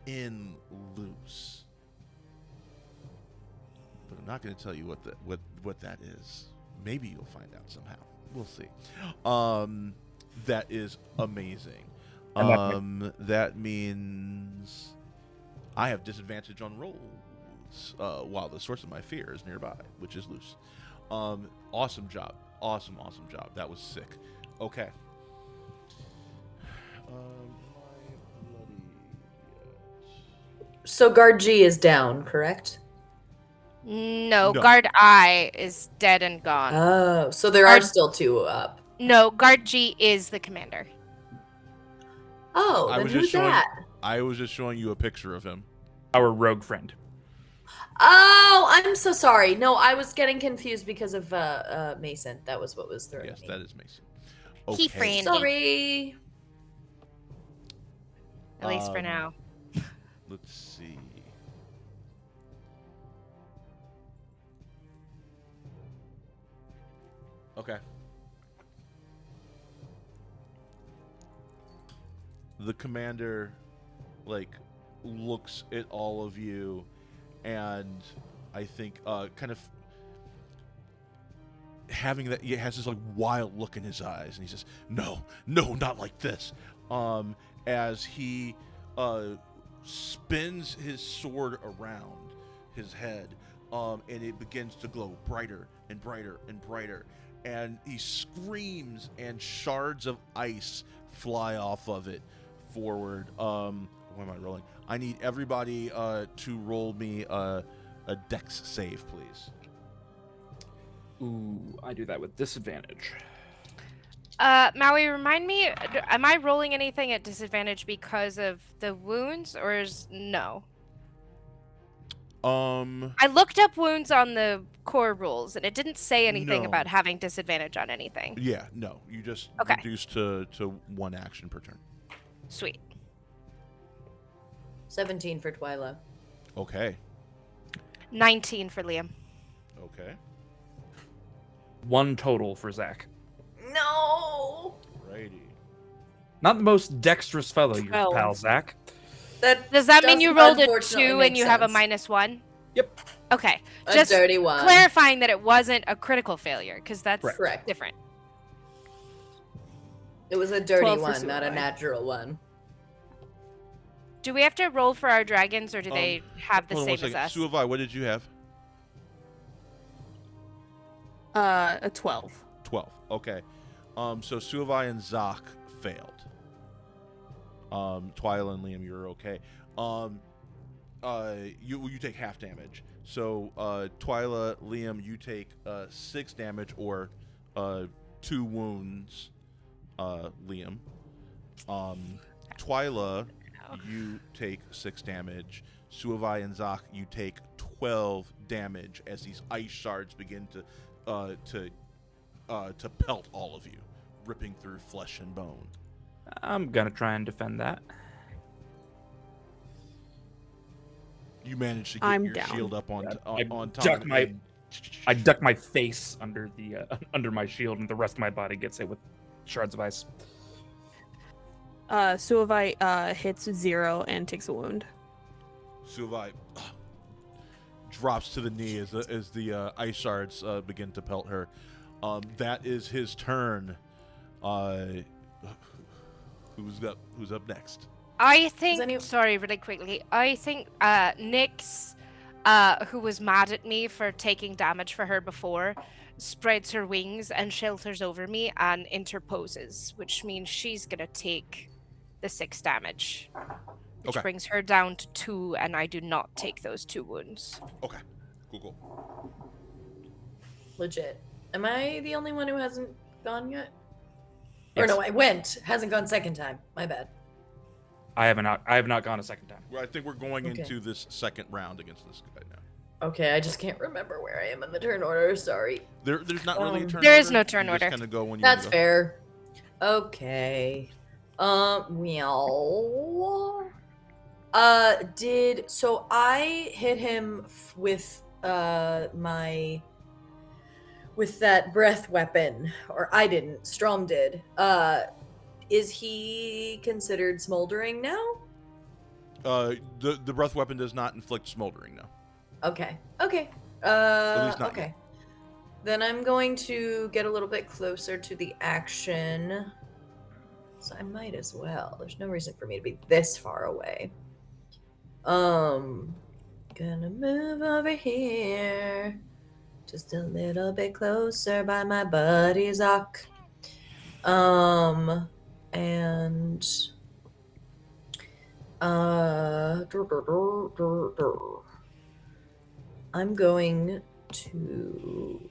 in Luce. But I'm not going to tell you what that is. Maybe you'll find out somehow. We'll see. That is amazing. That means I have disadvantage on rolls while the source of my fear is nearby, which is Luce. Awesome job. Awesome job. That was sick. Okay. So guard G is down, correct? No, No. guard I is dead and gone. Oh, so there are still 2 up. No, guard G is the commander. Oh, I then was just who's showing. that? I was just showing you a picture of him. Our rogue friend. Oh, I'm so sorry. No, I was getting confused because of Mason. That was what was throwing Yes, me. that is Mason. He Okay. friendly. Sorry. At least for now. Let's see. Okay. The commander, like, looks at all of you, and I think, kind of having that, he has this like wild look in his eyes, and he says, "No, not like this." As he spins his sword around his head, and it begins to glow brighter and brighter and brighter, and he screams, and shards of ice fly off of it forward. What am I rolling? I need everybody to roll me a dex save, please. Ooh, I do that with disadvantage. Maui, remind me, am I rolling anything at disadvantage because of the wounds, or is no? I looked up wounds on the core rules, and it didn't say anything No. about having disadvantage on anything. Yeah, no, you just Okay. reduce to 1 action per turn. Sweet. 17 for Twyla. Okay. 19 for Liam. Okay. 1 total for Zach. No. Righty. Not the most dexterous fellow, your 12. pal, Zach. Does that mean you does rolled a unfortunately 2 make and you have a sense. -1? Yep. Okay. A Just dirty one. clarifying that it wasn't a critical failure, because that's Correct. different. It was a dirty 12 for one, not a Suai. natural one. Do we have to roll for our dragons, or do they have the Hold on same one as second. us? Suavai, what did you have? A 12. 12. Okay. So Suavai and Zach failed. Twyla and Liam, you're okay. You take half damage. So Twyla, Liam, you take 6 damage or 2 wounds. Liam. Twyla, you take 6 damage. Suavai and Zach, you take 12 damage as these ice shards begin to pelt all of you, ripping through flesh and bone. I'm gonna try and defend that. You manage to get I'm your down. shield up on top. Duck of my, it. I duck my face under the under my shield, and the rest of my body gets hit with shards of ice. Suavai hits 0 and takes a wound. Suavai drops to the knee as the ice shards begin to pelt her. That is his turn. Who's up next? I think, sorry, really quickly, I think Nyx, who was mad at me for taking damage for her before, spreads her wings and shelters over me and interposes, which means she's going to take the 6 damage, which brings her down to 2, and I do not take those 2 wounds. Okay, cool. Legit. Am I the only one who hasn't gone yet? Yes. Or no, I went. Hasn't gone second time. My bad. I have not gone a second time. Well, I think we're going Okay. into this second round against this guy now. Okay, I just can't remember where I am in the turn order. Sorry. There's not really a turn There order. is no turn You order. Just kind of go when you That's wanna go. fair. Okay. Well. So I hit him with with that breath weapon, or I didn't. Strom did. Is he considered smoldering now? The breath weapon does not inflict smoldering now. Okay. At least not okay. yet. Then I'm going to get a little bit closer to the action. So I might as well. There's no reason for me to be this far away. Gonna move over here. Just a little bit closer by my buddy Zach. And I'm going to.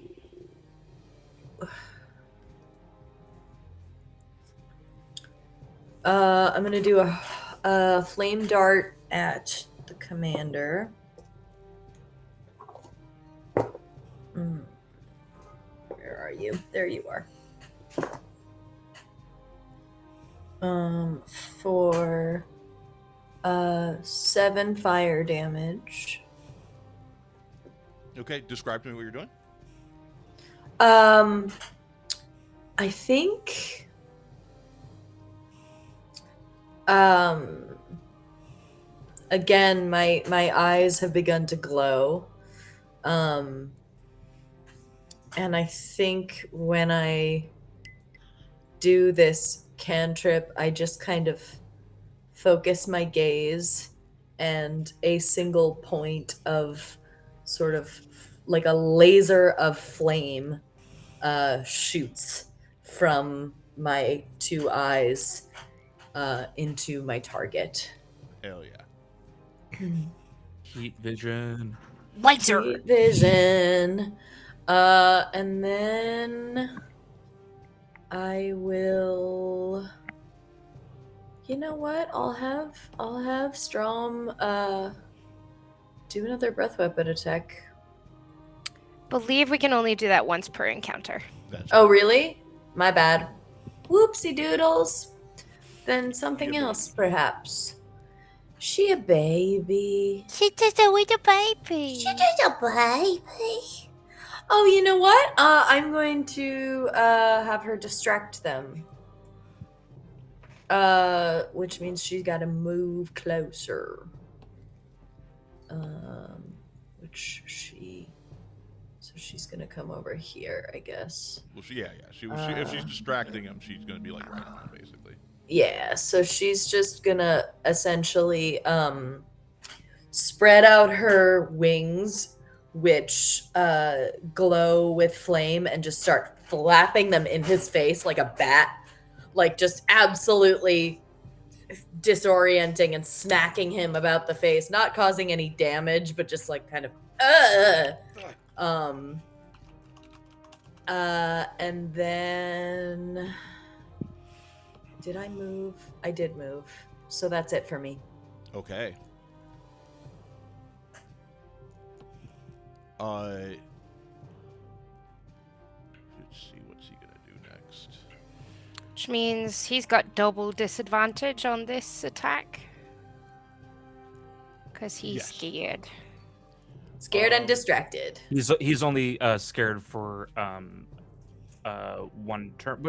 I'm gonna do a flame dart at the commander. Where are you? There you are. For 7 fire damage. Okay, describe to me what you're doing. I think again my eyes have begun to glow. And I think when I do this cantrip, I just kind of focus my gaze, and a single point of sort of like a laser of flame shoots from my 2 eyes into my target. Hell yeah. Heat vision. Laser. Heat vision. And then I will. You know what? I'll have Strom do another breath weapon attack. Believe we can only do that once per encounter. Oh, really? My bad. Whoopsie doodles. Then something else, perhaps. She a baby. She's just a little baby. She's just a baby. Oh, you know what? I'm going to have her distract them. Which means she's got to move closer. So she's gonna come over here, I guess. Well, if she's distracting him, she's gonna be like right on, basically. Yeah, so she's just gonna essentially spread out her wings, which glow with flame, and just start flapping them in his face like a bat. Like, just absolutely disorienting and smacking him about the face, not causing any damage, but just like kind of and then did I move? I did move. So that's it for me. Okay. Let's see, what's he gonna do next? Which means he's got double disadvantage on this attack. Because he's scared. Scared and distracted. He's only scared for 1 turn.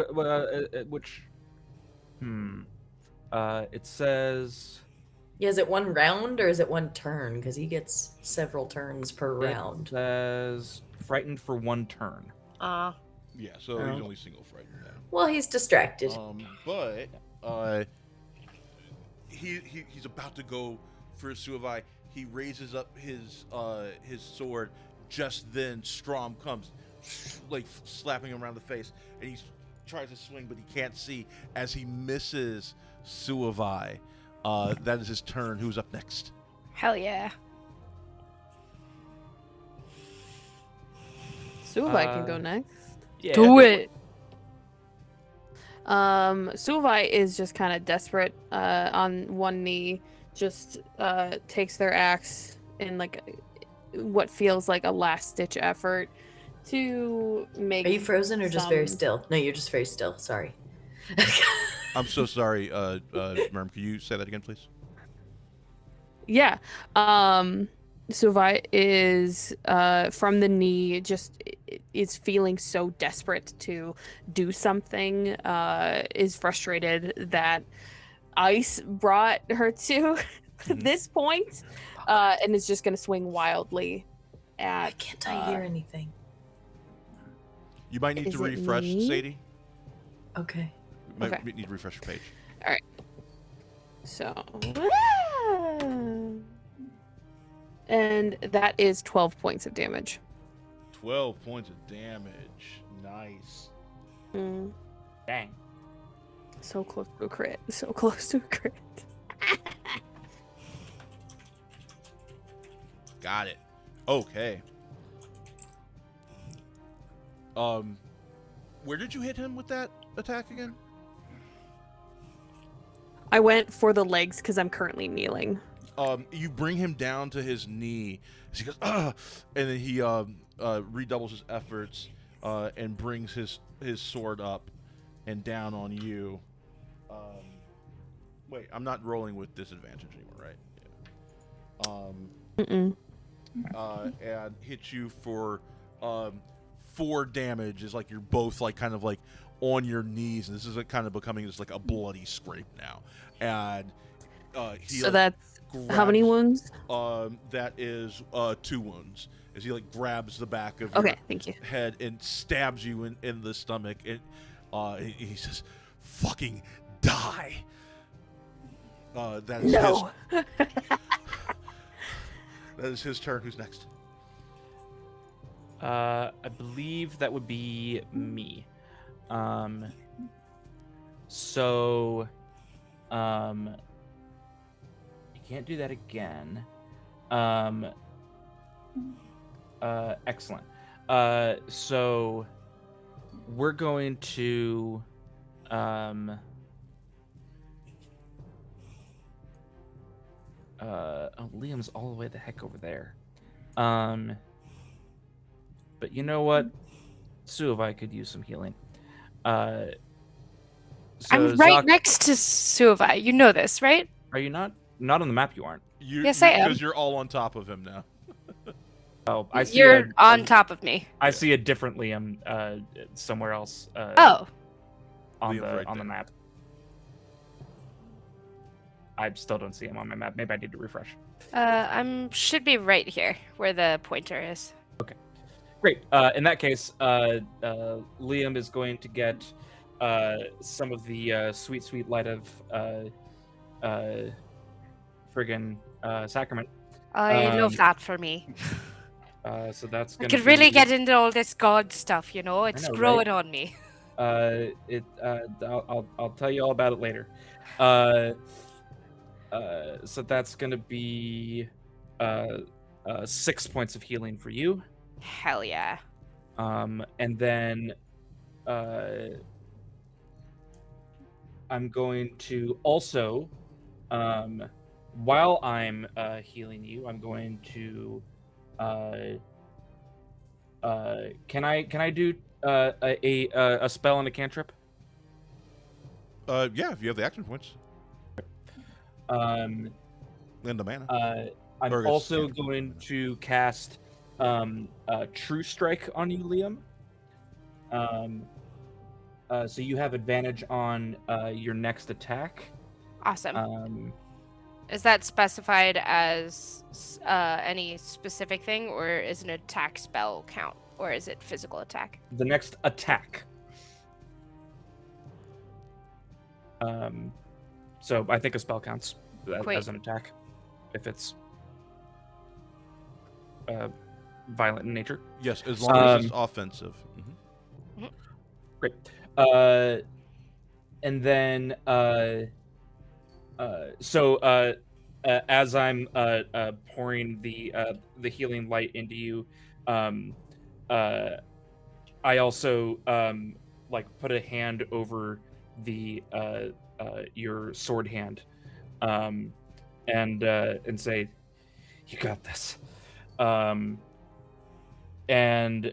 Which it says. Yeah, is it 1 round or is it 1 turn? Because he gets several turns per round. It says frightened for 1 turn. Yeah, so he's only single frightened now. Well, he's distracted. But he's about to go for Suavai. He raises up his sword. Just then, Strom comes, like slapping him around the face, and he tries to swing, but he can't see as he misses Suavai. That is his turn. Who's up next? Hell yeah. Suavai can go next. Yeah. Do it. Suavai is just kind of desperate, on one knee, just takes their axe in like what feels like a last-ditch effort to make. Are you frozen or just very some- still? No, you're just very still. Sorry. I'm so sorry, Merm. Can you say that again, please? Yeah. Suavai is from the knee, just is feeling so desperate to do something, is frustrated that ice brought her to this point, and is just going to swing wildly at. Why can't I hear anything? You might need Is to it refresh, me? Sadie. Okay. You might Okay. need to refresh your page. All right. So. And that is 12 points of damage. 12 points of damage. Nice. Dang. So close to a crit. So close to a crit. Got it. Okay. Where did you hit him with that attack again? I went for the legs because I'm currently kneeling. You bring him down to his knee. He goes, and then he redoubles his efforts and brings his sword up and down on you. Wait, I'm not rolling with disadvantage anymore, right? Yeah. And hits you for 4 damage. Is like you're both like kind of like on your knees, and this is kind of becoming just like a bloody scrape now. And he So that's how many wounds? That is 2 wounds. As he like grabs the back of Okay, your thank you. head and stabs you in the stomach. And he says, "Fucking die." That is No. that is his turn. Who's next? I believe that would be me. So, you can't do that again. Excellent. So we're going to, Liam's all the way the heck over there. But you know what? Suavai could use some healing. So I'm right Zak- next to Suavai. You know this, right? Are you not? Not on the map. You aren't. Yes, I am. Because you're all on top of him now. Oh, I see. You're on top of me. I see a different Liam somewhere else. Oh. On Liam's the right on the there. map. I still don't see him on my map. Maybe I need to refresh. Should be right here where the pointer is. Great. In that case, Liam is going to get some of the sweet light of friggin' sacrament. I love that for me. So that's I gonna could really be- get into all this god stuff, you know? It's know, growing right? on me. I'll tell you all about it later. So that's gonna be 6 points of healing for you. Hell yeah. And then I'm going to also, while I'm healing you, I'm going to. Can I do a spell and a cantrip? Yeah, if you have the action points and the mana. I'm Or I guess also cantrip. going to cast True Strike on you, Liam. So you have advantage on your next attack. Awesome. Is that specified as any specific thing, or is an attack spell count, or is it physical attack? The next attack. So I think a spell counts Wait. as an attack if it's violent in nature. Yes, as long as it's offensive. Great. And then as I'm pouring the healing light into you, I also like put a hand over the your sword hand, and say, "You got this." And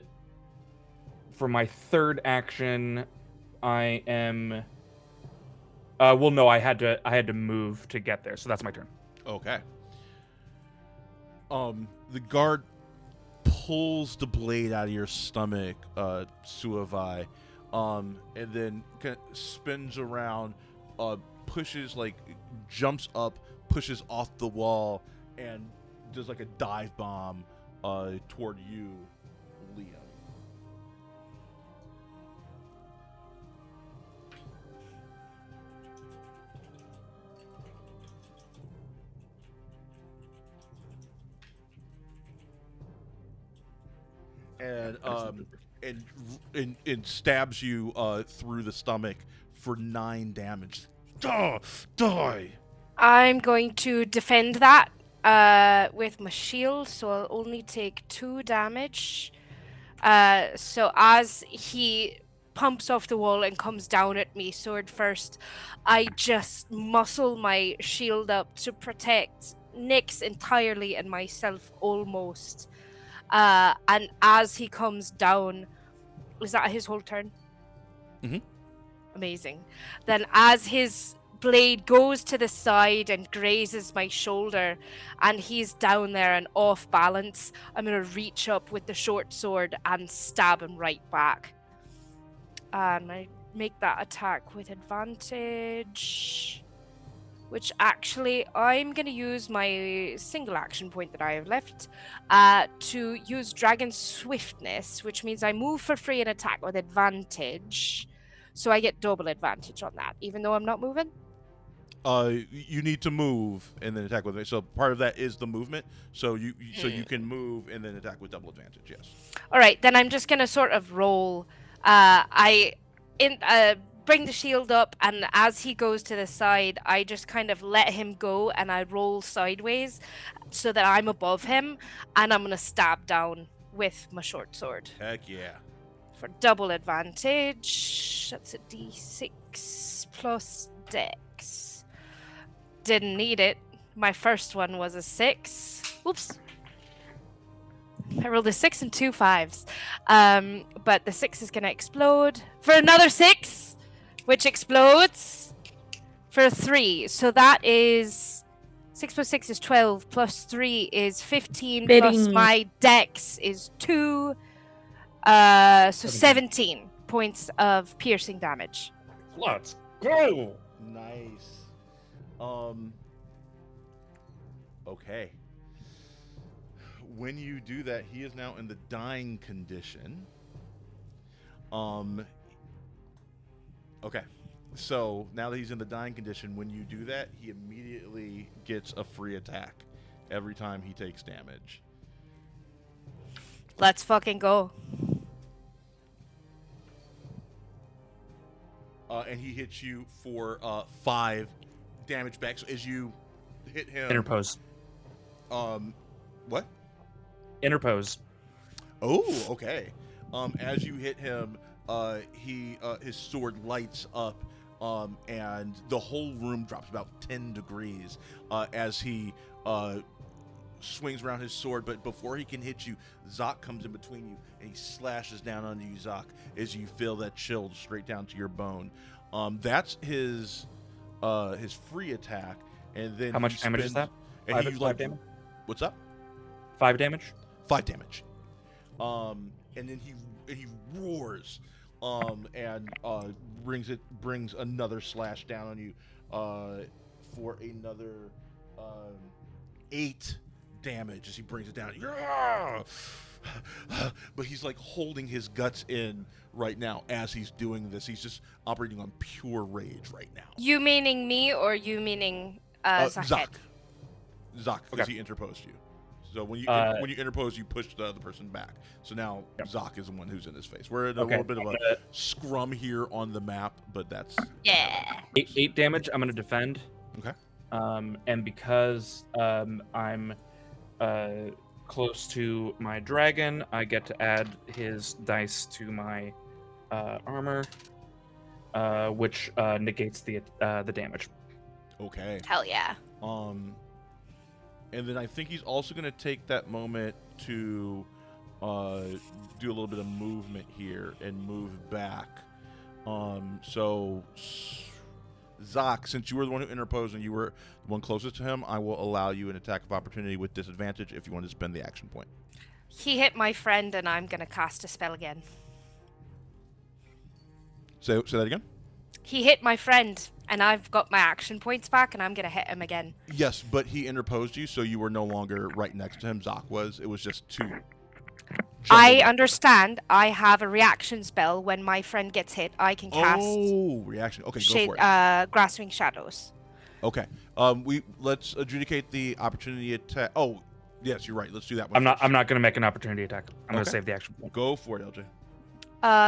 for my third action, I am. Well, no, I had to move to get there, so that's my turn. Okay. The guard pulls the blade out of your stomach, Suavai, and then spins around, pushes, like, jumps up, pushes off the wall, and does like a dive bomb toward you, Liam. And stabs you through the stomach for 9 damage. Die! I'm going to defend that with my shield, so I'll only take 2 damage. So as he pumps off the wall and comes down at me, sword first, I just muscle my shield up to protect Nyx entirely and myself almost. And as he comes down, is that his whole turn? Mhm. Amazing. Then as his blade goes to the side and grazes my shoulder and he's down there and off balance, I'm going to reach up with the short sword and stab him right back. And I make that attack with advantage, which actually I'm going to use my single action point that I have left to use Dragon Swiftness, which means I move for free and attack with advantage. So I get double advantage on that, even though I'm not moving. You need to move and then attack with it. So part of that is the movement. So you can move and then attack with double advantage. Yes. All right, then I'm just gonna sort of roll. Bring the shield up, and as he goes to the side, I just kind of let him go, and I roll sideways so that I'm above him, and I'm gonna stab down with my short sword. Heck yeah. For double advantage, that's a d6 plus dex. Didn't need it. My first one was a 6. Oops. I rolled a 6 and 2 5s. But the 6 is going to explode for another 6, which explodes for 3. So that is 6 plus 6 is 12, plus 3 is 15, plus my dex is 2. So 17 points of piercing damage. Let's go. Nice. Okay. When you do that, he is now in the dying condition. Okay. So now that he's in the dying condition, when you do that, he immediately gets a free attack every time he takes damage. Let's fucking go. And he hits you for 5 damage back. So as you hit him, Interpose. What? Interpose. Oh, okay. As you hit him, his sword lights up, and the whole room drops about 10 degrees as he swings around his sword. But before he can hit you, Zoc comes in between you, and he slashes down on you, Zoc, as you feel that chill straight down to your bone. That's his free attack, and then how much damage is that? And 5 damage. What's up? 5 damage. 5 damage. And then he roars, and brings another slash down on you, for another 8 damage as he brings it down. But he's like holding his guts in right now as he's doing this. He's just operating on pure rage right now. You meaning me, or you meaning Zoc, because Okay. he interposed you. So when you interpose, you push the other person back. So now Zoc is the one who's in his face. We're in a little bit of a scrum here on the map, but that's 8 damage. I'm gonna defend. Okay. And because I'm close to my dragon, I get to add his dice to my armor, which negates the damage. okay. Hell yeah. And then I think he's also going to take that moment to do a little bit of movement here and move back. So, Zoc, since you were the one who interposed and you were the one closest to him, I will allow you an attack of opportunity with disadvantage if you want to spend the action point. He hit my friend, and I'm going to cast a spell again. Say that again? He hit my friend, and I've got my action points back, and I'm going to hit him again. Yes, but he interposed you, so you were no longer right next to him. Zoc was. It was just two. I understand. I have a reaction spell. When my friend gets hit, I can cast. Oh, reaction. Okay, go for it. Grasping Shadows. Okay. Let's adjudicate the opportunity attack. Oh, yes, you're right. Let's do that one. I'm not going to make an opportunity attack. I'm going to save the action point. Go for it, LJ.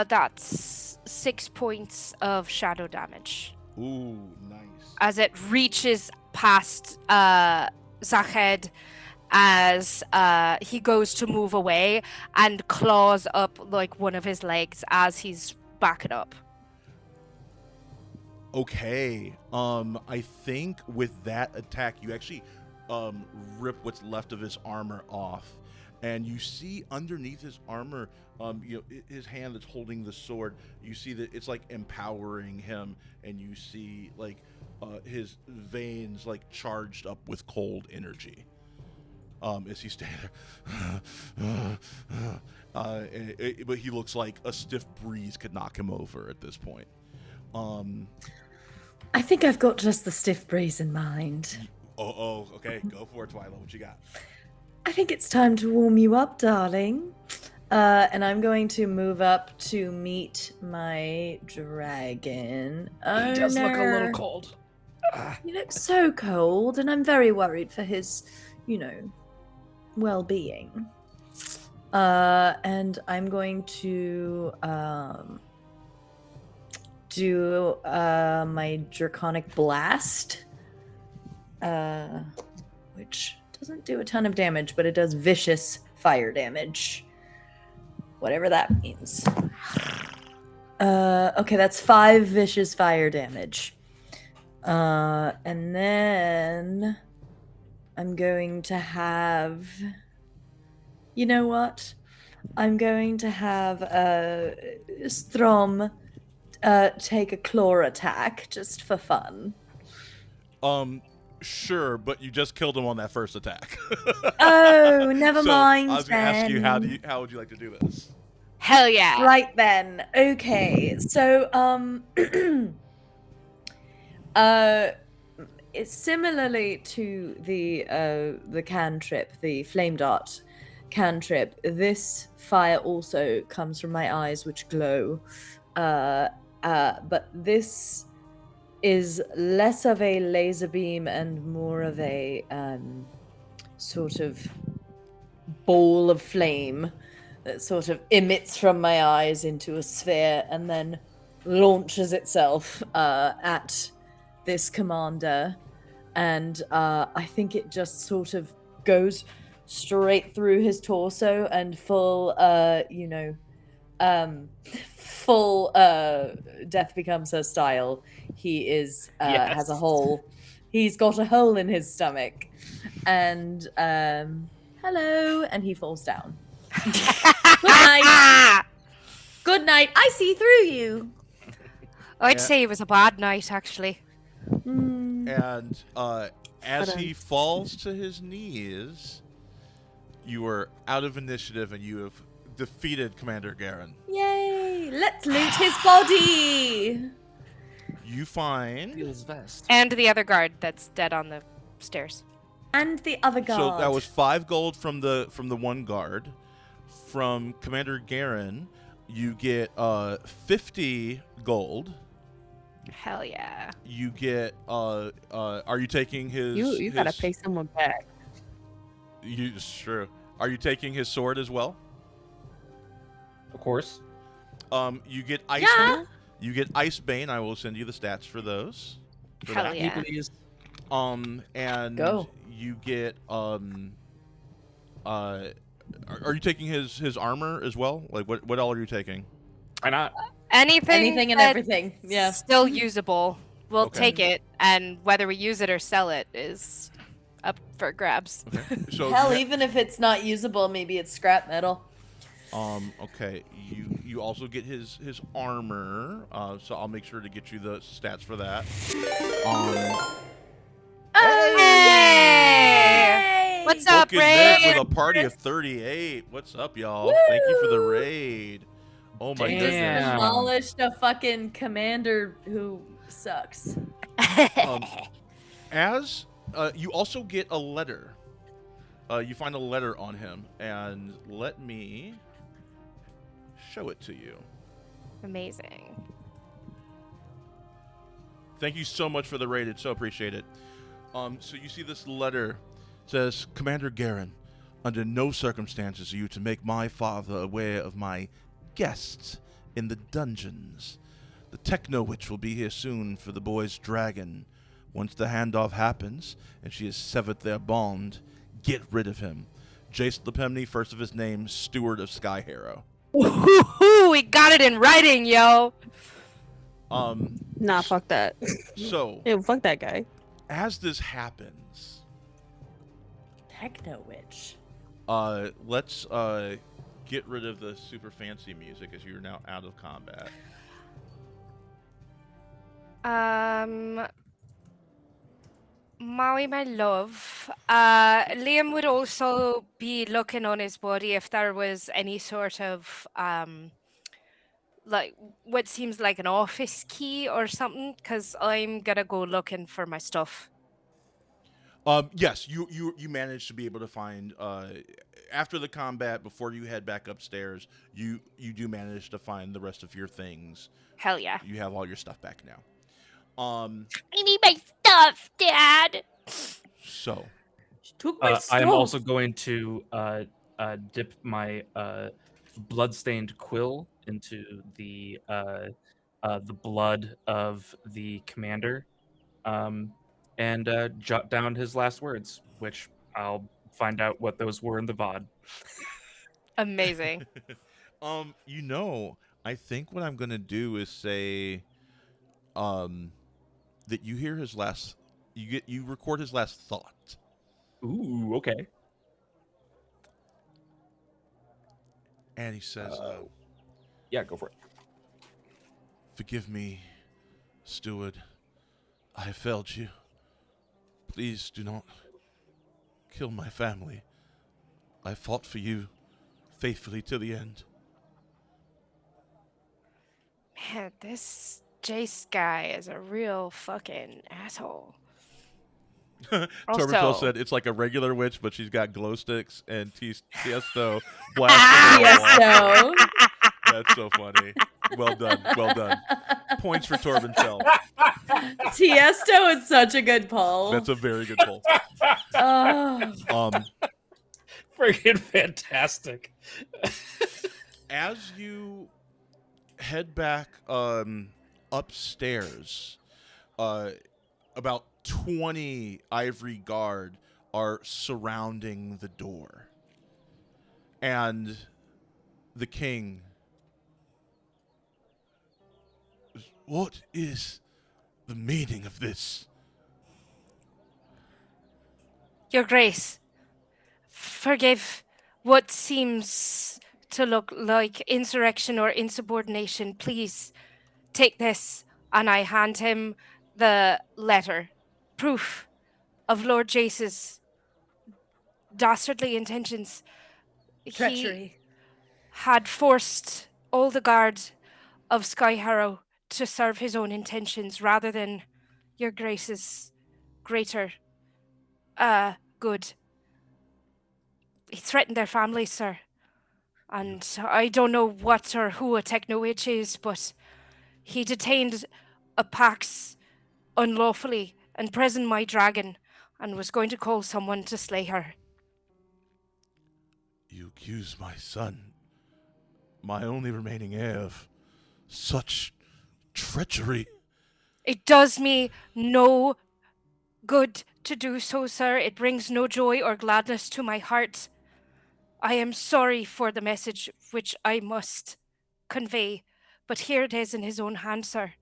That's 6 points of shadow damage. Ooh, nice. As it reaches past Zached as he goes to move away and claws up like one of his legs as he's backing up. Okay. I think with that attack, you actually rip what's left of his armor off, and you see underneath his armor, his hand that's holding the sword. You see that it's like empowering him, and you see like his veins like charged up with cold energy. As he stands there, but he looks like a stiff breeze could knock him over at this point. I think I've got just the stiff breeze in mind. Okay, go for it, Twyla. What you got? I think it's time to warm you up, darling. And I'm going to move up to meet my dragon. Oh, He does look a little cold. He looks so cold, and I'm very worried for his, well-being. And I'm going to do my Draconic Blast, which doesn't do a ton of damage, but it does vicious fire damage. Whatever that means. Okay, that's 5 vicious fire damage. And then I'm going to have... You know what? I'm going to have Strom take a claw attack just for fun. Sure, but you just killed him on that first attack. Oh, never mind. I was going to ask you how would you like to do this? Hell yeah. Right then. Okay. So it's similarly to the cantrip, the flame dart cantrip. This fire also comes from my eyes, which glow. But this is less of a laser beam and more of a sort of ball of flame that sort of emits from my eyes into a sphere and then launches itself at this commander. And I think it just sort of goes straight through his torso and full Death Becomes Her style. He is has a hole. He's got a hole in his stomach, and hello, and he falls down. Good night. Good night. I see through you. I'd say it was a bad night, actually. And as he falls to his knees, you are out of initiative, and you have defeated Commander Garen. Yay! Let's loot his body. You find Feels best. And the other guard that's dead on the stairs. And the other guard. So that was 5 gold from the one guard. From Commander Garen, you get 50 gold. Hell yeah. You get are you taking his You gotta pay someone back. Sure. Are you taking his sword as well? Of course. You get Ice Bane. You get Ice Bane. I will send you the stats for those. Hell yeah. And Go. you get are you taking his armor as well? Like what all are you taking? Why not? Anything and everything. Yeah. Still usable. We'll Okay. take it, and whether we use it or sell it is up for grabs. Okay. So Hell, even if it's not usable, maybe it's scrap metal. okay. You also get his armor. So I'll make sure to get you the stats for that. Hey! What's up, Look at Nick Ray? with a party of 38. What's up, y'all? Thank you for the raid. Oh my Damn. goodness. Demolished a fucking commander who sucks. As you also get a letter. You find a letter on him, and let me show it to you. Amazing. Thank you so much for the raid. It's so appreciated. So you see this letter. It says, Commander Garen, under no circumstances are you to make my father aware of my guests in the dungeons. The Techno Witch will be here soon for the boy's dragon. Once the handoff happens and she has severed their bond, get rid of him. Jace Lepemne, first of his name, Steward of Sky Harrow. Woohoo! We got it in writing, yo. Nah, fuck that. So, Ew, fuck that guy. as this happens, Techno witch. let's get rid of the super fancy music as you're now out of combat. Maui, my love. Liam would also be looking on his body if there was any sort of like what seems like an office key or something, because I'm gonna go looking for my stuff. Yes, you managed to be able to find after the combat, before you head back upstairs, you do manage to find the rest of your things. Hell yeah. You have all your stuff back now. I need my stuff, Dad. So She took my I am stuff. also going to dip my blood-stained quill into the blood of the commander, and jot down his last words, which I'll find out what those were in the VOD. Amazing. I think what I'm gonna do is say, that you hear his last, you record his last thought. Ooh, okay. And he says, Yeah, go for it. "Forgive me, steward. I have failed you. Please do not kill my family. I fought for you faithfully till the end." Man, this Jace guy is a real fucking asshole. Torbenfell Also- said it's like a regular witch, but she's got glow sticks and Tiesto blasting her wall. Tiesto. That's so funny. Well done. Well done. Points for Torbenfell. Tiesto is such a good pull. That's a very good pull. Oh. Friggin' fantastic. As you head back upstairs, about 20 ivory guard are surrounding the door. And the king, "What is the meaning of this?" Your Grace, forgive what seems to look like insurrection or insubordination. Please take this. And I hand him the letter. Proof of Lord Jace's dastardly intentions. Treachery. He had forced all the guard of Sky Harrow to serve his own intentions rather than your Grace's greater good. He threatened their families, sir. And I don't know what or who a techno witch is, but he detained a Pax unlawfully and imprisoned my dragon and was going to call someone to slay her. "You accuse my son, my only remaining heir, of such treachery." It does me no good to do so, sir. It brings no joy or gladness to my heart. I am sorry for the message which I must convey, but here it is in his own hand, sir.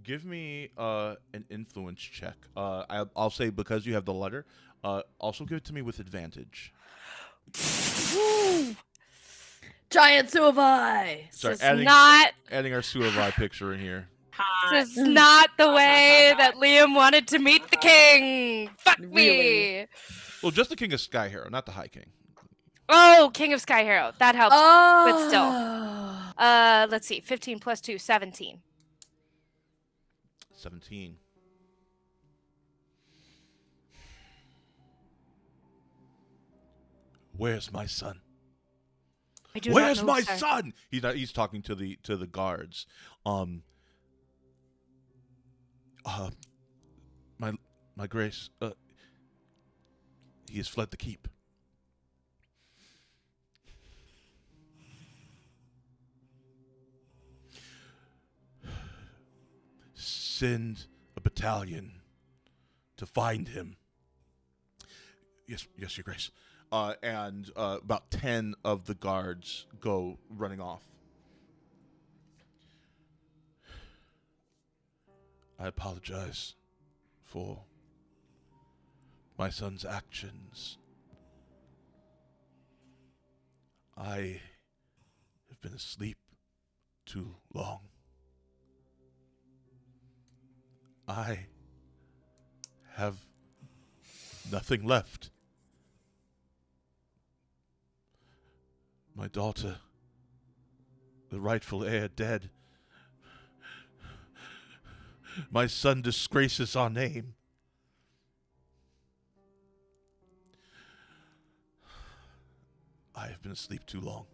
Give me an influence check. I'll say, because you have the letter, also give it to me with advantage. Giant Suavai. Sorry, This is not adding our Suavai picture in here. This is not the way that Liam wanted to meet the king. Fuck me. Really? Well, just the King of Sky Harrow, not the High King. Oh, King of Sky Harrow. That helps. Oh. But still. Let's see. 15 plus 2, 17. 17. Where's my son? I do not Where's know, my sir. son? He's talking to the guards. My grace, he has fled the keep. Send a battalion to find him. Yes, Your Grace. And about 10 of the guards go running off. I apologize for my son's actions. I have been asleep too long. I have nothing left. My daughter, the rightful heir, dead. My son disgraces our name. I have been asleep too long.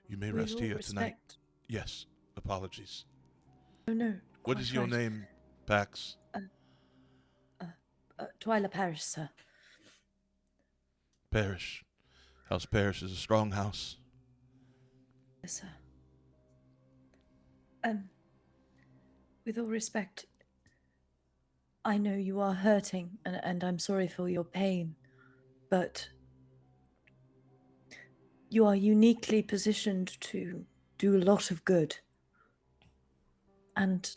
You may With rest all here tonight. respect. Yes, apologies. Oh no. What quite is your right. name, Pax? Twyla Parish, sir. Parish. House Parish is a strong house. Yes, sir. With all respect, I know you are hurting, and I'm sorry for your pain, but you are uniquely positioned to do a lot of good. And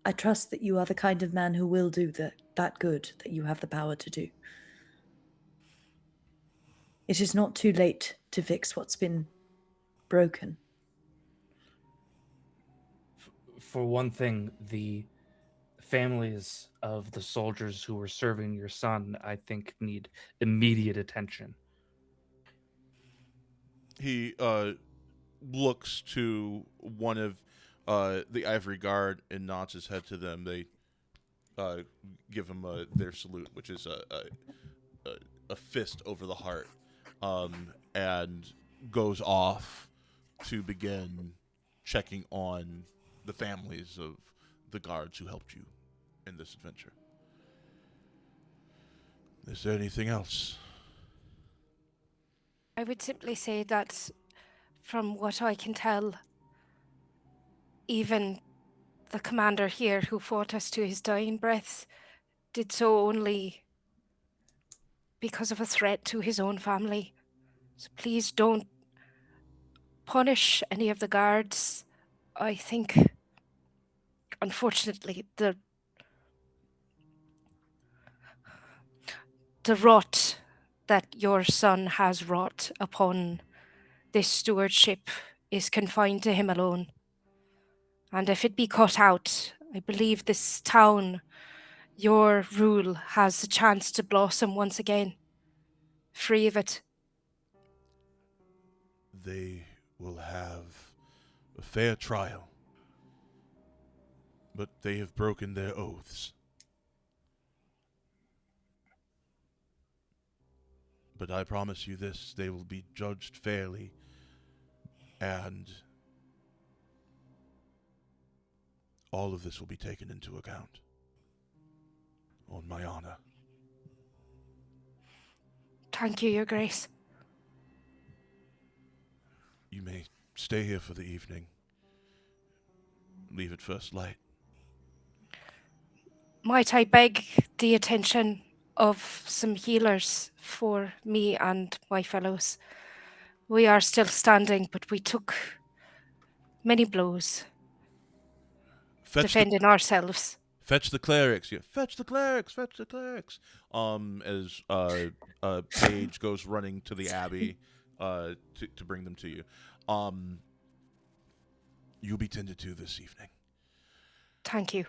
I trust that you are the kind of man who will do that good that you have the power to do. It is not too late to fix what's been broken. For one thing, the families of the soldiers who were serving your son, I think, need immediate attention. He looks to one of the ivory guard and nods his head to them. They give him their salute, which is a fist over the heart, and goes off to begin checking on the families of the guards who helped you in this adventure. Is there anything else? I would simply say that from what I can tell, even the commander here who fought us to his dying breath did so only because of a threat to his own family. So please don't punish any of the guards. I think, unfortunately, the rot that your son has wrought upon this stewardship is confined to him alone. And if it be cut out, I believe this town, your rule, has a chance to blossom once again, free of it. They will have a fair trial, but they have broken their oaths. But I promise you this, they will be judged fairly, and all of this will be taken into account. On my honor. Thank you, Your Grace. You may stay here for the evening. Leave at first light. Might I beg the attention of some healers for me and my fellows? We are still standing, but we took many blows defending ourselves. Fetch the clerics. Yeah, fetch the clerics. Fetch the clerics. As Paige goes running to the abbey, to bring them to you. You'll be tended to this evening. Thank you.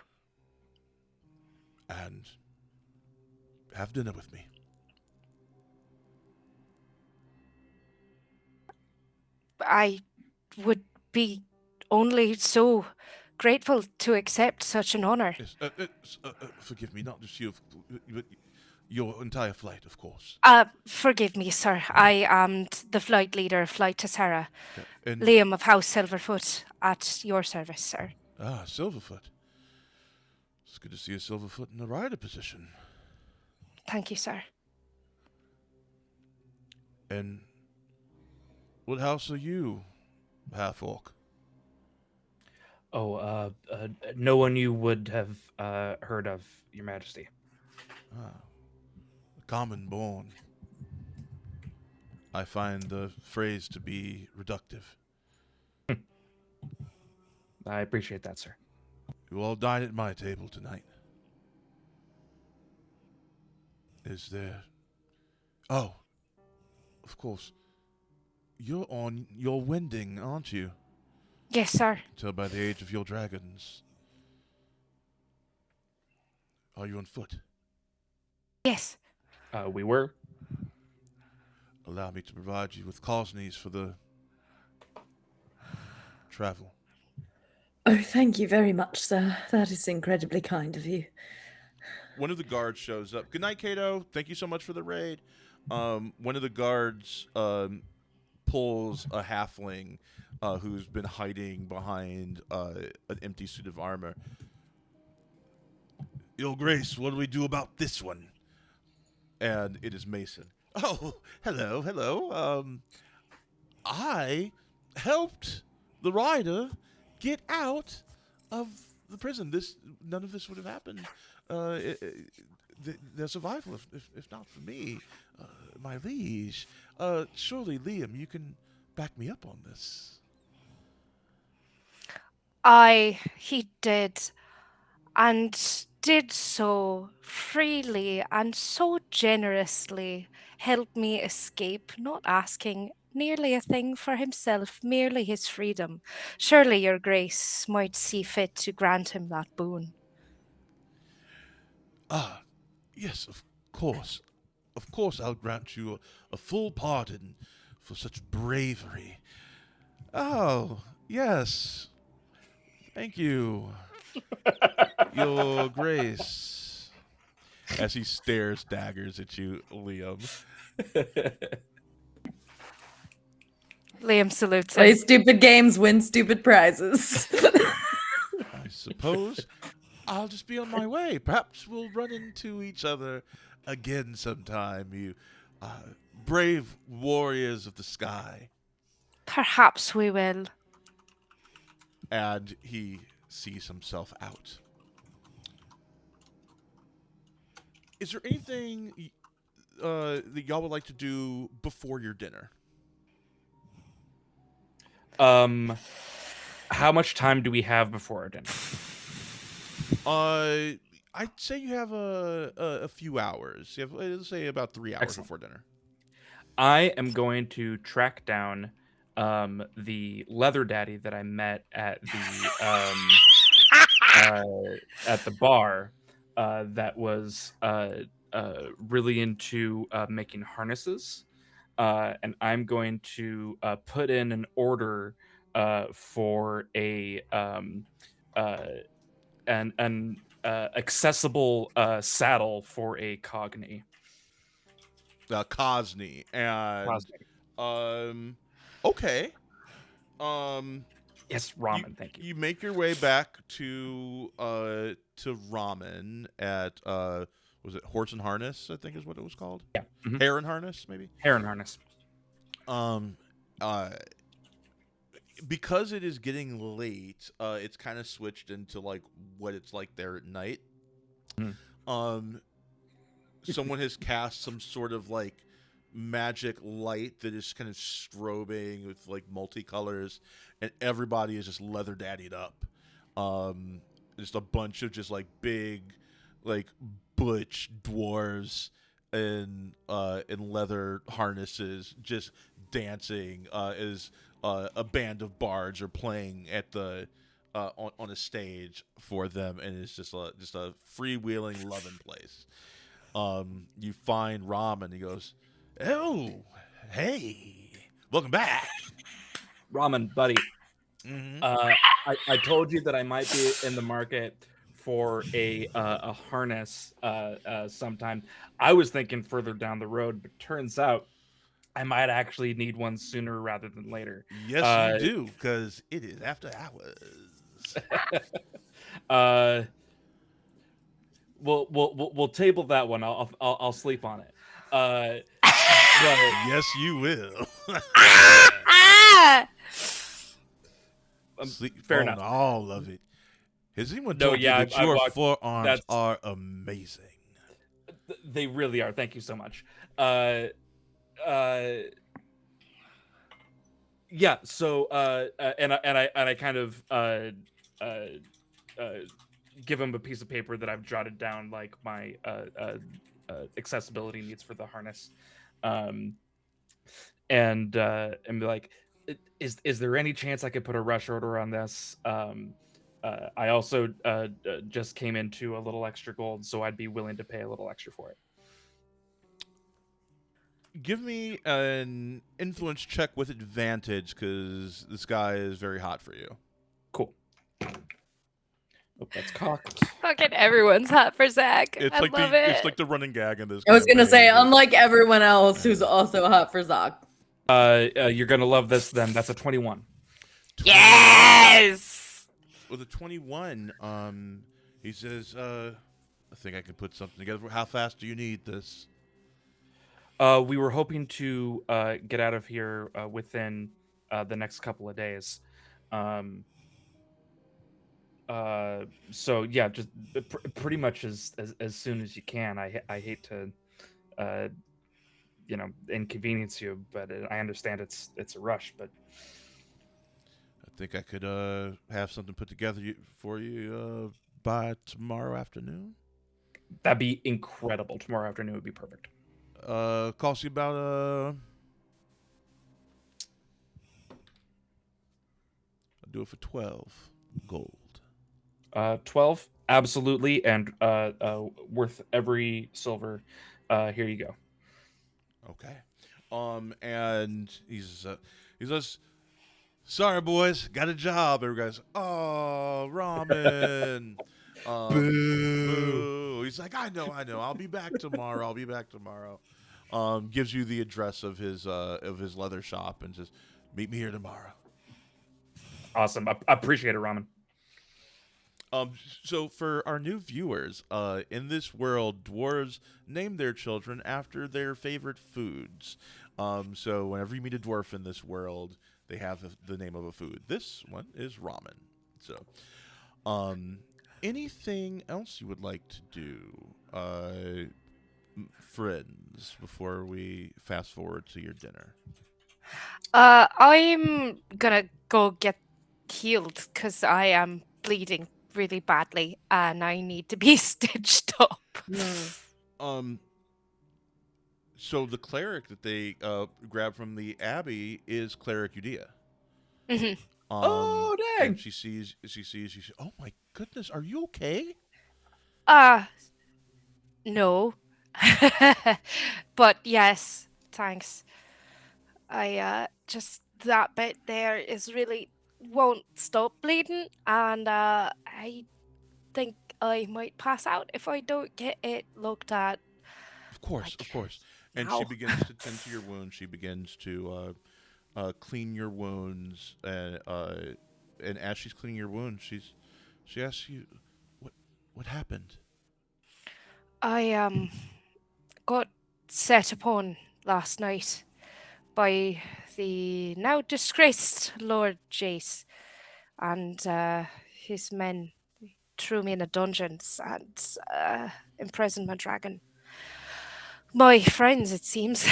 And have dinner with me. I would be only so grateful to accept such an honor. Yes, forgive me, not just you, but your entire flight, of course. Forgive me, sir. I am the flight leader of Flight to Sarah, And Liam of House Silverfoot, at your service, sir. Ah, Silverfoot. It's good to see a Silverfoot in a rider position. Thank you, sir. And what house are you, half-orc? No one you would have heard of, Your Majesty. Common born. I find the phrase to be reductive. I appreciate that, sir. You all dine at my table tonight. Is there... Oh, of course. You're on your Wending, aren't you? Yes, sir. Tell by the age of your dragons. Are you on foot? Yes. We were. Allow me to provide you with cosneys for the travel. Oh, thank you very much, sir. That is incredibly kind of you. One of the guards shows up. Good night, Kato. Thank you so much for the raid. One of the guards pulls a halfling who's been hiding behind an empty suit of armor. Your Grace, what do we do about this one? And it is Mason. Oh, hello. I helped the rider get out of the prison. None of this would have happened. Their survival, if not for me, my liege. Surely, Liam, you can back me up on this. He did, and did so freely and so generously, helped me escape, not asking nearly a thing for himself, merely his freedom. Surely your grace might see fit to grant him that boon. Yes, of course. Of course I'll grant you a full pardon for such bravery. Oh, yes. Thank you, Your Grace. As he stares daggers at you, Liam. Liam salutes him. Play stupid games, win stupid prizes. I suppose I'll just be on my way. Perhaps we'll run into each other again sometime, you brave warriors of the sky. Perhaps we will. And he sees himself out. Is there anything that y'all would like to do before your dinner? How much time do we have before our dinner? I'd say you have a few hours. You have, let's say, about 3 hours Excellent. before dinner. I am going to track down the leather daddy that I met at the bar that was really into making harnesses, and I'm going to put in an order for an accessible saddle for a Cogni. Cosney. And okay. Yes, ramen. Thank you. You make your way back to ramen at was it Horse and Harness? I think is what it was called. Yeah. Mm-hmm. Hare and Harness, maybe. Hare and Harness. Because it is getting late, it's kind of switched into like what it's like there at night. Someone has cast some sort of like magic light that is kind of strobing with like multicolors, and everybody is just leather daddied up. Just a bunch of just like big, like butch dwarves in leather harnesses, just dancing as a band of bards are playing at the on a stage for them, and it's just a freewheeling loving place. You find Ram, and he goes, "Oh, hey, welcome back, Ramen, buddy." Mm-hmm. I told you that I might be in the market for a harness sometime. I was thinking further down the road, but turns out I might actually need one sooner rather than later. Yes, you do, because it is after hours. We'll table that one. I'll sleep on it. Yes, you will. fair enough. All of it. Has anyone No, told yeah, you that I your walked- forearms that's- are amazing? They really are. Thank you so much. Yeah. So, and I kind of give him a piece of paper that I've jotted down like my accessibility needs for the harness, and be like, is there any chance I could put a rush order on this? I also just came into a little extra gold, so I'd be willing to pay a little extra for it. Give me an influence check with advantage, because this guy is very hot for you. Cool. Oh, that's cocked. Fucking everyone's hot for Zach. I love it. It's like the running gag in this. I was gonna campaign, say, but- unlike everyone else who's also hot for Zoc. You're gonna love this. Then that's a 21. Yes. With a 21, he says, "I think I can put something together. How fast do you need this?" We were hoping to get out of here within the next couple of days. So yeah, just pretty much as soon as you can. I hate to, inconvenience you, but I understand it's a rush. But I think I could have something put together for you by tomorrow afternoon. That'd be incredible. Tomorrow afternoon would be perfect. Cost you about I'll do it for 12 gold. 12, absolutely, and worth every silver. Here you go. Okay. And he says, "Sorry, boys, got a job." Every guy's, "Oh, ramen." Boo. He's like, I know. I'll be back tomorrow. Gives you the address of his leather shop and says, "Meet me here tomorrow." Awesome. I appreciate it, ramen. So for our new viewers, in this world, dwarves name their children after their favorite foods. So whenever you meet a dwarf in this world, they have the name of a food. This one is ramen. So, anything else you would like to do, friends, before we fast forward to your dinner? I'm gonna go get healed because I am bleeding really badly and I need to be stitched up. So the cleric that they grabbed from the abbey is Cleric Udea. Mhm. Oh, dang! And she sees. She says, "Oh my goodness, are you okay?" No. But yes, thanks. I just that bit there is really won't stop bleeding, and I think I might pass out if I don't get it looked at. Of course. And now. she begins to tend to your wounds. She begins to clean your wounds, and as she's cleaning your wounds, she asks you, "What happened?" I got set upon last night by the now disgraced Lord Jace and his men. Threw me in a dungeon and imprisoned my dragon. My friends, it seems,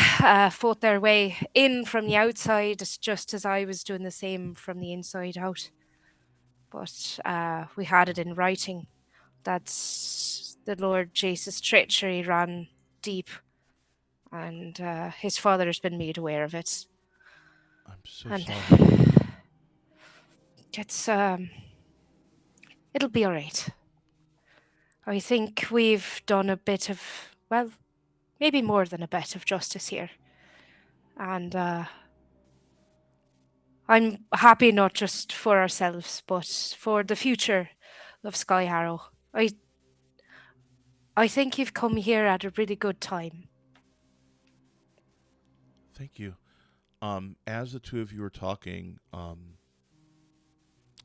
fought their way in from the outside just as I was doing the same from the inside out. But we had it in writing that the Lord Jace's treachery ran deep, and his father has been made aware of it. I'm so And sorry. it's it'll be all right. I think we've done a bit of, well, maybe more than a bit of justice here. And I'm happy not just for ourselves, but for the future of Sky Harrow. I think you've come here at a really good time. Thank you. As the two of you are talking,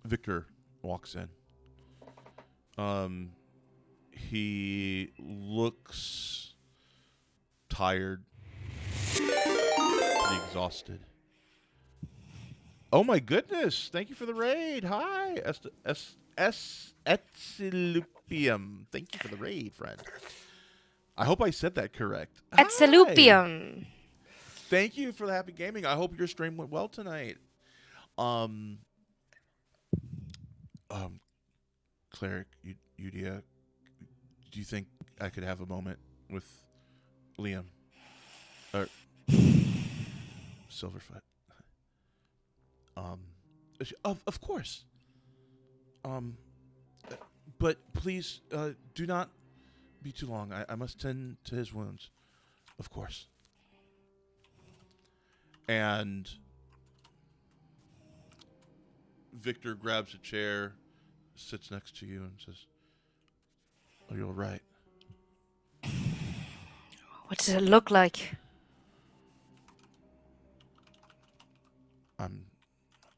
Victor walks in. He looks tired, pretty exhausted. Oh my goodness! Thank you for the raid. Hi, Etzilupium. Thank you for the raid, friend. I hope I said that correct. Hi. Etzilupium. Thank you for the happy gaming. I hope your stream went well tonight. Cleric, Udia, do you think I could have a moment with Liam or Silverfoot? Of course. But please, do not be too long. I must tend to his wounds, of course. And Victor grabs a chair, sits next to you, and says, "Are you all right?" What does it look like?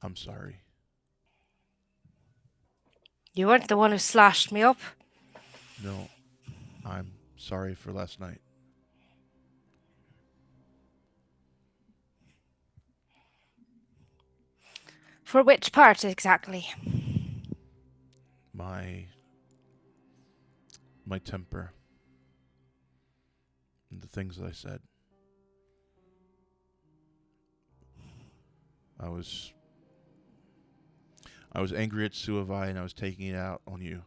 I'm sorry. You weren't the one who slashed me up. No, I'm sorry for last night. For which part exactly? My temper and the things that I said. I was angry at Suavai and I was taking it out on you.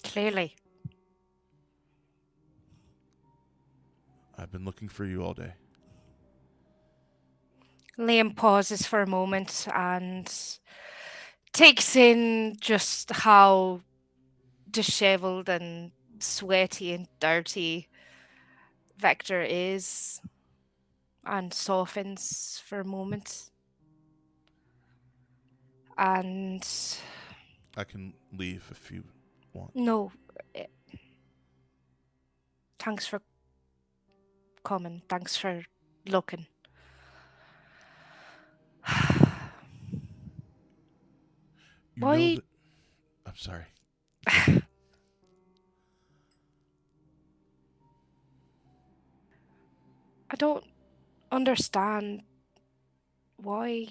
Clearly. I've been looking for you all day. Liam pauses for a moment and takes in just how disheveled and sweaty and dirty Vector is and softens for a moment. And I can leave if you want. no, thanks for coming. Thanks for looking. You Why? know that... I'm sorry. I don't understand why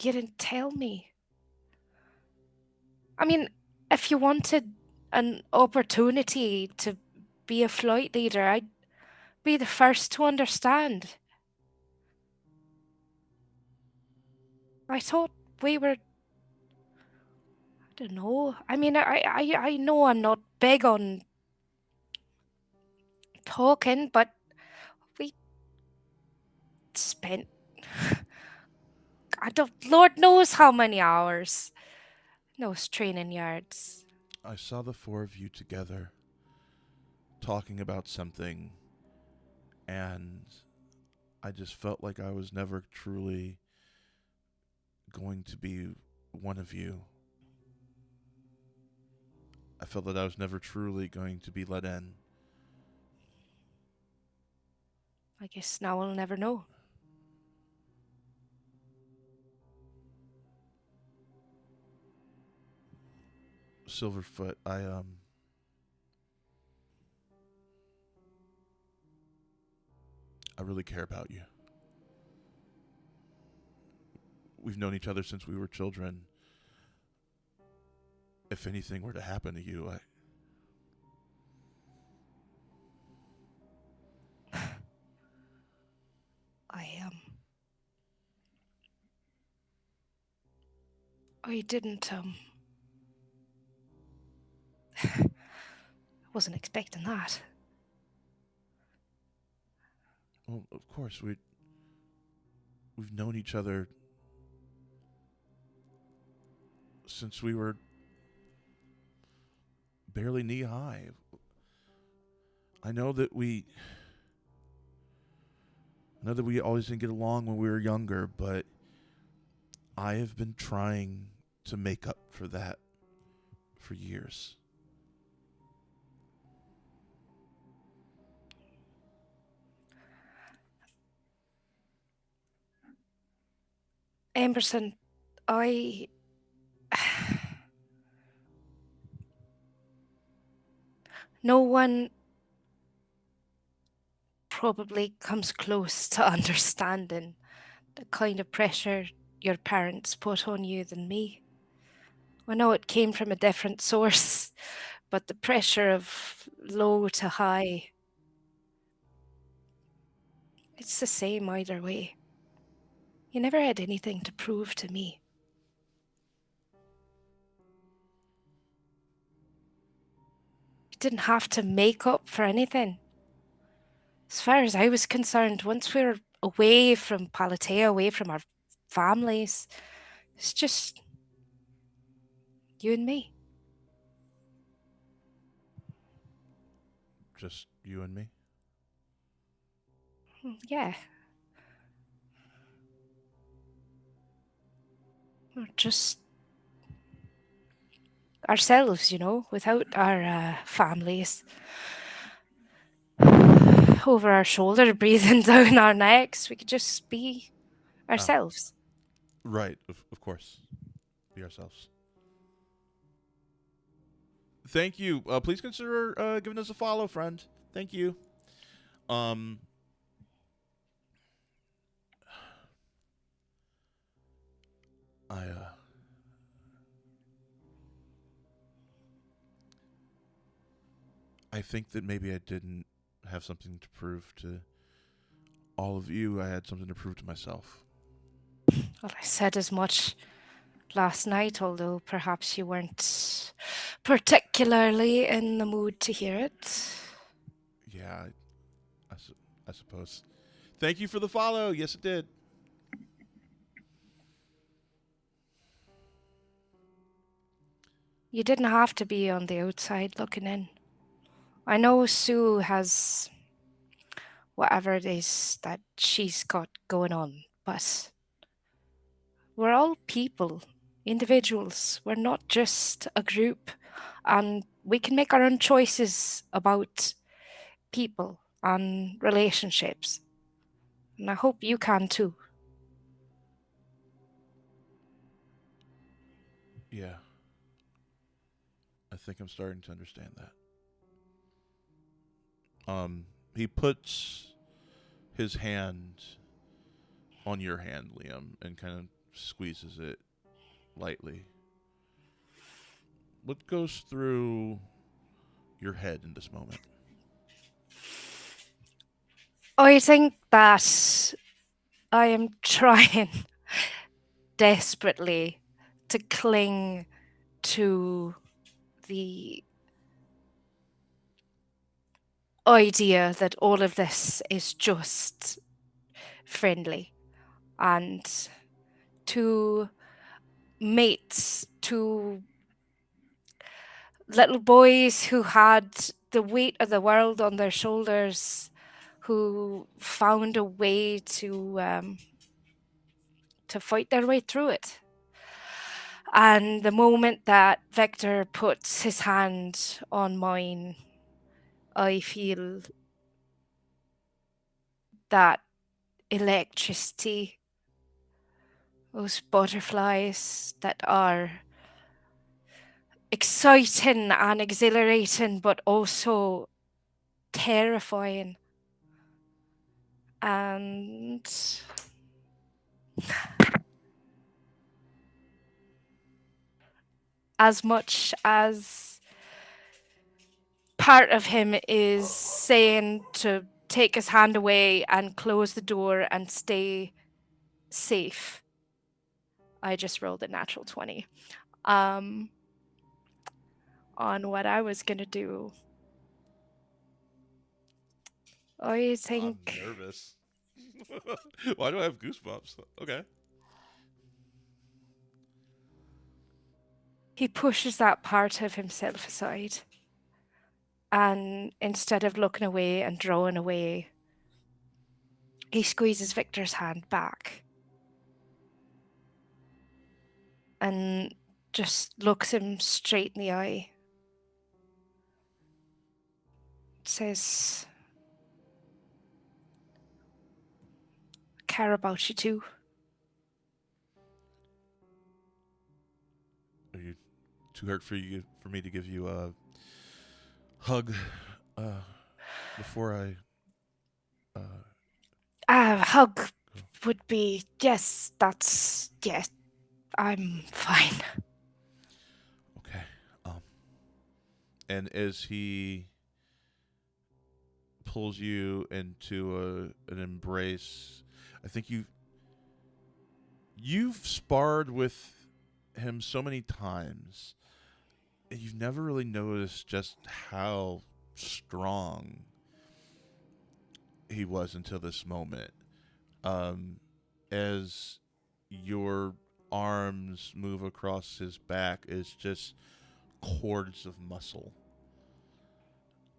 you didn't tell me. I mean, if you wanted an opportunity to be a flight leader, I'd be the first to understand. I thought we were... I don't know. I mean, I know I'm not big on talking, but we spent... Lord knows how many hours in those training yards. I saw the four of you together talking about something, and I just felt like I was never truly going to be one of you. I felt that I was never truly going to be let in. I guess now we'll never know. Silverfoot, I really care about you. We've known each other since we were children. If anything were to happen to you, I didn't, wasn't expecting that. Well, of course, we've known each other since we were barely knee high. I know that we always didn't get along when we were younger, but I have been trying to make up for that for years. Emerson, no one probably comes close to understanding the kind of pressure your parents put on you than me. I know it came from a different source, but the pressure of low to high, it's the same either way. You never had anything to prove to me. You didn't have to make up for anything. As far as I was concerned, once we were away from Palatea, away from our families, it's just you and me. Just you and me? Yeah. We're just ourselves, without our families over our shoulder, breathing down our necks. We could just be ourselves. Right, of course. Be ourselves. Thank you. Please consider giving us a follow, friend. Thank you. I think that maybe I didn't have something to prove to all of you. I had something to prove to myself. Well, I said as much last night, although perhaps you weren't particularly in the mood to hear it. Yeah, I suppose. Thank you for the follow. Yes, it did. You didn't have to be on the outside looking in. I know Sue has whatever it is that she's got going on, but we're all people, individuals. We're not just a group, and we can make our own choices about people and relationships. And I hope you can too. Yeah. I think I'm starting to understand that. He puts his hand on your hand, Liam, and kind of squeezes it lightly. What goes through your head in this moment? I think that I am trying desperately to cling to the idea that all of this is just friendly, and two mates, two little boys who had the weight of the world on their shoulders, who found a way to fight their way through it. And the moment that Victor puts his hand on mine, I feel that electricity, those butterflies that are exciting and exhilarating, but also terrifying. And as much as part of him is saying to take his hand away and close the door and stay safe, I just rolled a natural 20 on what I was gonna do. I think I'm nervous. Why do I have goosebumps? Okay. he pushes that part of himself aside, and instead of looking away and drawing away, he squeezes Victor's hand back and just looks him straight in the eye. Says, "I care about you too." Are you too hurt for me to give you a hug before I A hug would be, yes, that's, yeah, I'm fine. Okay. And as he pulls you into an embrace, I think you've sparred with him so many times, and you've never really noticed just how strong he was until this moment. As your arms move across his back, it's just cords of muscle.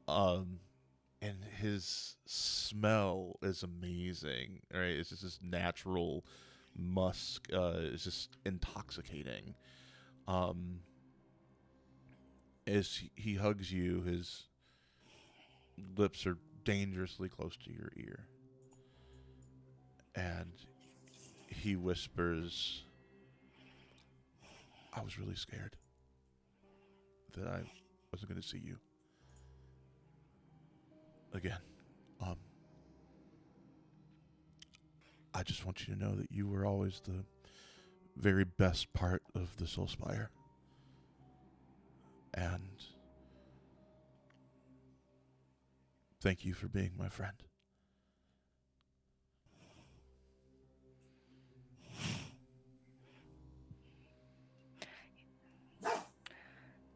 And his smell is amazing, right? It's just this natural musk. It's just intoxicating. As he hugs you, his lips are dangerously close to your ear. And he whispers, I was really scared that I wasn't going to see you again. I just want you to know that you were always the very best part of the Soulspire. And thank you for being my friend.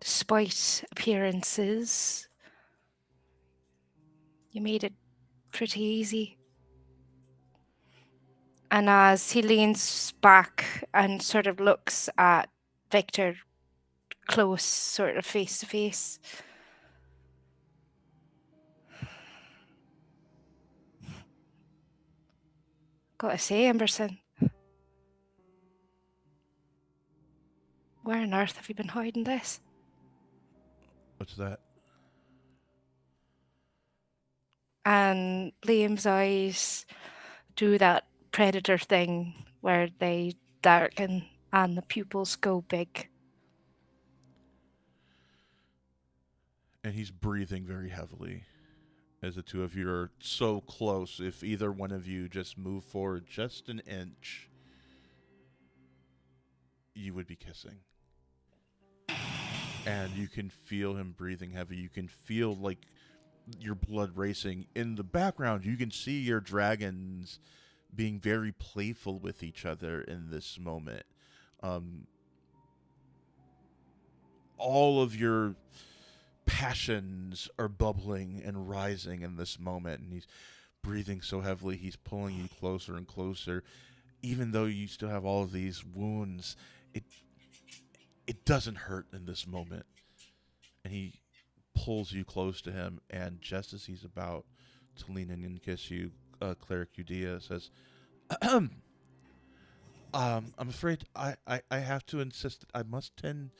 Despite appearances, you made it pretty easy. And as he leans back and sort of looks at Victor close, sort of face to face, gotta say, Emberson, where on earth have you been hiding this? What's that? And Liam's eyes do that predator thing where they darken and the pupils go big. And he's breathing very heavily as the two of you are so close. If either one of you just move forward just an inch, you would be kissing. And you can feel him breathing heavy. You can feel like your blood racing. In the background, you can see your dragons being very playful with each other in this moment. All of your passions are bubbling and rising in this moment, and he's breathing so heavily. He's pulling you closer and closer. Even though you still have all of these wounds, it doesn't hurt in this moment. And he pulls you close to him, and just as he's about to lean in and kiss you, Cleric Udea says, I'm afraid I have to insist that I must tend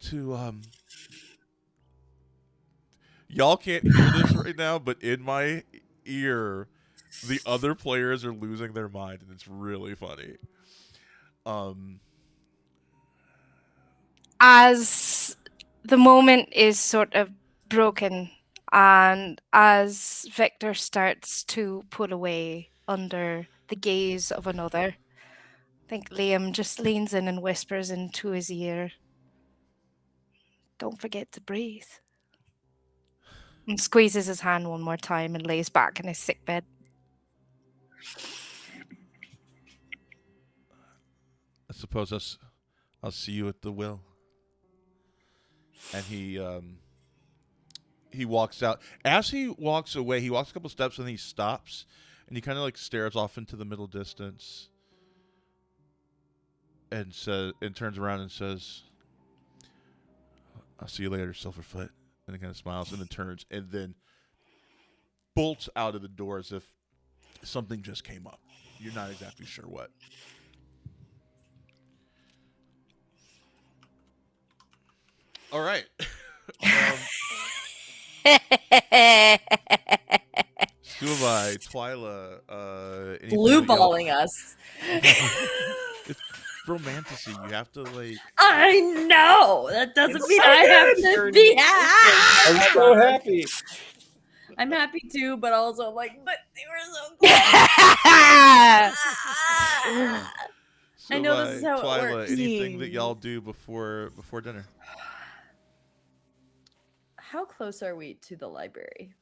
to y'all can't hear this right now, but in my ear the other players are losing their mind, and it's really funny. As the moment is sort of broken, and as Victor starts to pull away under the gaze of another, I think Liam just leans in and whispers into his ear, "Don't forget to breathe." And squeezes his hand one more time and lays back in his sickbed. I suppose I'll see you at the Wyll. And he walks out. As he walks away, he walks a couple steps and then he stops, and he kind of like stares off into the middle distance, and turns around and says, "I'll see you later, Silverfoot." And he kind of smiles and then turns and then bolts out of the door as if something just came up. You're not exactly sure what. All right. Subai, Twyla, Blue balling us. It's romanticy. You have to like. I know. That doesn't mean I have to be happy. I'm so happy. I'm happy too, but also I'm like, but they were so cool. So, I know this is how it Twyla, works. anything that y'all do before dinner? How close are we to the library?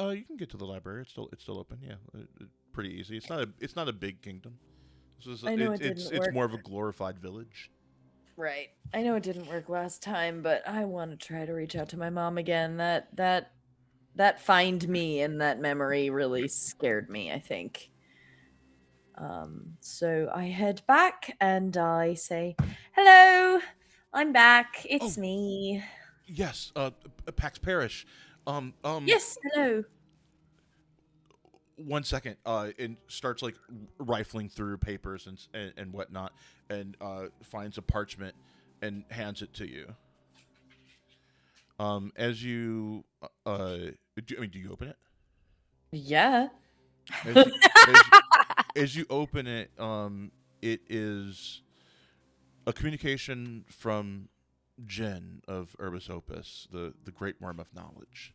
You can get to the library. It's still open. Yeah, pretty easy. It's not a big kingdom. I know It's work. more of a glorified village. Right. I know it didn't work last time, but I want to try to reach out to my mom again. That find me and that memory really scared me, I think. So I head back and I say, "Hello, I'm back. It's me." Yes, Pax Parish. Yes, hello. 1 second. And starts like rifling through papers and whatnot, and finds a parchment and hands it to you. As you do you open it? Yeah. As you open it, it is a communication from Jen of Urbis Opus, the Great Worm of Knowledge.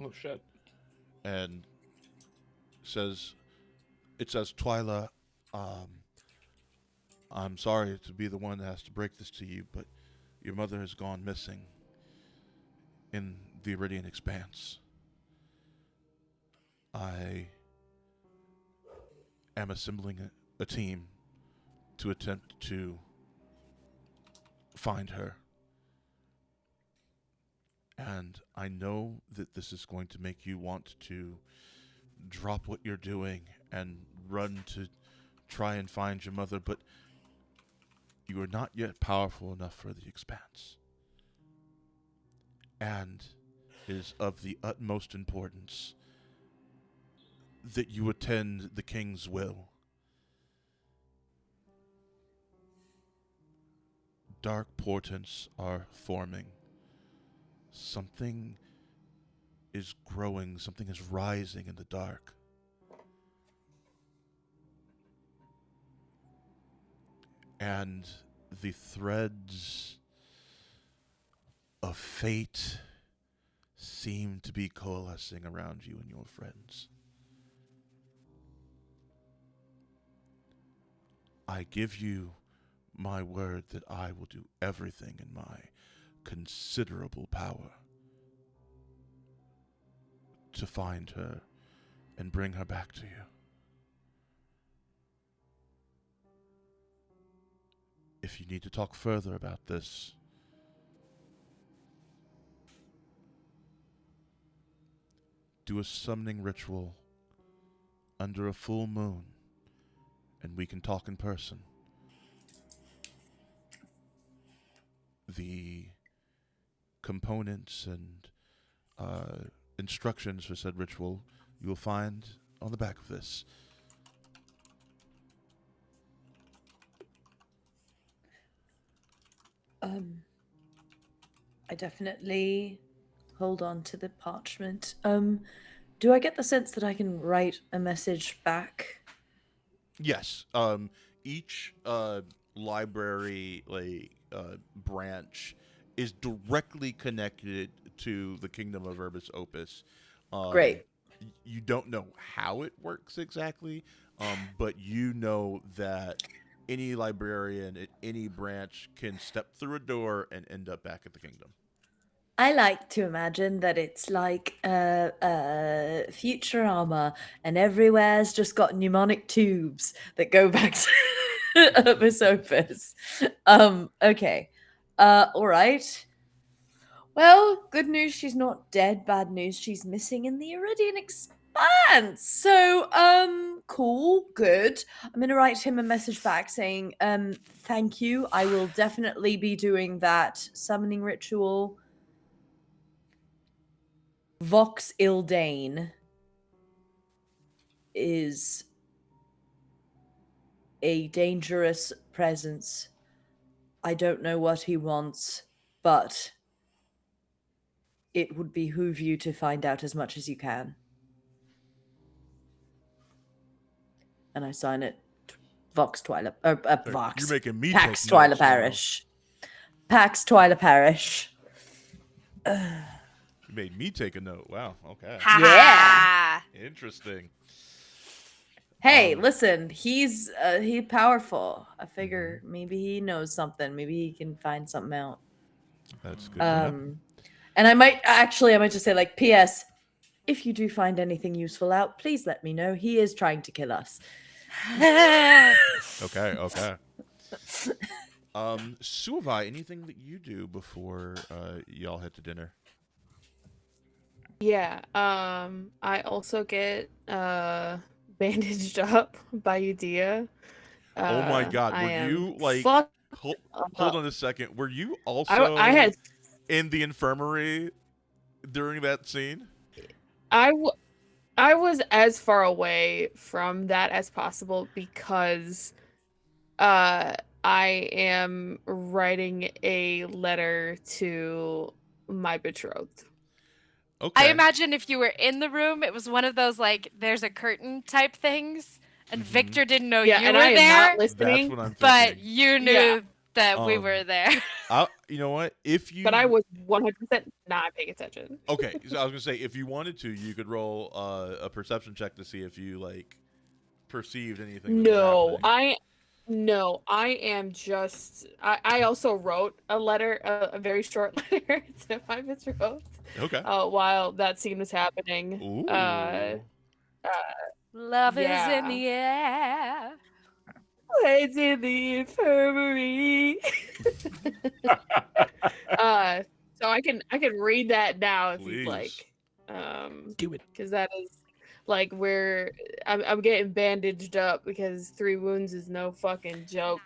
Oh shit. And it says, Twyla, I'm sorry to be the one that has to break this to you, but your mother has gone missing in the Iridian Expanse. I am assembling a team to attempt to find her. And I know that this is going to make you want to drop what you're doing and run to try and find your mother, but you are not yet powerful enough for the Expanse. And it is of the utmost importance that you attend the King's will. Dark portents are forming. Something is growing, something is rising in the dark. And the threads of fate seem to be coalescing around you and your friends. I give you my word that I will do everything in my considerable power to find her and bring her back to you. If you need to talk further about this, do a summoning ritual under a full moon, and we can talk in person. The components and instructions for said ritual you will find on the back of this. I definitely hold on to the parchment. Do I get the sense that I can write a message back? Yes. Each library branch is directly connected to the Kingdom of Urbis Opus. Great. You don't know how it works exactly, but you know that any librarian at any branch can step through a door and end up back at the kingdom. I like to imagine that it's like Futurama, and everywhere's just got mnemonic tubes that go back to Urbis Opus. Okay. All right. Well, good news, she's not dead. Bad news, she's missing in the Iridian Expanse. So, cool, good. I'm gonna write him a message back saying, thank you. I will definitely be doing that summoning ritual. Vox Ildane is a dangerous presence. I don't know what he wants, but it would behoove you to find out as much as you can. And I sign it, Vox Twyla, Vox. You're making me Pax take Twyla notes now. Parish. Pax Twyla Parish. You made me take a note. Wow. Okay. Ha! Interesting. Hey, listen, he's powerful. I figure maybe he knows something. Maybe he can find something out. That's good to know. And I might just say like, P.S. If you do find anything useful out, please let me know. He is trying to kill us. Okay. Suavai, anything that you do before y'all head to dinner? Yeah. I also get bandaged up by Udea. Oh my God! I Were am you like? fucked Hold on a second. Were you also I had in the infirmary during that scene? I was as far away from that as possible because I am writing a letter to my betrothed. Okay. I imagine if you were in the room, it was one of those like there's a curtain type things, and Victor didn't know Yeah, you and were I am there. not listening. That's what I'm thinking. But you knew Yeah. that we were there. You know what? If you But I was 100% not paying attention. okay, so I was gonna say if you wanted to, you could roll a perception check to see if you like perceived anything. That was happening. I am just. I also wrote a letter, a very short letter to my betrothed. Okay. While that scene was happening. Ooh. Love is in Yeah. the air. It's in the infirmary. So I can read that now if you'd like. Do it. Because that is like where I'm getting bandaged up because 3 wounds is no fucking joke.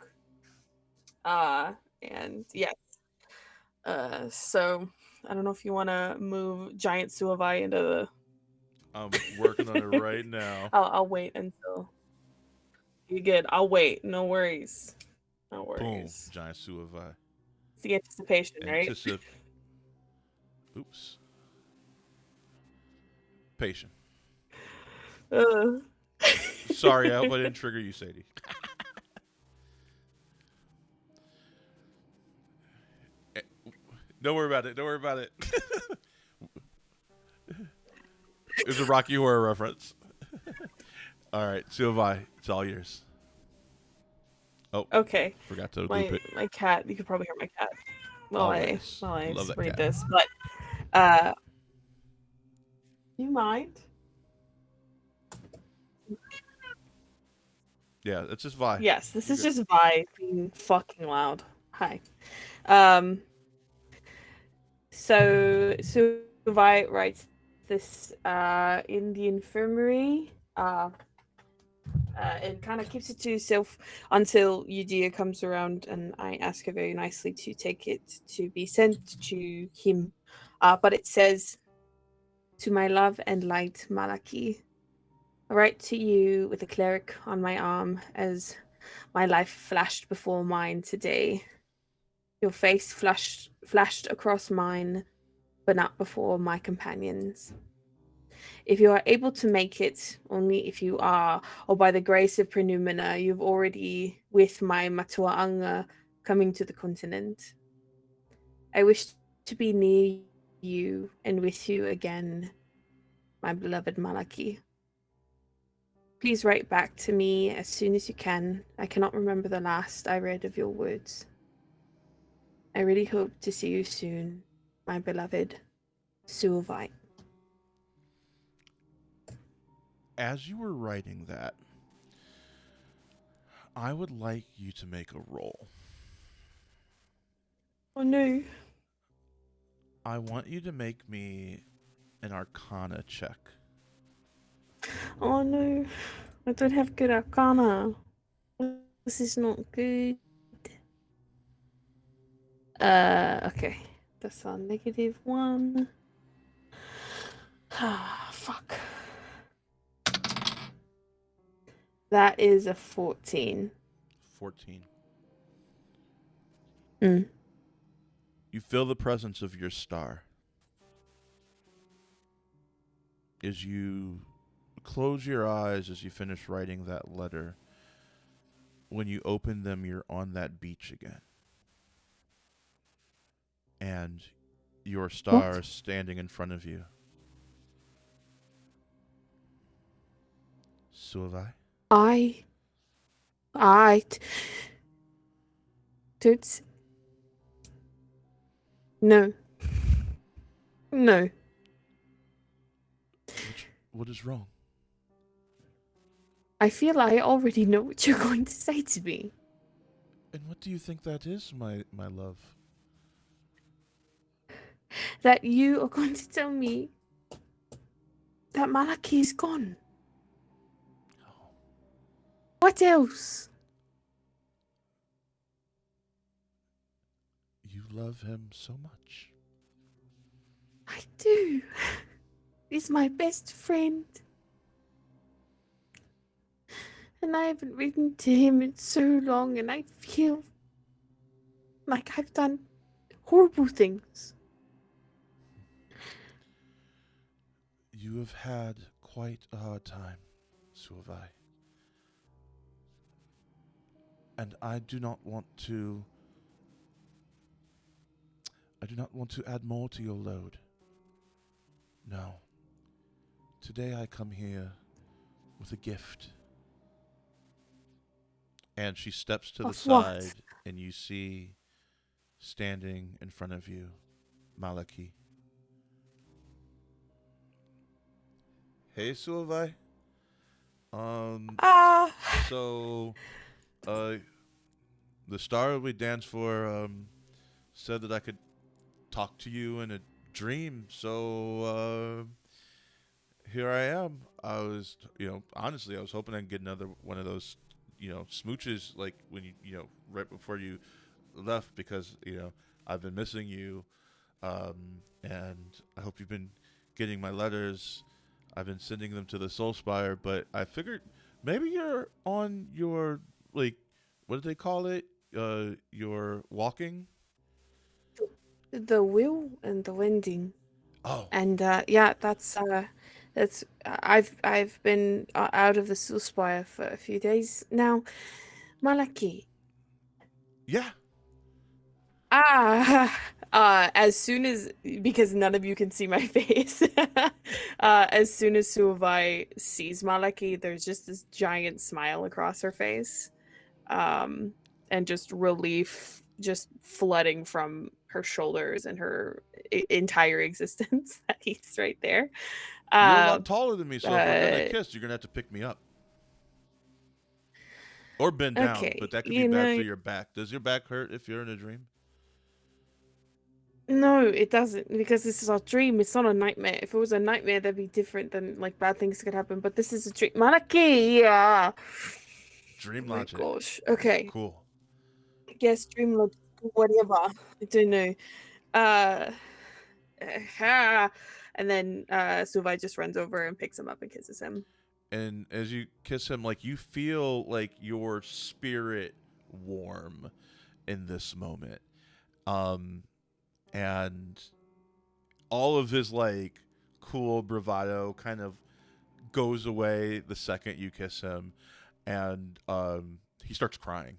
And yes. So I don't know if you want to move Giant Suavai into the. I'm working on it right now. I'll wait until you're good. I'll wait. No worries. No Boom. worries. Giant Suavai. It's the anticipation, right? Oops. Patient. Sorry, I hope I didn't trigger you, Sadie. Don't worry about it. Don't worry about it. It was a Rocky Horror reference. All right, Suavai, it's all yours. Oh, okay. Forgot to my loop it. my cat. You could probably hear my cat while Always. I Love that read cat. this, but you mind? Yeah, it's just Vi. Yes, this You're is good. just Vi being fucking loud. Hi. So Vi writes this in the infirmary. And kind of keeps it to herself until Udea comes around, and I ask her very nicely to take it to be sent to him. But it says, "To my love and light, Malaki. I write to you with a cleric on my arm as my life flashed before mine today. Your face flashed across mine, but not before my companions. If you are able to make it, only if you are, or by the grace of Prenumina, you've already, with my Matuaanga, coming to the continent. I wish to be near you and with you again, my beloved Malaki. Please write back to me as soon as you can. I cannot remember the last I read of your words. I really hope to see you soon, my beloved Suavite." As you were writing that, I would like you to make a roll. Oh no. I want you to make me an Arcana check. Oh no. I don't have good Arcana. This is not good. Okay. That's a -1. Ah, fuck. That is a 14. 14. Mm. You feel the presence of your star. As you close your eyes as you finish writing that letter, when you open them, you're on that beach again. And your star standing in front of you. Suavai? Toots. No. No. What is wrong? I feel I already know what you're going to say to me. And what do you think that is, my love? That you are going to tell me that Malaki is gone. What else? You love him so much. I do. He's my best friend. And I haven't written to him in so long, and I feel like I've done horrible things. You have had quite a hard time, Suavai. And I do not want to add more to your load. No. Today I come here with a gift. And she steps to the side, and you see, standing in front of you, Malaki. Hey, Suavai. So, the star we danced for, said that I could talk to you in a dream. So, here I am. I was, honestly, I was hoping I'd get another one of those, smooches, like when you right before you left, because, I've been missing you. And I hope you've been getting my letters. I've been sending them to the Soulspire, but I figured maybe you're on your, like, what do they call it? Your walking? The Wyll and the Wending. Oh. And yeah, that's I've been out of the Soulspire for a few days now. Malaki. Yeah. As soon as, because none of you can see my face, as soon as Suavai sees Malaki, there's just this giant smile across her face, and just relief just flooding from her shoulders and her entire existence that he's right there. You're a lot taller than me, so if we're gonna kiss, you're gonna have to pick me up. Or bend down, but that could be bad for your back. Does your back hurt if you're in a dream? No, it doesn't, because this is our dream. It's not a nightmare. If it was a nightmare, that'd be different. Then, like, bad things could happen. But this is a dream. Malaki, yeah. Dream logic. Oh my gosh. Okay. Cool. Yes, dream logic. Whatever. I don't know. And then Suavai just runs over and picks him up and kisses him. And as you kiss him, like, you feel like your spirit warm in this moment. And all of his, like, cool bravado kind of goes away the second you kiss him, and he starts crying.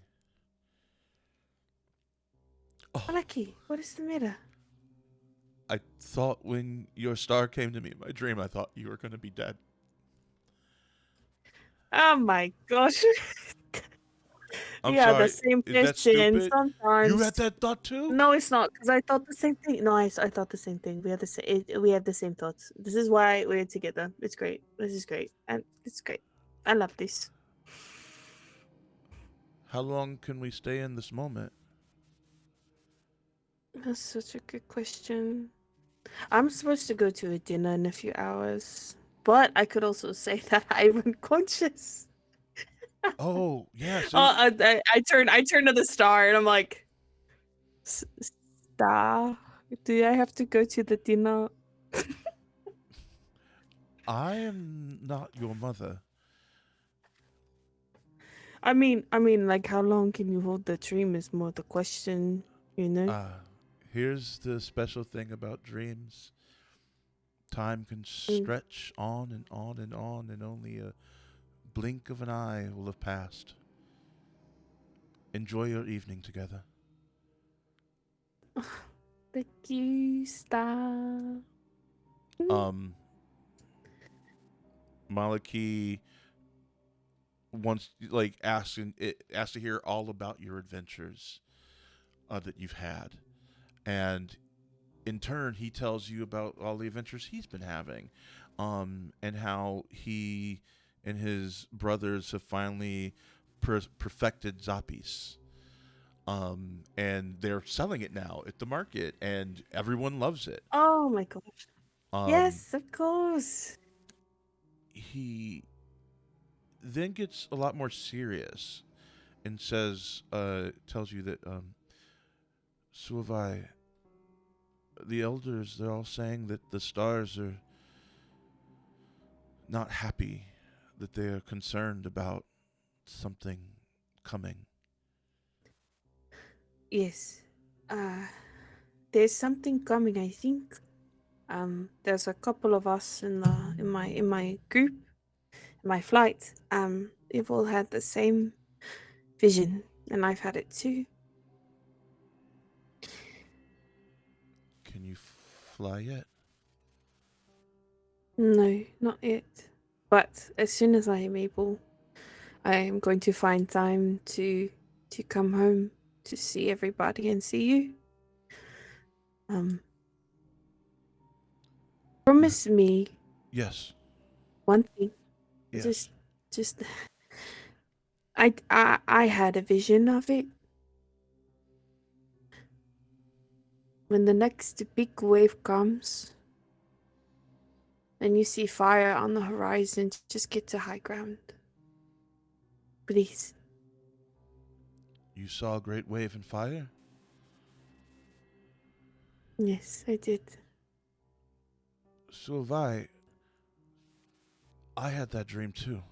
Malaki, what is the matter? I thought when your star came to me in my dream, I thought you were going to be dead. Oh my gosh. I'm yeah, sorry. the same Is that question stupid? sometimes. You had that thought too? No, it's not, because I thought the same thing. No, I thought the same thing. We had the same thoughts. This is why we're together. It's great. This is great, and it's great. I love this. How long can we stay in this moment? That's such a good question. I'm supposed to go to a dinner in a few hours, but I could also say that I'm unconscious. Oh, yeah. So I turn to the star and I'm like, Star, do I have to go to the dinner? I am not your mother. I mean, like, how long can you hold the dream is more the question, you know? Here's the special thing about dreams. Time can stretch on and on and on, and only a blink of an eye will have passed. Enjoy your evening together. Thank you, Star. Maliki asks to hear all about your adventures that you've had, and in turn he tells you about all the adventures he's been having, and how he and his brothers have finally perfected Zapis. And they're selling it now at the market, and everyone loves it. Oh my gosh. Um, Yes, of course. He then gets a lot more serious and tells you that, Suavai, the elders, they're all saying that the stars are not happy, that they are concerned about something coming. Yes. There's something coming, I think. There's a couple of us in my group, my flight. We've all had the same vision, and I've had it too. Can you fly yet? No, not yet. But as soon as I am able, I am going to find time to come home to see everybody and see you. Promise me Yes. one thing. Yes. Just I had a vision of it. When the next big wave comes and you see fire on the horizon, just get to high ground. Please. You saw a great wave and fire? Yes, I did. So have I. I had that dream too.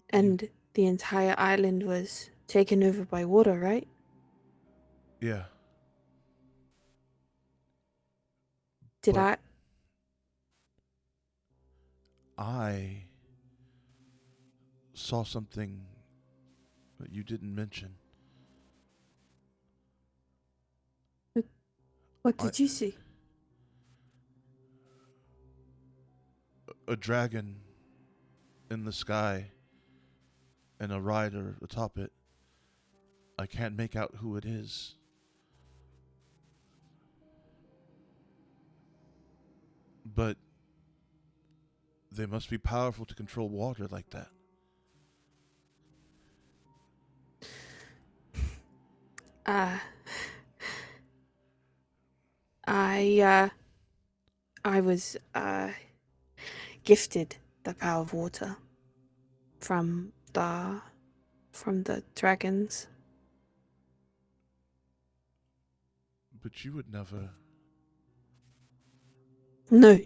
And the entire island was taken over by water, right? Yeah. Did But I? I saw something that you didn't mention. What did you see? A dragon in the sky and a rider atop it. I can't make out who it is. But they must be powerful to control water like that. I was gifted the power of water from the dragons. But you would never. No.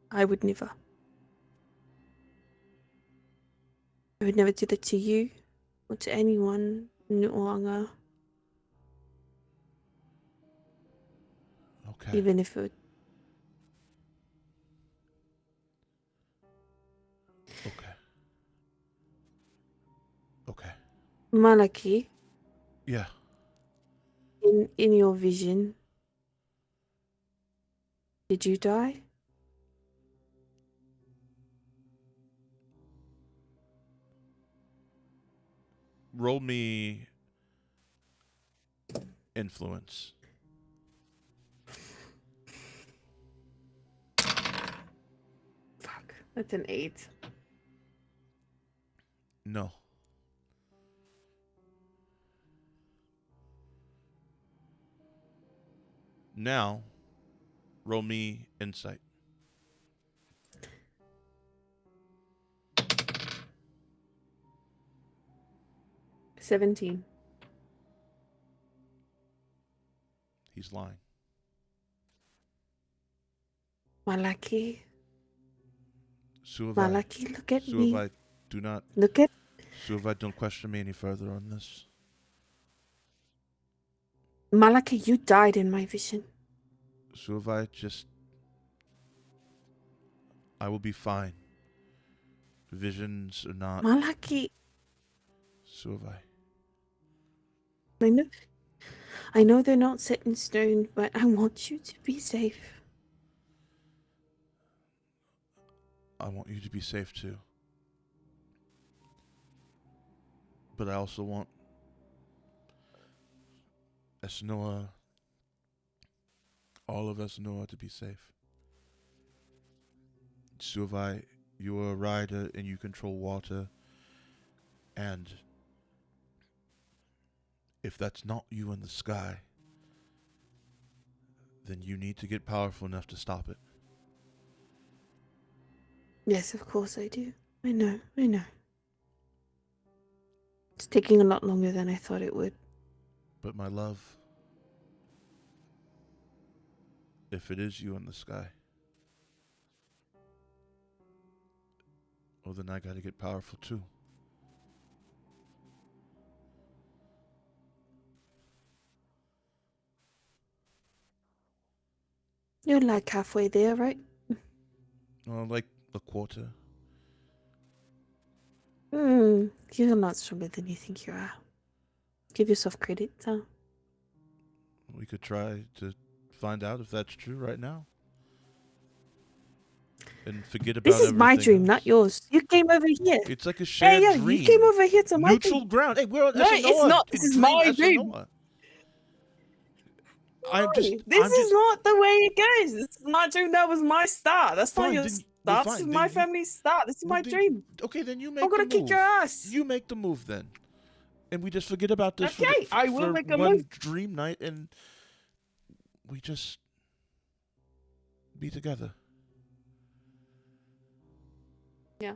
I would never. I would never do that to you or to anyone no longer. Okay. Even if it would. Okay. Malaki, Yeah. in your vision, did you die? Roll me influence. Fuck, that's an 8. No. Now, roll me insight. 17. He's lying. Malaki. Suavai. Malaki, look at me. Suavai, do not. Look at. Suavai, don't question me any further on this. Malaki, you died in my vision. Suavai, just. I will be fine. Visions are not. Malaki, So have I. I know they're not set in stone, but I want you to be safe. I want you to be safe too. But I also want Esnoa, all of Esnoa, to be safe. Suavai, you are a rider and you control water. And if that's not you in the sky, then you need to get powerful enough to stop it. Yes, of course I do. I know. It's taking a lot longer than I thought it would. But my love, if it is you in the sky, well, then I gotta get powerful too. You're like halfway there, right? Like a quarter. You're not stronger than you think you are. Give yourself credit, huh? We could try to find out if that's true right now. And forget about This is my everything dream, else. not yours. You came over here. It's like a shared dream. You came over here to my Neutral dream. ground. Hey, we're on No, it's not. This is my dream. This is not the way it goes. This is my dream. That was my star. That's Fine, not your then- star. well, This fine, is then my you- family's star. This is my dream. Okay, then you make I'm gonna the kick move. your ass. You make the move then. And we just forget about this Okay, for, I will for make a one move. dream night and we just be together. Yeah.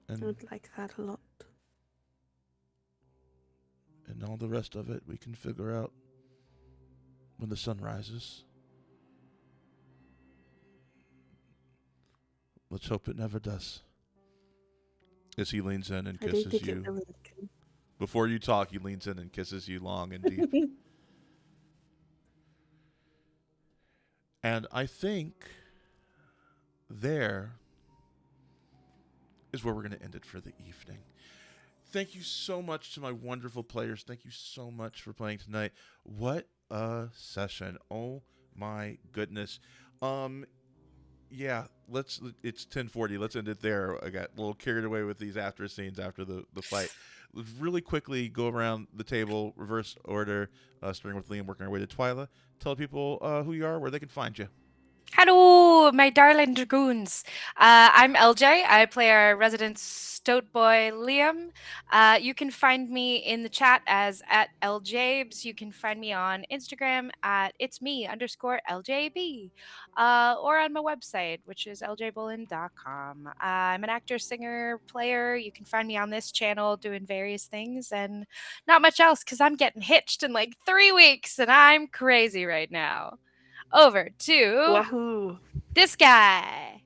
I And, would like that a lot. and all the rest of it we can figure out when the sun rises. Let's hope it never does. As he leans in and I don't kisses think you. it really can. Before you talk, he leans in and kisses you long and deep. And I think there is where we're going to end it for the evening. Thank you so much to my wonderful players. Thank you so much for playing tonight. What a session. Oh my goodness. Yeah, it's 10:40. Let's end it there. I got a little carried away with these after scenes after the fight. Let's really quickly go around the table, reverse order, starting with Liam, working our way to Twyla. Tell people who you are, where they can find you. Hello, my darling dragoons. I'm LJ. I play our resident stoat boy, Liam. You can find me in the chat as @LJabes. You can find me on Instagram at itsme_LJB. Or on my website, which is ljbolin.com. I'm an actor, singer, player. You can find me on this channel doing various things and not much else because I'm getting hitched in like 3 weeks and I'm crazy right now. Over to Wahoo! this guy.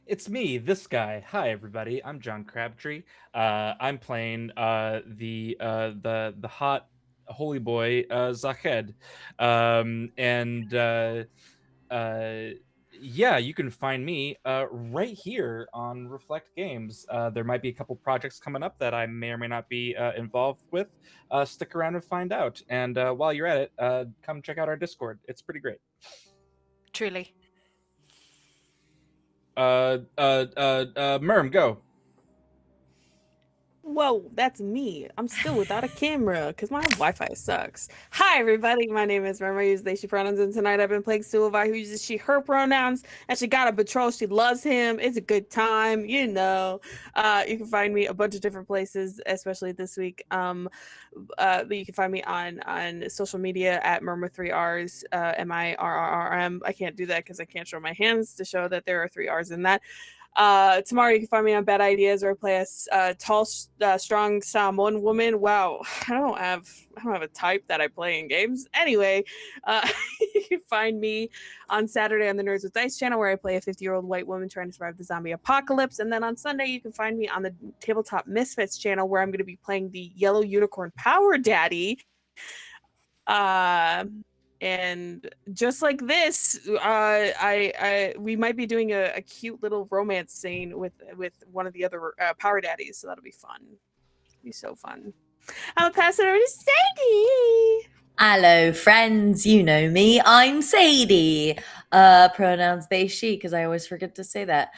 It's me, this guy. Hi, everybody. I'm John Crabtree. I'm playing the hot holy boy Zakhed, yeah, you can find me right here on Reflect Games. There might be a couple projects coming up that I may or may not be involved with. Stick around and find out. And while you're at it, come check out our Discord. It's pretty great. Truly. Merm, go. Whoa, that's me. I'm still without a camera because my Wi-Fi sucks. Hi, everybody. My name is Remember. I use they, she pronouns, and tonight I've been playing Suavai, who uses she, her pronouns, and she got a patrol. She loves him. It's a good time, you know. You can find me a bunch of different places, especially this week. But you can find me on social media at Murmur3Rs, MIRRRM. I can't do that because I can't show my hands to show that there are 3 R's in that. Tomorrow you can find me on Bad Ideas, where I play a tall, strong Samoan woman. Wow, I don't have a type that I play in games. Anyway, you can find me on Saturday on the Nerds with Dice channel, where I play a 50-year-old white woman trying to survive the zombie apocalypse. And then on Sunday you can find me on the Tabletop Misfits channel, where I'm going to be playing the Yellow Unicorn Power Daddy. And just like this, we might be doing a cute little romance scene with one of the other power daddies, so that'll be fun. It'll be so fun. I'll pass it over to Sadie. Hello, friends. You know me. I'm Sadie. Pronouns they, she, because I always forget to say that.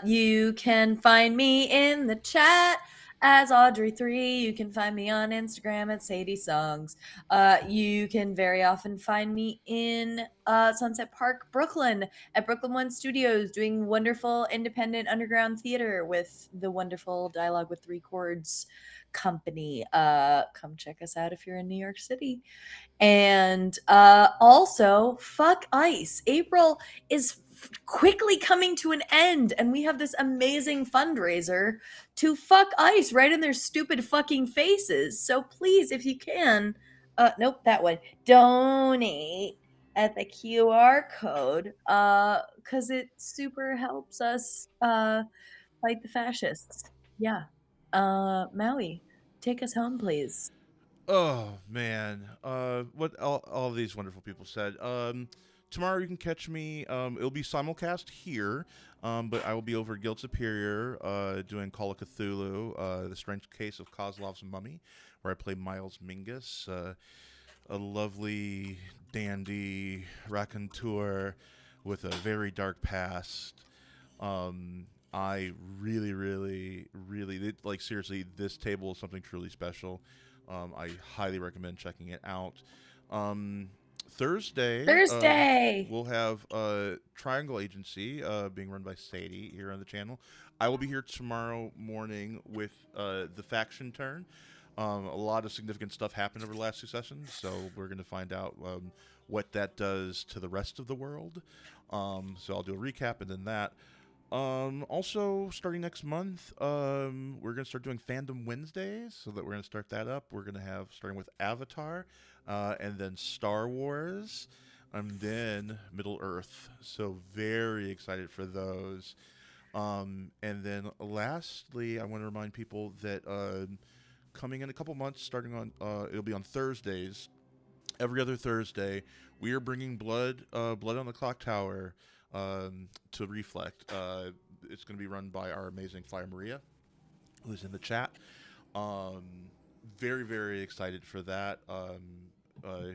You can find me in the chat as Audrey3. You can find me on Instagram at Sadie Songs. You can very often find me in Sunset Park, Brooklyn, at Brooklyn One Studios, doing wonderful independent underground theater with the wonderful Dialogue with Three Chords company. Come check us out if you're in New York City. And also, fuck ice. April is quickly coming to an end, and we have this amazing fundraiser to fuck ice right in their stupid fucking faces. So please, if you can, nope, that one, donate at the QR code, because it super helps us fight the fascists. Yeah. Maui, take us home, please. Oh man, what all these wonderful people said. Tomorrow you can catch me. It'll be simulcast here, but I will be over at Guild Superior, doing Call of Cthulhu, The Strange Case of Kozlov's Mummy, where I play Miles Mingus, a lovely dandy raconteur with a very dark past. I really, like, seriously, this table is something truly special. I highly recommend checking it out. Thursday, we'll have Triangle Agency being run by Sadie here on the channel. I will be here tomorrow morning with the Faction Turn. A lot of significant stuff happened over the last 2 sessions, so we're going to find out what that does to the rest of the world. So I'll do a recap and then that. Also, starting next month, we're going to start doing Fandom Wednesdays, so that we're going to start that up. We're going to have, starting with Avatar, and then Star Wars, and then Middle-earth. So very excited for those. And then lastly, I want to remind people that coming in a couple months, starting on, it'll be on Thursdays, every other Thursday, we are bringing Blood on the Clock Tower to Reflect. It's going to be run by our amazing Flyer Maria, who's in the chat. Very excited for that.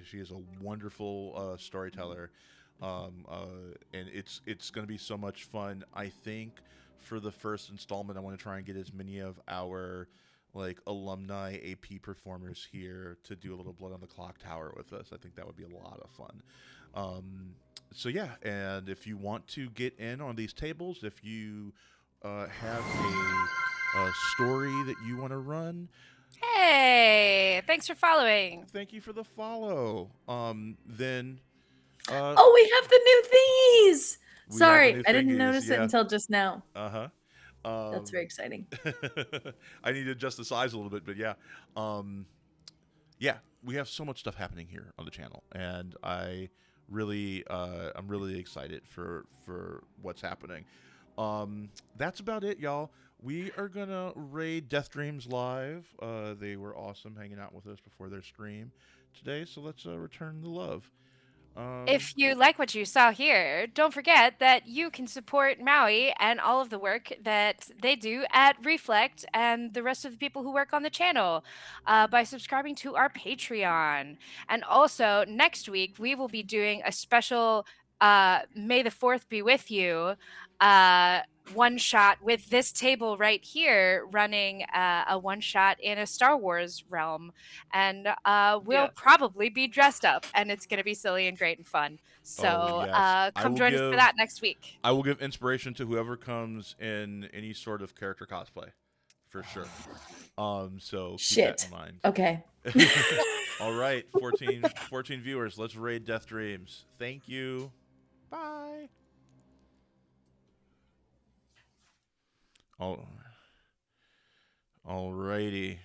She is a wonderful storyteller, and it's going to be so much fun. I think for the first installment, I want to try and get as many of our alumni AP performers here to do a little Blood on the Clock Tower with us. I think that would be a lot of fun. So yeah, and if you want to get in on these tables, if you have a story that you want to run, Hey, thanks for following. thank you for the follow. Then oh, we have the new thingies. We Sorry, have the new I didn't thingies, notice it yeah. until just now. That's very exciting. I need to adjust the size a little bit, but yeah. Yeah, we have so much stuff happening here on the channel, and I'm really excited for what's happening. That's about it, y'all. We are gonna raid Death Dreams live. They were awesome hanging out with us before their stream today, so let's return the love. If you like what you saw here, don't forget that you can support Maui and all of the work that they do at Reflect and the rest of the people who work on the channel by subscribing to our Patreon. And also, next week, we will be doing a special May the 4th be with you one shot with this table right here running a one shot in a Star Wars realm, and we'll probably be dressed up, and it's going to be silly and great and fun. So come join us for that next week. I will give inspiration to whoever comes in any sort of character cosplay, for sure. So keep that in mind. Okay. All right, 14 viewers. Let's raid Death Dreams. Thank you. Bye. Alrighty.